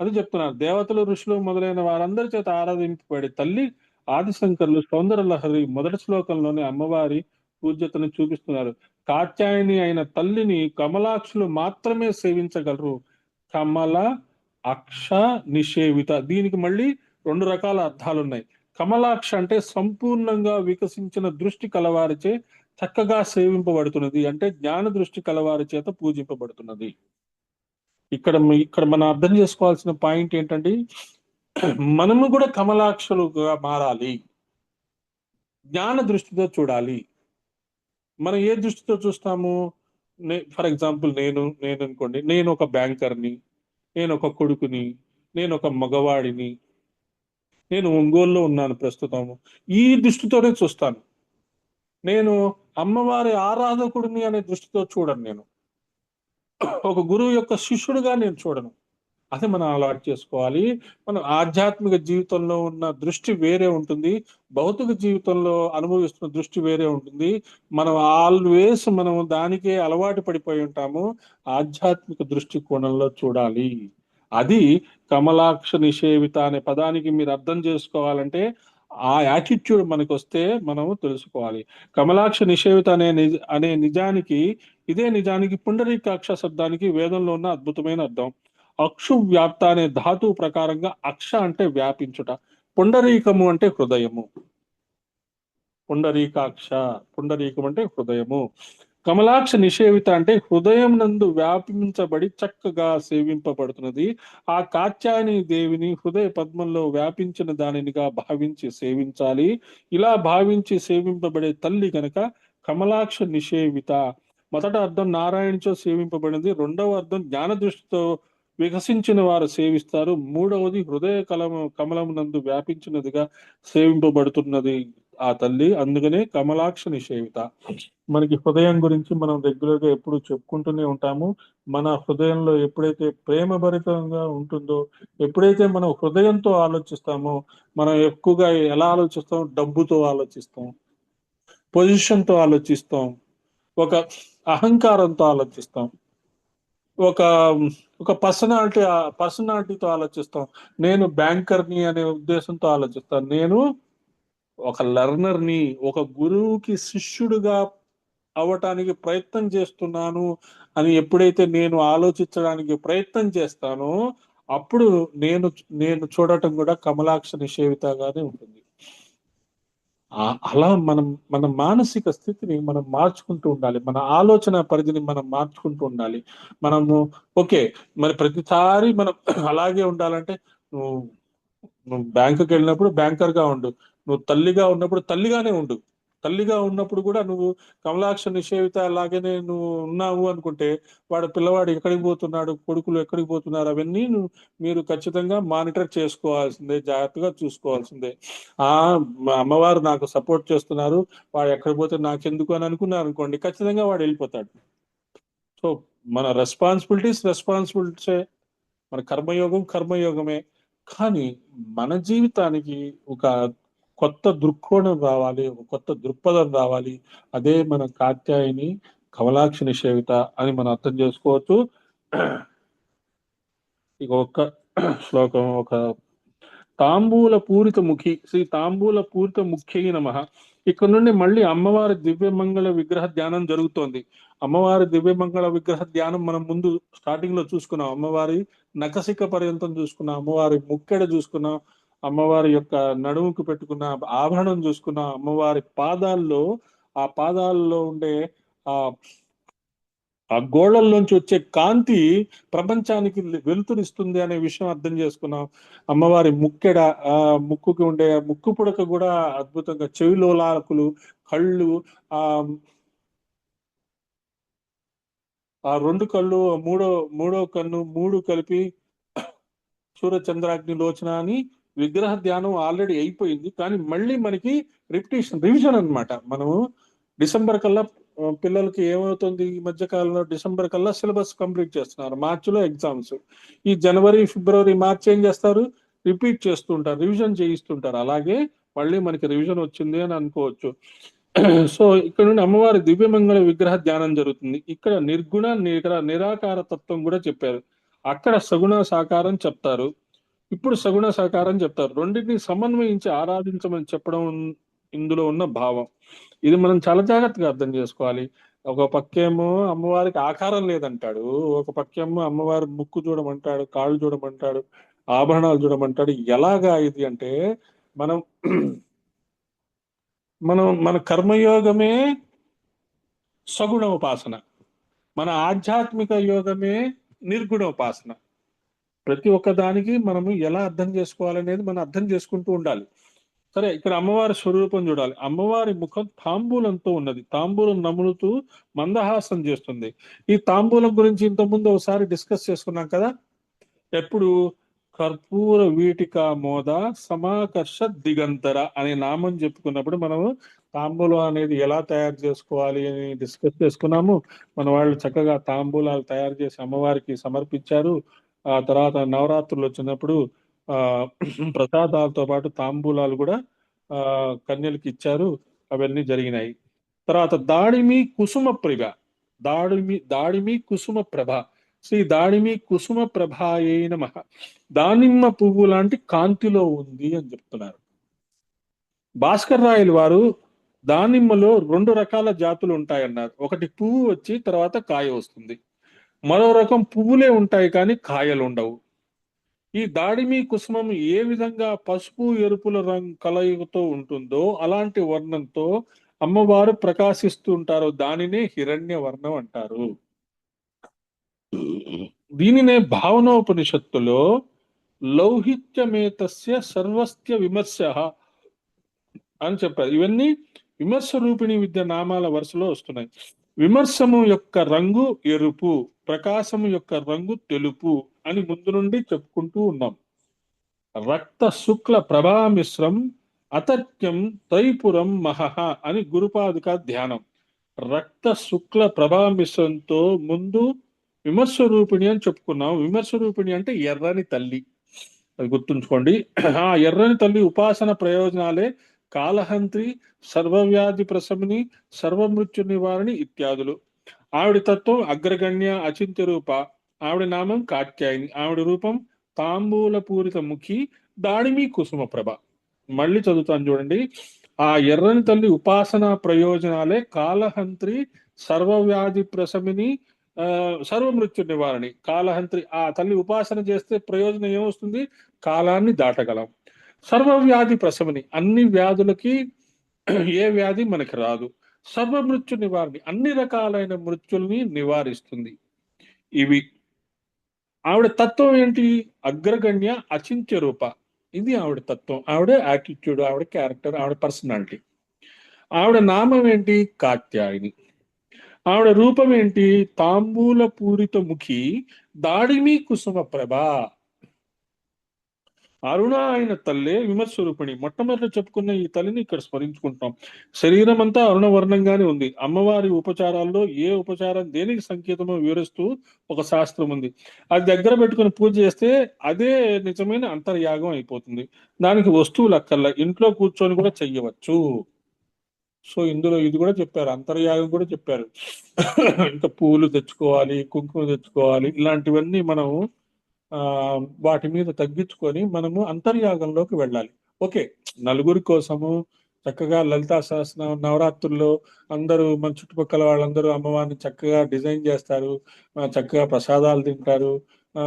S1: అది చెప్తున్నారు. దేవతలు, ఋషులు మొదలైన వారందరి చేత ఆరాధింపబడే తల్లి ఆదిశంకర్లు సౌందర్య లహరి మొదటి శ్లోకంలోనే అమ్మవారి పూజ్యతను చూపిస్తున్నారు. కాత్యాయని అయిన తల్లిని కమలాక్షులు మాత్రమే సేవించగలరు. కమల అక్ష నిషేవిత, దీనికి మళ్ళీ రెండు రకాల అర్థాలు ఉన్నాయి. కమలాక్ష అంటే సంపూర్ణంగా వికసించిన దృష్టి కలవారిచే చక్కగా సేవింపబడుతున్నది, అంటే జ్ఞాన దృష్టి కలవారి చేత పూజింపబడుతున్నది. ఇక్కడ మనం అర్థం చేసుకోవాల్సిన పాయింట్ ఏంటంటే మనము కూడా కమలాక్షలుగా మారాలి, జ్ఞాన దృష్టితో చూడాలి. మనం ఏ దృష్టితో చూస్తాము? ఫర్ ఎగ్జాంపుల్ నేను అనుకోండి, నేను ఒక బ్యాంకర్ని, నేను ఒక కొడుకుని, నేను ఒక మగవాడిని, నేను ఒంగోలులో ఉన్నాను ప్రస్తుతం. ఈ దృష్టితోనే చూస్తాను. నేను అమ్మవారి ఆరాధకుడిని అనే దృష్టితో చూడను. నేను ఒక గురువు యొక్క శిష్యుడిగా నేను చూడను. అది మనం అలవాటు చేసుకోవాలి. మనం ఆధ్యాత్మిక జీవితంలో ఉన్న దృష్టి వేరే ఉంటుంది, భౌతిక జీవితంలో అనుభవిస్తున్న దృష్టి వేరే ఉంటుంది. మనం ఆల్వేస్ మనం దానికే అలవాటు పడిపోయి ఉంటాము. ఆధ్యాత్మిక దృష్టి కోణంలో చూడాలి. అది కమలాక్ష నిషేవిత అనే పదానికి మీరు అర్థం చేసుకోవాలంటే ఆ యాటిట్యూడ్ మనకు వస్తే మనం తెలుసుకోవాలి. కమలాక్ష నిషేవిత అనే నిజానికి ఇదే నిజానికి పుండరీకాక్ష శబ్దానికి వేదంలో ఉన్న అద్భుతమైన అర్థం. అక్షు వ్యాప్త అనే ధాతువు ప్రకారంగా అక్ష అంటే వ్యాపించుట, పుండరీకము అంటే హృదయము. పుండరీకాక్ష, పుండరీకం అంటే హృదయము. కమలాక్ష నిషేవిత అంటే హృదయం నందు వ్యాపించబడి చక్కగా సేవింపబడుతున్నది. ఆ కాత్యాయని దేవిని హృదయ పద్మంలో వ్యాపించిన దానినిగా భావించి సేవించాలి. ఇలా భావించి సేవింపబడే తల్లి గనక కమలాక్ష నిషేవిత. మొదట అర్థం నారాయణచో సేవింపబడినది, రెండవ అర్థం జ్ఞాన దృష్టితో వికసించిన వారు సేవిస్తారు, మూడవది హృదయ కమలం నందు వ్యాపించినదిగా సేవింపబడుతున్నది ఆ తల్లి. అందుకనే కమలాక్ష నిషేవిత. మనకి హృదయం గురించి మనం రెగ్యులర్ గా ఎప్పుడు చెప్పుకుంటూనే ఉంటాము. మన హృదయంలో ఎప్పుడైతే ప్రేమభరితంగా ఉంటుందో, ఎప్పుడైతే మనం హృదయంతో ఆలోచిస్తామో, మనం ఎక్కువగా ఎలా ఆలోచిస్తాం? డబ్బుతో ఆలోచిస్తాం, పొజిషన్ తో ఆలోచిస్తాం, ఒక అహంకారంతో ఆలోచిస్తాం, ఒక ఒక పర్సనాలిటీతో ఆలోచిస్తాం. నేను బ్యాంకర్ని అనే ఉద్దేశంతో ఆలోచిస్తాను. నేను ఒక లెర్నర్ని, ఒక గురువుకి శిష్యుడిగా అవటానికి ప్రయత్నం చేస్తున్నాను అని ఎప్పుడైతే నేను ఆలోచించడానికి ప్రయత్నం చేస్తానో అప్పుడు నేను నేను చూడటం కూడా కమలాక్ష నిషేవితగానే ఉంటుంది. అలా మన మానసిక స్థితిని మనం మార్చుకుంటూ ఉండాలి, మన ఆలోచన పరిధిని మనం మార్చుకుంటూ ఉండాలి. మనము ఓకే, మరి ప్రతిసారి మనం అలాగే ఉండాలంటే నువ్వు నువ్వు బ్యాంకుకి వెళ్ళినప్పుడు బ్యాంకర్ గా ఉండు, నువ్వు తల్లిగా ఉన్నప్పుడు తల్లిగానే ఉండు. తల్లిగా ఉన్నప్పుడు కూడా నువ్వు కమలాక్ష నిషేవిత అలాగనే నువ్వు ఉన్నావు అనుకుంటే వాడు పిల్లవాడు ఎక్కడికి పోతున్నాడు, కొడుకులు ఎక్కడికి పోతున్నారు, అవన్నీ మీరు ఖచ్చితంగా మానిటర్ చేసుకోవాల్సిందే, జాగ్రత్తగా చూసుకోవాల్సిందే. ఆ మా అమ్మవారు నాకు సపోర్ట్ చేస్తున్నారు, వాడు ఎక్కడికి పోతే నాకెందుకు అని అనుకున్నారు అనుకోండి, ఖచ్చితంగా వాడు వెళ్ళిపోతాడు. సో మన రెస్పాన్సిబిలిటీసే, మన కర్మయోగమే. కానీ మన జీవితానికి ఒక కొత్త దృక్కోణం రావాలి, ఒక కొత్త దృక్పథం రావాలి. అదే మన కాత్యాయని కమలాక్షి నిషేవిత అని మనం అర్థం చేసుకోవచ్చు. ఇక ఒక్క శ్లోకం, ఒక తాంబూల పూరిత ముఖి శ్రీ తాంబూల పూరిత ముఖ్యై నమః. ఇక్కడ నుండి మళ్ళీ అమ్మవారి దివ్యమంగళ విగ్రహ ధ్యానం జరుగుతోంది. అమ్మవారి దివ్యమంగళ విగ్రహ ధ్యానం మనం ముందు స్టార్టింగ్ లో చూసుకున్నాం. అమ్మవారి నఖశిఖ పర్యంతం చూసుకున్నాం, అమ్మవారి ముక్కెడ చూసుకున్నాం, అమ్మవారి యొక్క నడుముకు పెట్టుకున్న ఆభరణం చూసుకున్నాం, అమ్మవారి పాదాల్లో, ఆ పాదాల్లో ఉండే ఆ ఆ గోళల్లోంచి వచ్చే కాంతి ప్రపంచానికి వెలుతురిస్తుంది అనే విషయం అర్థం చేసుకున్నాం. అమ్మవారి ముక్కెడ, ఆ ముక్కుకి ఉండే ముక్కు పుడక కూడా అద్భుతంగా, చెవిలోలాకులు, కళ్ళు, ఆ ఆ రెండు కళ్ళు, మూడో మూడో కన్ను, మూడు కలిపి సూర్యచంద్రాగ్ని లోచన అని విగ్రహ ధ్యానం ఆల్రెడీ అయిపోయింది. కానీ మళ్ళీ మనకి రివిజన్ అన్నమాట. మనము డిసెంబర్ కల్లా పిల్లలకి ఏమవుతుంది, ఈ మధ్య కాలంలో డిసెంబర్ కల్లా సిలబస్ కంప్లీట్ చేస్తున్నారు, మార్చిలో ఎగ్జామ్స్. ఈ జనవరి, ఫిబ్రవరి, మార్చి ఏం చేస్తారు, రిపీట్ చేస్తుంటారు, రివిజన్ చేయిస్తుంటారు. అలాగే మళ్ళీ మనకి రివిజన్ వచ్చింది అని అనుకోవచ్చు. సో ఇక్కడ నుండి అమ్మవారి దివ్యమంగళ విగ్రహ ధ్యానం జరుగుతుంది. ఇక్కడ నిర్గుణ నిరాకార తత్వం కూడా చెప్పారు. అక్కడ సగుణ సాకారం చెప్తారు, ఇప్పుడు సగుణ సాకారం చెప్తారు. రెండింటిని సమన్వయించి ఆరాధించమని చెప్పడం ఇందులో ఉన్న భావం. ఇది మనం చాలా జాగ్రత్తగా అర్థం చేసుకోవాలి. ఒక పక్కేమో అమ్మవారికి ఆకారం లేదంటాడు, ఒక పక్కేమో అమ్మవారి ముక్కు చూడమంటాడు, కాళ్ళు చూడమంటాడు, ఆభరణాలు చూడమంటాడు. ఎలాగా ఇది అంటే, మనం మన కర్మయోగమే సగుణ ఉపాసన, మన ఆధ్యాత్మిక యోగమే నిర్గుణ ఉపాసన. ప్రతి ఒక్క దానికి మనము ఎలా అర్థం చేసుకోవాలనేది మనం అర్థం చేసుకుంటూ ఉండాలి. సరే, ఇక్కడ అమ్మవారి స్వరూపం చూడాలి. అమ్మవారి ముఖం తాంబూలంతో ఉన్నది, తాంబూలం నములుతూ మందహాసం చేస్తుంది. ఈ తాంబూలం గురించి ఇంతకుముందు ఒకసారి డిస్కస్ చేసుకున్నాం కదా. ఎప్పుడు కర్పూర వీటిక మోద సమాకర్ష దిగంతర అనే నామం చెప్పుకున్నప్పుడు మనము తాంబూలం అనేది ఎలా తయారు చేసుకోవాలి అని డిస్కస్ చేసుకున్నాము. మన వాళ్ళు చక్కగా తాంబూలాలు తయారు చేసి అమ్మవారికి సమర్పించారు. ఆ తర్వాత నవరాత్రులు వచ్చినప్పుడు ఆ ప్రసాదాలతో పాటు తాంబూలాలు కూడా ఆ కన్యలకు ఇచ్చారు. అవన్నీ జరిగినాయి. తర్వాత దాడిమి కుసుమ ప్రభ, దాడిమి కుసుమ ప్రభ, శ్రీ దాడిమి కుసుమ ప్రభాయే నమః. దానిమ్మ పువ్వు లాంటి కాంతిలో ఉంది అని చెప్తున్నారు. భాస్కర్ రాయలు వారు దానిమ్మలో రెండు రకాల జాతులు ఉంటాయన్నారు. ఒకటి పువ్వు వచ్చి తర్వాత కాయ వస్తుంది, మరో రకం పువ్వులే ఉంటాయి కానీ కాయలు ఉండవు. ఈ దాడిమి కుసుమం ఏ విధంగా పసుపు ఎరుపుల రంగు కలయికతో ఉంటుందో అలాంటి వర్ణంతో అమ్మవారు ప్రకాశిస్తూ ఉంటారు. దానినే హిరణ్య వర్ణం అంటారు. దీనినే భావనోపనిషత్తులో లౌహిత్యమేతస్య సర్వస్య విమర్శ అని చెప్పారు. ఇవన్నీ విమర్శ రూపిణి విద్య నామాల వరుసలో వస్తున్నాయి. విమర్శము యొక్క రంగు ఎరుపు, ప్రకాశము యొక్క రంగు తెలుపు అని ముందు నుండి చెప్పుకుంటూ ఉన్నాం. రక్త శుక్ల ప్రభామిశ్రం అతర్క్యం త్రైపురం మహః అని గురుపాదుక ధ్యానం. రక్త శుక్ల ప్రభామిశ్రంతో ముందు విమర్శ రూపిణి అని చెప్పుకున్నాం. విమర్శ రూపిణి అంటే ఎర్రని తల్లి, అది గుర్తుంచుకోండి. ఆ ఎర్రని తల్లి ఉపాసన ప్రయోజనాలే కాలహంత్రి, సర్వవ్యాధి ప్రశమని, సర్వమృత్యు నివారణి ఇత్యాదులు. ఆవిడ తత్వం అగ్రగణ్య అచింత్య రూప. ఆవిడ నామం కాత్యాయని. ఆవిడ రూపం తాంబూల పూరిత ముఖి, దాడిమి కుసుమ ప్రభ. మళ్ళీ చదువుతాను చూడండి. ఆ ఎర్రని తల్లి ఉపాసన ప్రయోజనాలే కాలహంత్రి, సర్వవ్యాధి ప్రశమిని, సర్వమృత్యు నివారణి. కాలహంత్రి, ఆ తల్లి ఉపాసన చేస్తే ప్రయోజనం ఏమొస్తుంది, కాలాన్ని దాటగలం. సర్వవ్యాధి ప్రశమని, అన్ని వ్యాధులకి ఏ వ్యాధి మనకి రాదు. సర్వమృత్యు నివారణి, అన్ని రకాలైన మృత్యుల్ని నివారిస్తుంది. ఇవి ఆవిడ తత్వం ఏంటి, అగ్రగణ్య అచింత్య రూప. ఇది ఆవిడ తత్వం, ఆవిడ యాటిట్యూడ్, ఆవిడ క్యారెక్టర్, ఆవిడ పర్సనాలిటీ. ఆవిడ నామం ఏంటి, కాత్యాయని. ఆవిడ రూపం ఏంటి, తాంబూల పూరిత ముఖి, దాడిమి కుసుమ ప్రభ. అరుణ అయిన తల్లే విమర్శరూపిణి. మొట్టమొదటి చెప్పుకున్న ఈ తల్లిని ఇక్కడ స్మరించుకుంటాం. శరీరం అంతా అరుణ వర్ణంగానే ఉంది. అమ్మవారి ఉపచారాల్లో ఏ ఉపచారం దేనికి సంకేతమో వివరిస్తూ ఒక శాస్త్రం ఉంది. అది దగ్గర పెట్టుకుని పూజ చేస్తే అదే నిజమైన అంతర్యాగం అయిపోతుంది. దానికి వస్తువులు అక్కర్ల, ఇంట్లో కూర్చొని కూడా చెయ్యవచ్చు. సో ఇందులో ఇది కూడా చెప్పారు, అంతర్యాగం కూడా చెప్పారు. ఇంకా పూలు తెచ్చుకోవాలి, కుంకుమ తెచ్చుకోవాలి, ఇలాంటివన్నీ మనం ఆ వాటి మీద తగ్గించుకొని మనము అంతర్యాగంలోకి వెళ్ళాలి. ఓకే, నలుగురి కోసము చక్కగా లలితా సహస్రనామం నవరాత్రుల్లో అందరూ మన చుట్టుపక్కల వాళ్ళందరూ అమ్మవారిని చక్కగా డిజైన్ చేస్తారు, చక్కగా ప్రసాదాలు తింటారు, ఆ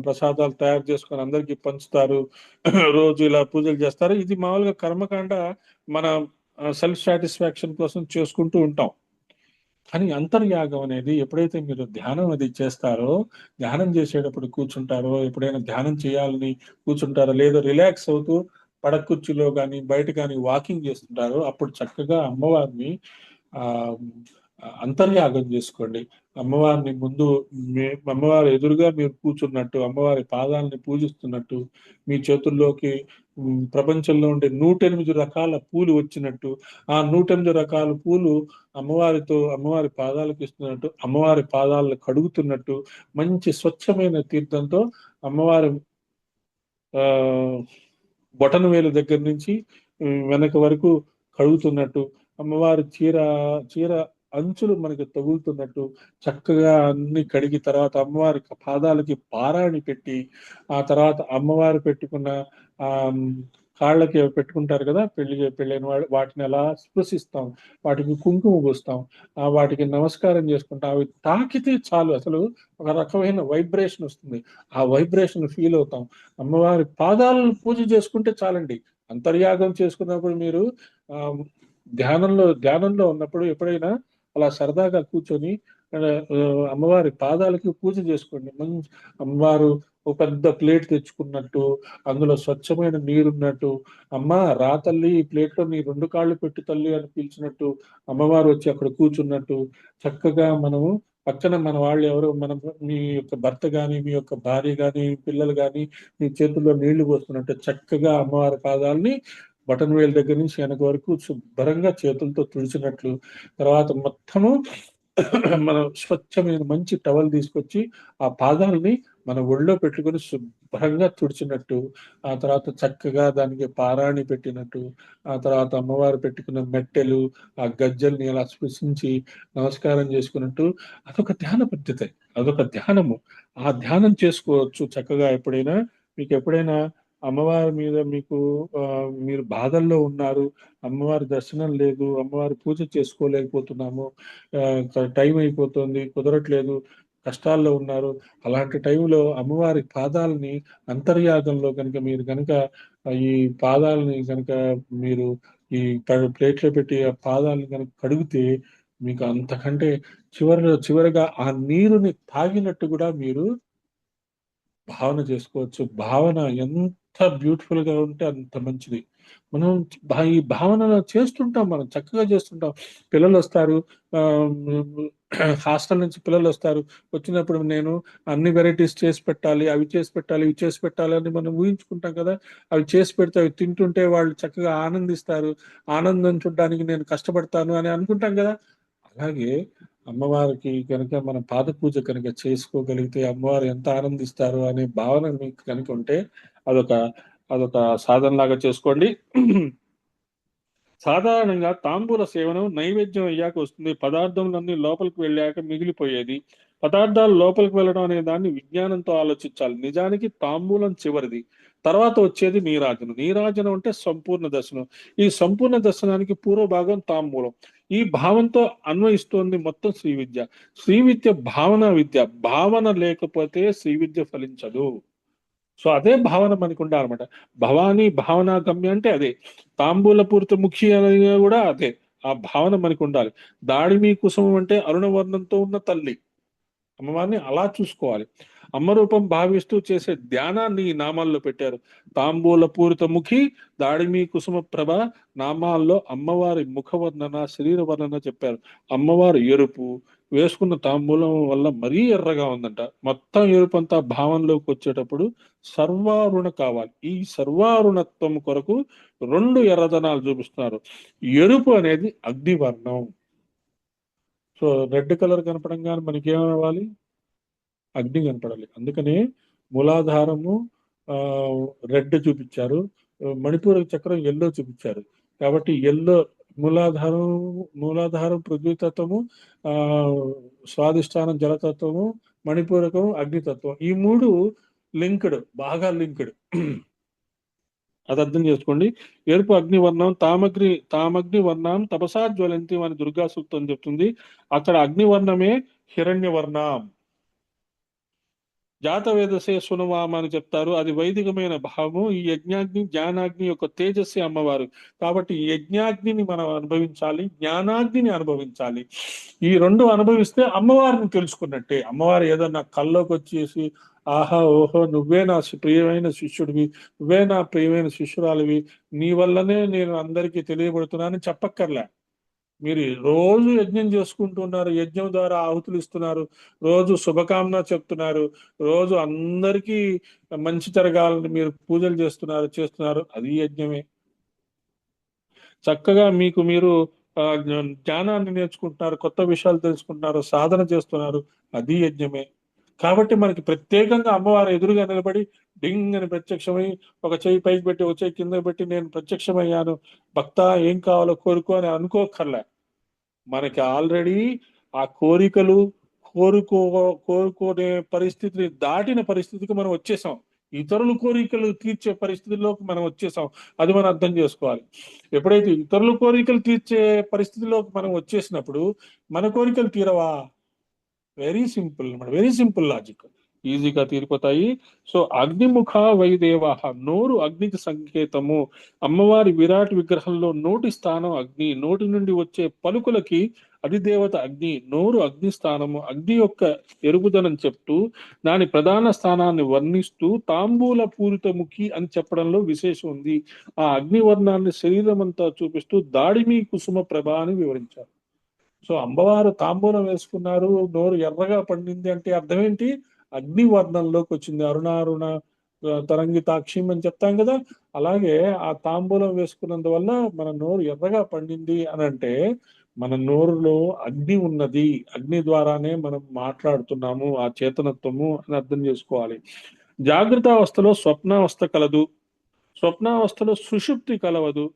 S1: ప్రసాదాలు తయారు చేసుకొని అందరికీ పంచుతారు. రోజు ఇలా పూజలు చేస్తారు. ఇది మామూలుగా కర్మకాండ మన సెల్ఫ్ సాటిస్ఫాక్షన్ కోసం చేసుకుంటూ ఉంటాం. కానీ అంతర్యాగం అనేది ఎప్పుడైతే మీరు ధ్యానం అది చేస్తారో, ధ్యానం చేసేటప్పుడు కూర్చుంటారో, ఎప్పుడైనా ధ్యానం చేయాలని కూర్చుంటారో, లేదా రిలాక్స్ అవుతూ పడక కుర్చీలో కానీ బయట కానీ వాకింగ్ చేస్తుంటారో, అప్పుడు చక్కగా అమ్మవారిని ఆ అంతర్యాగం చేసుకోండి. అమ్మవారిని ముందు అమ్మవారి ఎదురుగా మీరు కూర్చున్నట్టు, అమ్మవారి పాదాలని పూజిస్తున్నట్టు, మీ చేతుల్లోకి ప్రపంచంలో ఉండే 108 రకాల పూలు వచ్చినట్టు, ఆ 108 రకాల పూలు అమ్మవారి పాదాలకు ఇస్తున్నట్టు, అమ్మవారి పాదాలను కడుగుతున్నట్టు, మంచి స్వచ్ఛమైన తీర్థంతో అమ్మవారి ఆ బొటన వేలు దగ్గర నుంచి వెనక వరకు కడుగుతున్నట్టు, అమ్మవారి చీర అంచులు మనకి తగులుతున్నట్టు చక్కగా అన్ని కడిగి, తర్వాత అమ్మవారి పాదాలకి పారాణి పెట్టి, ఆ తర్వాత అమ్మవారు పెట్టుకున్న ఆ కాళ్ళకి పెట్టుకుంటారు కదా పెళ్ళైన వాళ్ళు, వాటిని అలా స్పృశిస్తాం, వాటికి కుంకుమ పూస్తాం, వాటికి నమస్కారం చేసుకుంటాం. అవి తాకితే చాలు, అసలు ఒక రకమైన వైబ్రేషన్ వస్తుంది. ఆ వైబ్రేషన్ ఫీల్ అవుతాం. అమ్మవారి పాదాలను పూజ చేసుకుంటే చాలండి. అంతర్యాగం చేసుకున్నప్పుడు మీరు ఆ ధ్యానంలో ఉన్నప్పుడు ఎప్పుడైనా అలా సరదాగా కూర్చొని ఆ, ఆ, అమ్మవారి పాదాలకి పూజ చేసుకోండి. మంచి అమ్మవారు ఒక పెద్ద ప్లేట్ తెచ్చుకున్నట్టు, అందులో స్వచ్ఛమైన నీరున్నట్టు, అమ్మ రా తల్లి ఈ ప్లేట్లో నీ 2 కాళ్ళు పెట్టు తల్లి అని పిలిచినట్టు, అమ్మవారు వచ్చి అక్కడ కూర్చున్నట్టు, చక్కగా మనము పక్కన మన వాళ్ళు ఎవరో మీ యొక్క భర్త గాని, మీ యొక్క భార్య గాని, పిల్లలు గాని మీ చేతుల్లో నీళ్లు పోస్తున్నట్టు చక్కగా అమ్మవారి పాదాలని బటన్ వేలు దగ్గర నుంచి వెనక వరకు శుభ్రంగా చేతులతో తుడిచినట్లు, తర్వాత మొత్తము మనం స్వచ్ఛమైన మంచి టవల్ తీసుకొచ్చి ఆ పాదాలని మన ఒళ్ళో పెట్టుకొని శుభ్రంగా తుడిచినట్టు, ఆ తర్వాత చక్కగా దానికి పారాణి పెట్టినట్టు, ఆ తర్వాత అమ్మవారు పెట్టుకున్న మెట్టెలు ఆ గజ్జల్ని అలా స్పృశించి నమస్కారం చేసుకున్నట్టు, అదొక ధ్యాన పద్ధతి, అదొక ధ్యానము. ఆ ధ్యానం చేసుకోవచ్చు చక్కగా. మీకు ఎప్పుడైనా అమ్మవారి మీద మీరు బాధల్లో ఉన్నారు, అమ్మవారి దర్శనం లేదు, అమ్మవారి పూజ చేసుకోలేకపోతున్నాము, టైం అయిపోతుంది కుదరట్లేదు, కష్టాల్లో ఉన్నారు, అలాంటి టైంలో అమ్మవారి పాదాలని అంతర్యాగంలో కనుక మీరు కనుక ఈ పాదాలని కనుక మీరు ఈ ప్లేట్లో పెట్టి ఆ పాదాలను కనుక కడిగితే, మీకు అంతకంటే చివరిగా ఆ నీరుని తాగినట్టు కూడా మీరు భావన చేసుకోవచ్చు. భావన ఎంత బ్యూటిఫుల్ గా ఉంటే అంత మంచిది. మనం ఈ భావన చేస్తుంటాం, మనం చక్కగా చేస్తుంటాం. పిల్లలు వస్తారు, హాస్టల్ నుంచి పిల్లలు వస్తారు, వచ్చినప్పుడు నేను అన్ని వెరైటీస్ చేసి పెట్టాలి, అవి చేసి పెట్టాలి, ఇవి చేసి పెట్టాలి అని మనం ఊహించుకుంటాం కదా. అవి చేసి పెడితే అవి తింటుంటే వాళ్ళు చక్కగా ఆనందిస్తారు, ఆనందం చూడడానికి నేను కష్టపడతాను అని అనుకుంటాం కదా. అలాగే అమ్మవారికి కనుక మనం పాద పూజ కనుక చేసుకోగలిగితే అమ్మవారు ఎంత ఆనందిస్తారు అనే భావన మీకు కనుక ఉంటే అదొక అదొక సాధనలాగా చేసుకోండి. సాధారణంగా తాంబూల సేవనం నైవేద్యం అయ్యాక వస్తుంది. పదార్థములన్నీ లోపలికి వెళ్ళాక మిగిలిపోయేది. పదార్థాలు లోపలికి వెళ్ళడం అనే దాన్ని విజ్ఞానంతో ఆలోచించాలి. నిజానికి తాంబూలం చివరిది, తర్వాత వచ్చేది నీరాజనం. నీరాజనం అంటే సంపూర్ణ దర్శనం. ఈ సంపూర్ణ దర్శనానికి పూర్వ భాగం తాంబూలం. ఈ భావంతో అన్వయిస్తోంది మొత్తం శ్రీ విద్య. శ్రీ విద్య భావన విద్య. భావన లేకపోతే శ్రీ విద్య ఫలించదు. సో అదే భావన మనకు ఉండాలన్నమాట. భవానీ భావన గమ్య అంటే అదే. తాంబూల పూర్తి ముఖి అనేది కూడా అదే. ఆ భావన మనకు ఉండాలి. దాడిమి కుసుమం అంటే అరుణవర్ణంతో ఉన్న తల్లి, అమ్మవారిని అలా చూసుకోవాలి. అమ్మ రూపం భావిస్తూ చేసే ధ్యానాన్ని ఈ నామాల్లో పెట్టారు. తాంబూల పూరిత ముఖి, దాడిమి కుసుమ ప్రభ నామాల్లో అమ్మవారి ముఖ వర్ణన, శరీర వర్ణన చెప్పారు. అమ్మవారు ఎరుపు, వేసుకున్న తాంబూలం వల్ల మరీ ఎర్రగా ఉందంట. మొత్తం ఎరుపంతా భావంలోకి వచ్చేటప్పుడు సర్వారుణ కావాలి. ఈ సర్వారుణత్వం కొరకు రెండు ఎర్రదనాలు చూపిస్తున్నారు. ఎరుపు అనేది అగ్నివర్ణం. సో రెడ్ కలర్ కనపడంగానే మనకి ఏమవ్వాలి? అగ్ని కనపడాలి. అందుకనే మూలాధారము ఆ రెడ్ చూపించారు, మణిపూర చక్రం ఎల్లో చూపించారు. కాబట్టి ఎల్లో మూలాధారం, మూలాధారం పృథ్వీతత్వము, ఆ స్వాదిష్టానం జలతత్వము, మణిపూరకం అగ్నితత్వం. ఈ మూడు లింక్డ్, బాగా లింక్డ్. అది అర్థం చేసుకోండి. ఎరుపు అగ్నివర్ణం, తామగ్ని వర్ణం తపసా జ్వలంతి అని దుర్గా సూక్తం చెప్తుంది. అక్కడ అగ్నివర్ణమే హిరణ్యవర్ణం. జాతవేదసే సునవామ అని చెప్తారు. అది వైదికమైన భావము. ఈ యజ్ఞాగ్ని జ్ఞానాగ్ని యొక్క తేజస్సి అమ్మవారు. కాబట్టి ఈ యజ్ఞాగ్నిని మనం అనుభవించాలి, జ్ఞానాగ్నిని అనుభవించాలి. ఈ రెండు అనుభవిస్తే అమ్మవారిని తెలుసుకున్నట్టే. అమ్మవారు ఏదన్నా కల్లోకి వచ్చేసి ఆహా ఓహో నువ్వే నా ప్రియమైన శిష్యుడివి, నువ్వే నా ప్రియమైన శిష్యురాలివి, నీ వల్లనే నేను అందరికీ తెలియబడుతున్నానని చెప్పక్కర్లే. మీరు రోజు యజ్ఞం చేసుకుంటున్నారు, యజ్ఞం ద్వారా ఆహుతులు ఇస్తున్నారు, రోజు శుభకామన చెప్తున్నారు, రోజు అందరికీ మంచి జరగాలని మీరు పూజలు చేస్తున్నారు, అది యజ్ఞమే. చక్కగా మీకు మీరు జ్ఞానాన్ని నేర్చుకుంటున్నారు, కొత్త విషయాలు తెలుసుకుంటున్నారు, సాధన చేస్తున్నారు, అది యజ్ఞమే. కాబట్టి మనకి ప్రత్యేకంగా అమ్మవారు ఎదురుగా నిలబడి డింగ్ అని ప్రత్యక్షమై ఒక చెయ్యి పైకి పెట్టి ఒక చెయ్యి కింద పెట్టి నేను ప్రత్యక్షమయ్యాను భక్త ఏం కావాలో కోరుకో అని అనుకోకర్లే. మనకి ఆల్రెడీ ఆ కోరికలు కోరుకునే పరిస్థితిని దాటిన పరిస్థితికి మనం వచ్చేసాం. ఇతరుల కోరికలు తీర్చే పరిస్థితిలోకి మనం వచ్చేసాం. అది మనం అర్థం చేసుకోవాలి. ఎప్పుడైతే ఇతరుల కోరికలు తీర్చే పరిస్థితిలోకి మనం వచ్చేసినప్పుడు మన కోరికలు తీరవా? వెరీ సింపుల్ అన్నమాట, వెరీ సింపుల్ లాజిక్, ఈజీగా తీరిపోతాయి. సో అగ్నిముఖ వైదేవాహ, నోరు అగ్నికి సంకేతము. అమ్మవారి విరాట్ విగ్రహంలో నోటి స్థానం అగ్ని, నోటి నుండి వచ్చే పలుకులకి అధిదేవత అగ్ని, నోరు అగ్ని స్థానము. అగ్ని యొక్క ఎరుగుదనం చెప్తూ దాని ప్రధాన స్థానాన్ని వర్ణిస్తూ తాంబూల పూరితముఖి అని చెప్పడంలో విశేషం ఉంది. ఆ అగ్నివర్ణాన్ని శరీరం అంతా చూపిస్తూ దాడిమి కుసుమ ప్రభ అని వివరించారు. సో అమ్మవారు తాంబూలం వేసుకున్నారు, నోరు ఎర్రగా పండింది అంటే అర్థం ఏంటి? అగ్ని వర్ణంలోకి వచ్చింది. అరుణారుణ తరంగితాక్షిం అని చెప్తాం కదా. అలాగే ఆ తాంబూలం వేసుకున్నందువల్ల మన నోరు ఎర్రగా పండింది అని అంటే మన నోరులో అగ్ని ఉన్నది, అగ్ని ద్వారానే మనం మాట్లాడుతున్నాము, ఆ చేతనత్వము అని అర్థం చేసుకోవాలి. జాగ్రత్త అవస్థలో స్వప్నావస్థ కలదు, స్వప్నావస్థలో సుషుప్తి కలవదు.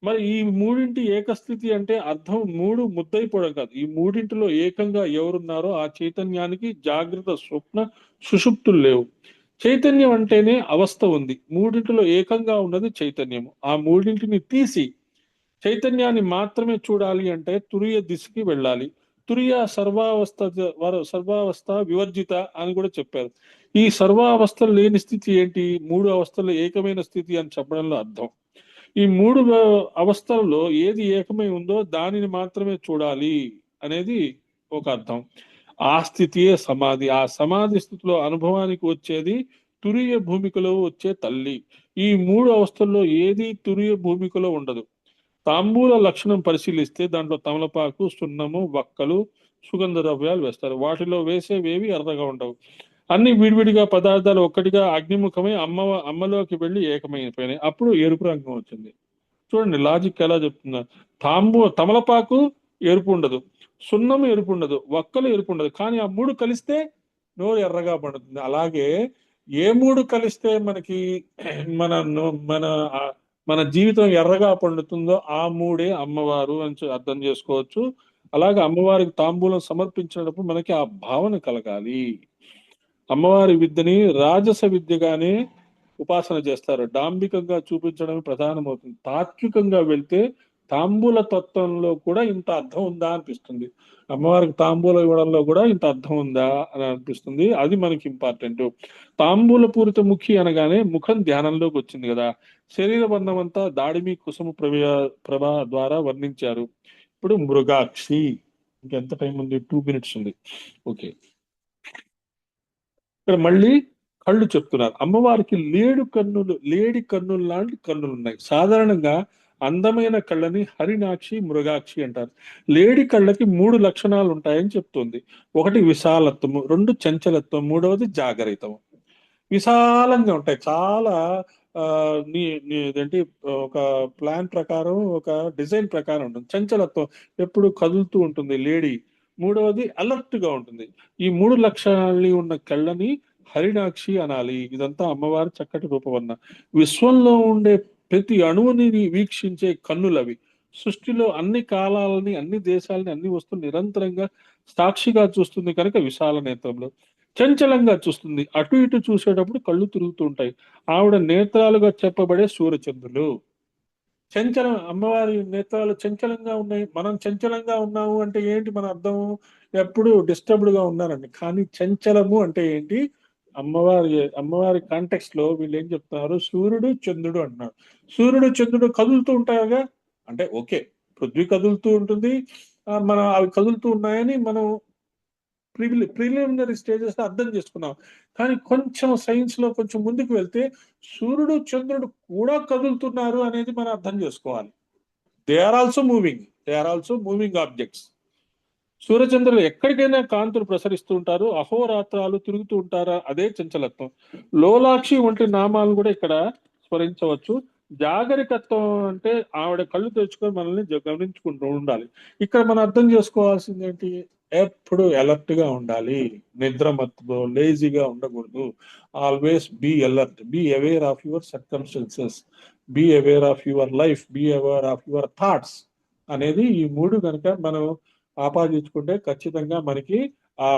S1: మరి ఈ మూడింటి ఏకస్థితి అంటే అర్థం మూడు ముద్దయిపోవడం కాదు. ఈ మూడింటిలో ఏకంగా ఎవరున్నారో ఆ చైతన్యానికి జాగ్రత్త స్వప్న సుషుప్తులు లేవు. చైతన్యం అంటేనే అవస్థ ఉంది. మూడింటిలో ఏకంగా ఉన్నది చైతన్యము. ఆ మూడింటిని తీసి చైతన్యాన్ని మాత్రమే చూడాలి అంటే తురియ దిశకి వెళ్ళాలి. తురియ సర్వావస్థ వివర్జిత అని కూడా చెప్పారు. ఈ సర్వావస్థలు లేని స్థితి ఏంటి? మూడు అవస్థలు ఏకమైన స్థితి అని చెప్పడంలో అర్థం. ఈ మూడు అవస్థలలో ఏది ఏకమై ఉందో దానిని మాత్రమే చూడాలి అనేది ఒక అర్థం. ఆ స్థితియే సమాధి. ఆ సమాధి స్థితిలో అనుభవానికి వచ్చేది తురియ భూమికలో వచ్చే తల్లి. ఈ మూడు అవస్థల్లో ఏది తురియ భూమికలో ఉండదు. తాంబూల లక్షణం పరిశీలిస్తే దాంట్లో తమలపాకు, సున్నము, వక్కలు, సుగంధ ద్రవ్యాలు వేస్తారు. వాటిలో వేసేవేవి ఎర్రగా ఉండవు. అన్ని విడివిడిగా పదార్థాలు ఒక్కటిగా అగ్నిముఖమై అమ్మలోకి వెళ్ళి ఏకమైపోయినాయి. అప్పుడు ఎరుపు రంగు వచ్చింది. చూడండి లాజిక్ ఎలా చెప్తున్నా. తమలపాకు ఎరుపు ఉండదు, సున్నము ఎరుపు ఉండదు, వక్కలు ఎరుపు ఉండదు, కానీ ఆ మూడు కలిస్తే నోరు ఎర్రగా పడుతుంది. అలాగే ఏ మూడు కలిస్తే మనకి మన మన మన జీవితం ఎర్రగా పండుతుందో ఆ మూడే అమ్మవారు అని అర్థం చేసుకోవచ్చు. అలాగే అమ్మవారికి తాంబూలం సమర్పించినప్పుడు మనకి ఆ భావన కలగాలి. అమ్మవారి విద్యని రాజస విద్యగానే ఉపాసన చేస్తారు. డాంబికంగా చూపించడం ప్రధానమవుతుంది. తాత్వికంగా వెళ్తే తాంబూల తత్వంలో కూడా ఇంత అర్థం ఉందా అనిపిస్తుంది. అమ్మవారికి తాంబూలం ఇవ్వడంలో కూడా ఇంత అర్థం ఉందా అని అనిపిస్తుంది. అది మనకి ఇంపార్టెంట్. తాంబూల పూరిత ముఖి అనగానే ముఖం ధ్యానంలోకి వచ్చింది కదా. శరీర వర్ణం అంతా దాడిమి కుసుమ ప్రభ ద్వారా వర్ణించారు. ఇప్పుడు మృగాక్షి. ఇంకెంత టైం ఉంది? 2 minutes ఉంది. ఓకే, ఇక్కడ మళ్ళీ కళ్ళు చెప్తున్నారు. అమ్మవారికి లేడి కన్నులు లాంటి కన్నులు ఉన్నాయి. సాధారణంగా అందమైన కళ్ళని హరినాక్షి మృగాక్షి అంటారు. లేడి కళ్ళకి 3 లక్షణాలు ఉంటాయని చెప్తుంది. ఒకటి విశాలత్వము, 2 చంచలత్వం, మూడవది జాగరితము. విశాలంగా ఉంటాయి చాలా. ఆ, ఇదేంటి, ఒక ప్లాన్ ప్రకారం, ఒక డిజైన్ ప్రకారం ఉంటుంది. చంచలత్వం, ఎప్పుడు కదులుతూ ఉంటుంది లేడీ. మూడవది అలర్ట్ గా ఉంటుంది. ఈ 3 లక్షణాలు ఉన్న కళ్ళని హరినాక్షి అనాలి. ఇదంతా అమ్మవారి చక్కటి రూపవర్ణ. విశ్వంలో ఉండే ప్రతి అణువుని వీక్షించే కన్నులవి. సృష్టిలో అన్ని కాలాలని, అన్ని దేశాలని, అన్ని వస్తువులు నిరంతరంగా సాక్షిగా చూస్తుంది కనుక విశాల నేత్రంలో. చంచలంగా చూస్తుంది, అటు ఇటు చూసేటప్పుడు కళ్ళు తిరుగుతూ ఉంటాయి. ఆవిడ నేత్రాలుగా చెప్పబడే సూర్యచంద్రులు. చంచలం, అమ్మవారి నేత్రాలు చంచలంగా ఉన్నాయి. మనం చంచలంగా ఉన్నాము అంటే ఏంటి మన అర్థం? ఎప్పుడు డిస్టర్బ్డ్ గా ఉన్నారండి. కానీ చంచలము అంటే ఏంటి? అమ్మవారి అమ్మవారి కాంటెక్స్ట్ లో వీళ్ళు ఏం చెప్తున్నారు? సూర్యుడు చంద్రుడు అంటున్నారు. సూర్యుడు చంద్రుడు కదులుతూ ఉంటాయిగా, అంటే ఓకే, పృథ్వీ కదులుతూ ఉంటుంది. మనం అవి కదులుతూ ఉన్నాయని మనం ప్రిలిమినరీ స్టేజెస్ లో అర్థం చేసుకున్నాం. కానీ కొంచెం సైన్స్ లో కొంచెం ముందుకు వెళ్తే సూర్యుడు చంద్రుడు కూడా కదులుతున్నారు అనేది మనం అర్థం చేసుకోవాలి. They are also moving objects. సూర్యచంద్రులు ఎక్కడికైనా కాంతులు ప్రసరిస్తూ ఉంటారు, అహోరాత్రాలు తిరుగుతూ ఉంటారా, అదే చంచలత్వం. లోలాక్షి వంటి నామాలను కూడా ఇక్కడ స్మరించవచ్చు. జాగరికత్వం అంటే ఆవిడ కళ్ళు తెరుచుకొని మనల్ని గమనించుకుంటూ ఉండాలి. ఇక్కడ మనం అర్థం చేసుకోవాల్సింది ఏంటి? ఎప్పుడు అలర్ట్ గా ఉండాలి, నిద్ర మత్తులో లేజీగా ఉండకూడదు. Always be alert, be aware of your circumstances, be aware of your life, be aware of your thoughts అనేది. ఈ 3 కనుక మనం ఆపాదించుకుంటే ఖచ్చితంగా మనకి ఆ